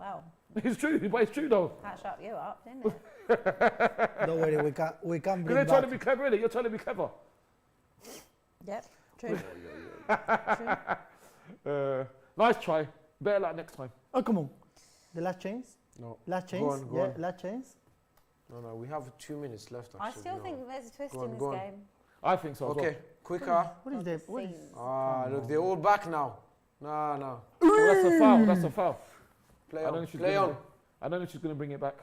Well, It's true, but it's true though. that shut you up, didn't it? Don't worry, we can Because bring they're trying to back. be clever, innit? You're trying to be clever. Yep, true. True. Nice try. Better luck next time. Oh, come on. The last chance? No. Last chance? Go on, go Yeah, on. last chance. No, we have 2 minutes left actually. I still no. think there's a twist Go on, in this go on. game. I think so as Okay, quicker. What is that? What is Scenes. Look, they're all back now. No. well. That's a foul. That's a foul. Play I don't know on. if she's Play gonna on. I don't know if she's going to bring it back.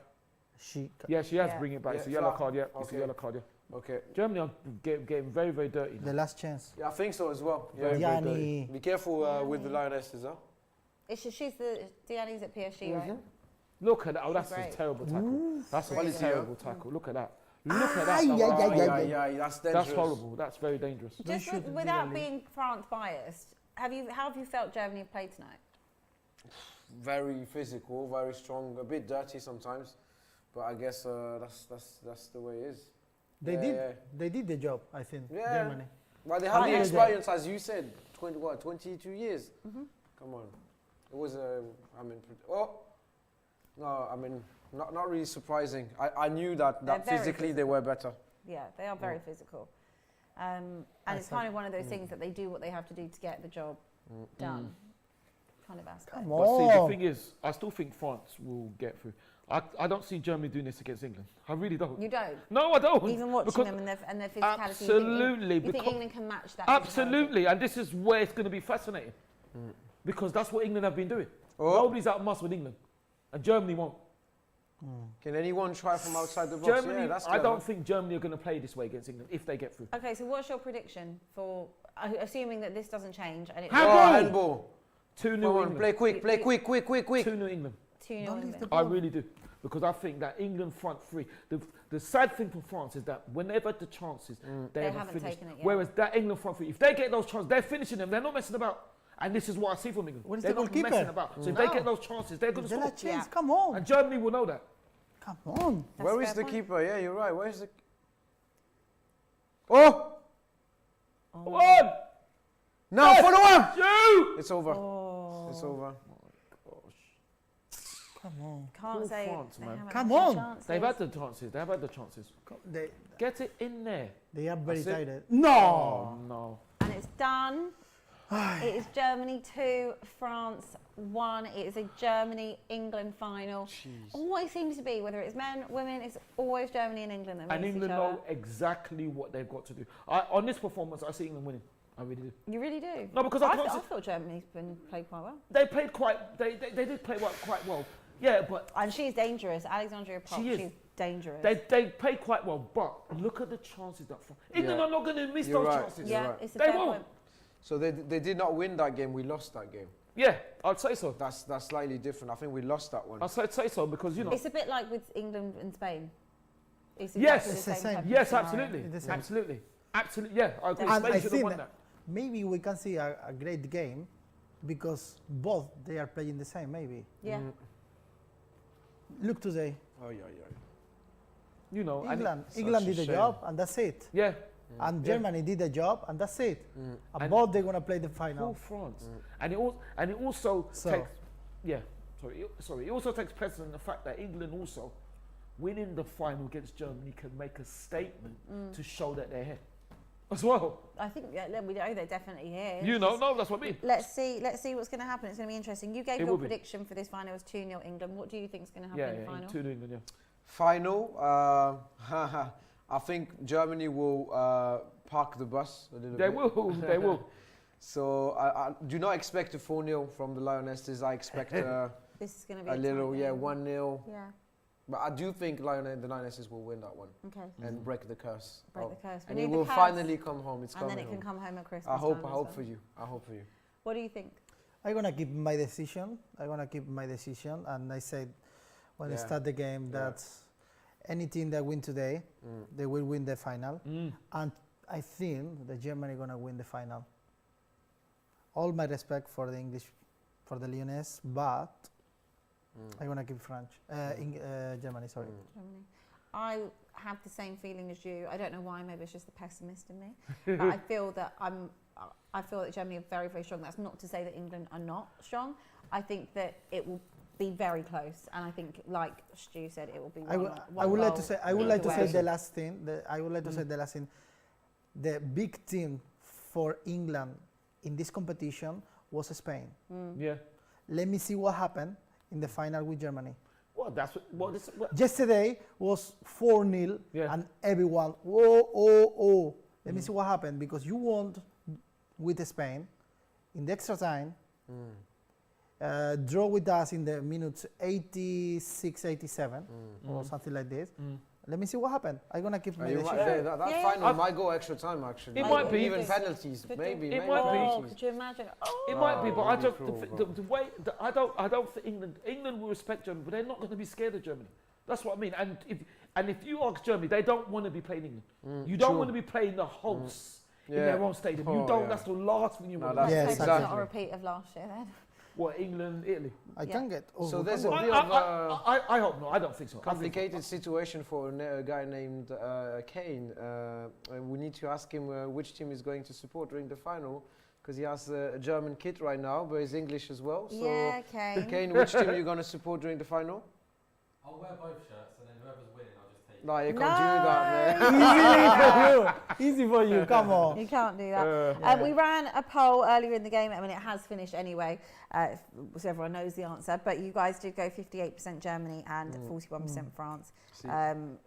she? Yeah, she has Yeah. to bring it back. It's a Yeah, yellow foul. card, yeah. It's a Okay. yellow card, yeah. Okay. Germany are getting very, very dirty The now. last chance. Yeah, I think so as well. Yeah. Very, very dirty. Yanni. Be careful with the lionesses, huh? She's the Diani's at PSG, right? Look at that. Oh, that's She's a great. terrible tackle. That's a Quality, yeah. terrible tackle. Look at that. Look at that. Ay, That ay, was- ay, ay, ay. Yeah, that's dangerous. That's horrible. That's very dangerous. They Just should without really- being France biased, how have you felt Germany played tonight? Very physical, very strong, a bit dirty sometimes, but I guess that's the way it is. They did the job, I think. Yeah. Germany. Well, they have How the did they- experience, as you said, 22 years. Come on, it was not really surprising. I knew that They're very physically they were better. Yeah, they are very physical. And it's kind of one of those things that they do what they have to do to get the job done. Kind of aspect. Come But see, the on. thing is, I still think France will get through. I don't see Germany doing this against England. I really don't. You don't? No, I don't. Even watching Because them and their physicality. absolutely, You think because- England can match that? Absolutely, and this is where it's going to be fascinating. Because that's what England have been doing. Oh. Nobody's out muscle with England. And Germany won't. Can anyone try from outside the box? Germany, Yeah, that's I clever. don't think Germany are going to play this way against England if they get through. Okay, so what's your prediction for, assuming that this doesn't change and it's Handball. 2-0 Come on, England. play quick. 2-0 England. 2-0 England? I really do. because I think that England front three, the sad thing for France is that whenever the chances, they haven't haven't finished. taken it yet. Whereas that England front three, if they get those chances, they're finishing them. They're not messing about. And this is what I see from England. Where's they're the not goalkeeper? messing about. So if they get those chances, they're going to They're score. not chance. Yeah. Come on. And Germany will know that. Come on. That's Where a is fair the point. keeper? Yeah, you're right. Where's the... Oh! Come on! Now for the one! You! It's over. Oh, It's over. Come on. can't Poor say France, they man. haven't Come had on. chances. They've had the chances. They've had the chances. They, Get it in there. they are very That's it. tired. Oh, No. no. And it's done. It is Germany 2, France 1. It is a Germany-England final. Always seems to be, whether it's men, women, it's always Germany and England that And meets England each other. know exactly what they've got to do. On this performance, I see England winning. I really do. You really do? No, because I can't I see- thought Germany's been played quite well. They played quite. They did play quite well. Yeah, but And she's dangerous. Alexandria Pop, She is. she's dangerous. they played quite well. But look at the chances up front. England Yeah. are not going to miss You're those right. chances. yeah, right. it's a They fair won't. point. So they did not win that game. We lost that game. Yeah, I'd say so. That's slightly different. I think we lost that one. I'd say so because you know. It's a bit like with England and Spain. It's Yes. exactly It's the same. type of Yes, scenario. absolutely, It's the same. absolutely, absolutely. Yeah, I agree. And Spain I should have think won that that. maybe we can see a great game because both they are playing the same. Maybe Yeah. look today. Oh yeah, yeah. You know, and England a did the shame. job and that's it. yeah, And Yeah. Germany did the job and that's it. And And- both they're gonna play the poor final. France. And it also So- takes. Yeah, sorry. It also takes precedent the fact that England also winning the final against Germany can make a statement to show that they're here as well. I think we know they're definitely here. You know, no, that's what I mean. Let's see what's going to happen. It's going to be interesting. You gave It your will be. prediction for this final as 2-0 England. What do you think is going to happen Yeah, in the yeah, final? 2 to England, yeah. Final. I think Germany will park the bus a little They bit. will, they will. So I do not expect a 4-0 from the Lionesses. I expect This is going to be a little, tight yeah, game. 1-0. Yeah. But I do think the Lionesses will win that one Okay. and break the curse. Break the curse. We And need it the will curse, finally come home. It's and coming then it can home. come home at Christmas. I hope time as for well. you. I hope for you. What do you think? I'm gonna keep my decision. And I said when I Yeah. start the game Yeah. that any team that win today, they will win the final. Mm. And I think that Germany gonna win the final. All my respect for the English, for the Lyonnais, but I'm gonna keep Germany. Sorry. Germany. I have the same feeling as you. I don't know why. Maybe it's just the pessimist in me. But I feel that Germany are very, very strong. That's not to say that England are not strong. I think that it will be very close, and I think, like Stu said, it will be. I would like to say. I would like to say the last thing. I would like to say the last thing. The big team for England in this competition was Spain. Yeah. Let me see what happened in the final with Germany. Well, that's what. Yesterday was 4-0 Yeah. and everyone, oh. Let me see what happened because you won with Spain in the extra time, draw with us in the minutes 86, 87 or something like this. Let me see what happened. I'm going to keep my You decision. might, that Yeah. final might go extra time actually. It might be. even Could penalties. do. Maybe. It maybe might be. Oh, penalties. could you imagine? Oh, It might be, but I really don't. cruel, The way I don't think England will respect Germany, but they're not going to be scared of Germany. That's what I mean. And if you ask Germany, they don't want to be playing England. You don't true. want to be playing the hosts in Yeah. their own stadium. You Oh, don't. yeah. That's the last thing you No, want. that's- to Yeah, let's hope it's not a exactly. repeat of last year then. What, England, Italy? I Yeah. can get. Oh, So we there's can a go. bit of I hope not. I don't think so. complicated situation for a guy named Kane. We need to ask him which team he's going to support during the final because he has a German kid right now, but he's English as well. So, Yeah, Kane. Kane, which team are you going to support during the final? I'll wear both shirts, and then whoever's winning, I'll just take it. No, you can't do that, man. Easy for you. Come on. You can't do that. Yeah. We ran a poll earlier in the game. I mean, it has finished anyway, so everyone knows the answer. But you guys did go 58% Germany and 41% France. See.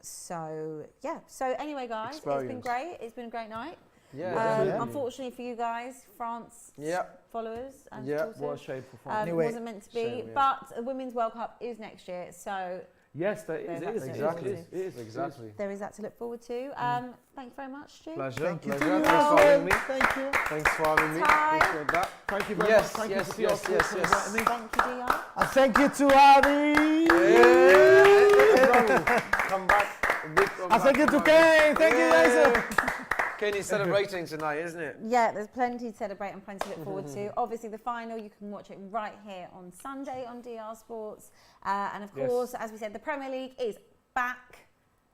So, yeah. So, anyway, guys, it's been Experience. great. It's been a great night. Yeah, Yeah. definitely. Unfortunately for you guys, France Yeah. followers and Yeah. supporters, What a shame for France. Anyway, wasn't meant to be. shame, yeah. But the Women's World Cup is next year. So, Yes, there is. There's It that is. to Exactly. look forward to. It is. Exactly. There is that to look forward to. Thanks very much, Stu. Pleasure. Thank you. Pleasure. To you Thanks as for well. having me. Thank you. Thanks for having me. Ty. Appreciate that. Thank you very Yes, much. Thank yes, you for yes, the yes, for yes. inviting me. Thank you, Dion. And thank you to Abby. Come back. Big And thank you to Kane. Thank you guys. Kenny's celebrating tonight, isn't it? Yeah, there's plenty to celebrate and plenty to look forward to. Obviously, the final, you can watch it right here on Sunday on DR Sports. And of Yes. course, as we said, the Premier League is back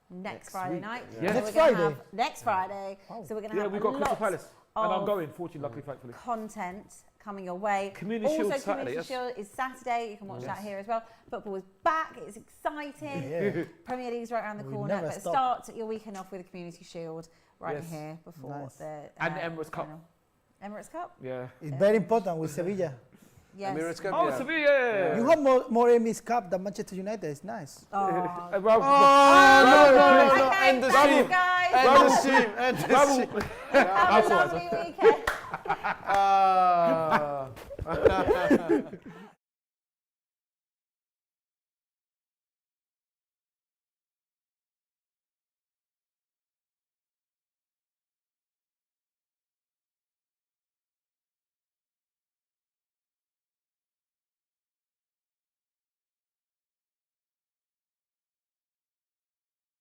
next Friday week. night. Yeah. Yeah. So Next we're gonna Friday? have- Next Friday. Oh. So we're going to Yeah, have we've a got Crystal lot Palace, and I'm of going. Fortunately, luckily, thankfully. content coming your way. Community Also, Shield Community Saturday, yes. Shield is Saturday. You can watch that Yes. here as well. Football is back. It's exciting. Yeah. Premier League's right around the We corner. never But stop. start your weekend off with the Community Shield right Yes. here before Nice. the And the Emirates Cup. final. Emirates Cup? Yeah. It's very important with Sevilla. Yes. Emirates Cup, Oh, yeah. Sevilla. You have more Emmys Cup than Manchester United. It's nice. Oh. Well, no, Okay, end the thank you stream. guys. End the stream. End the stream. Have a lovely weekend. Ah.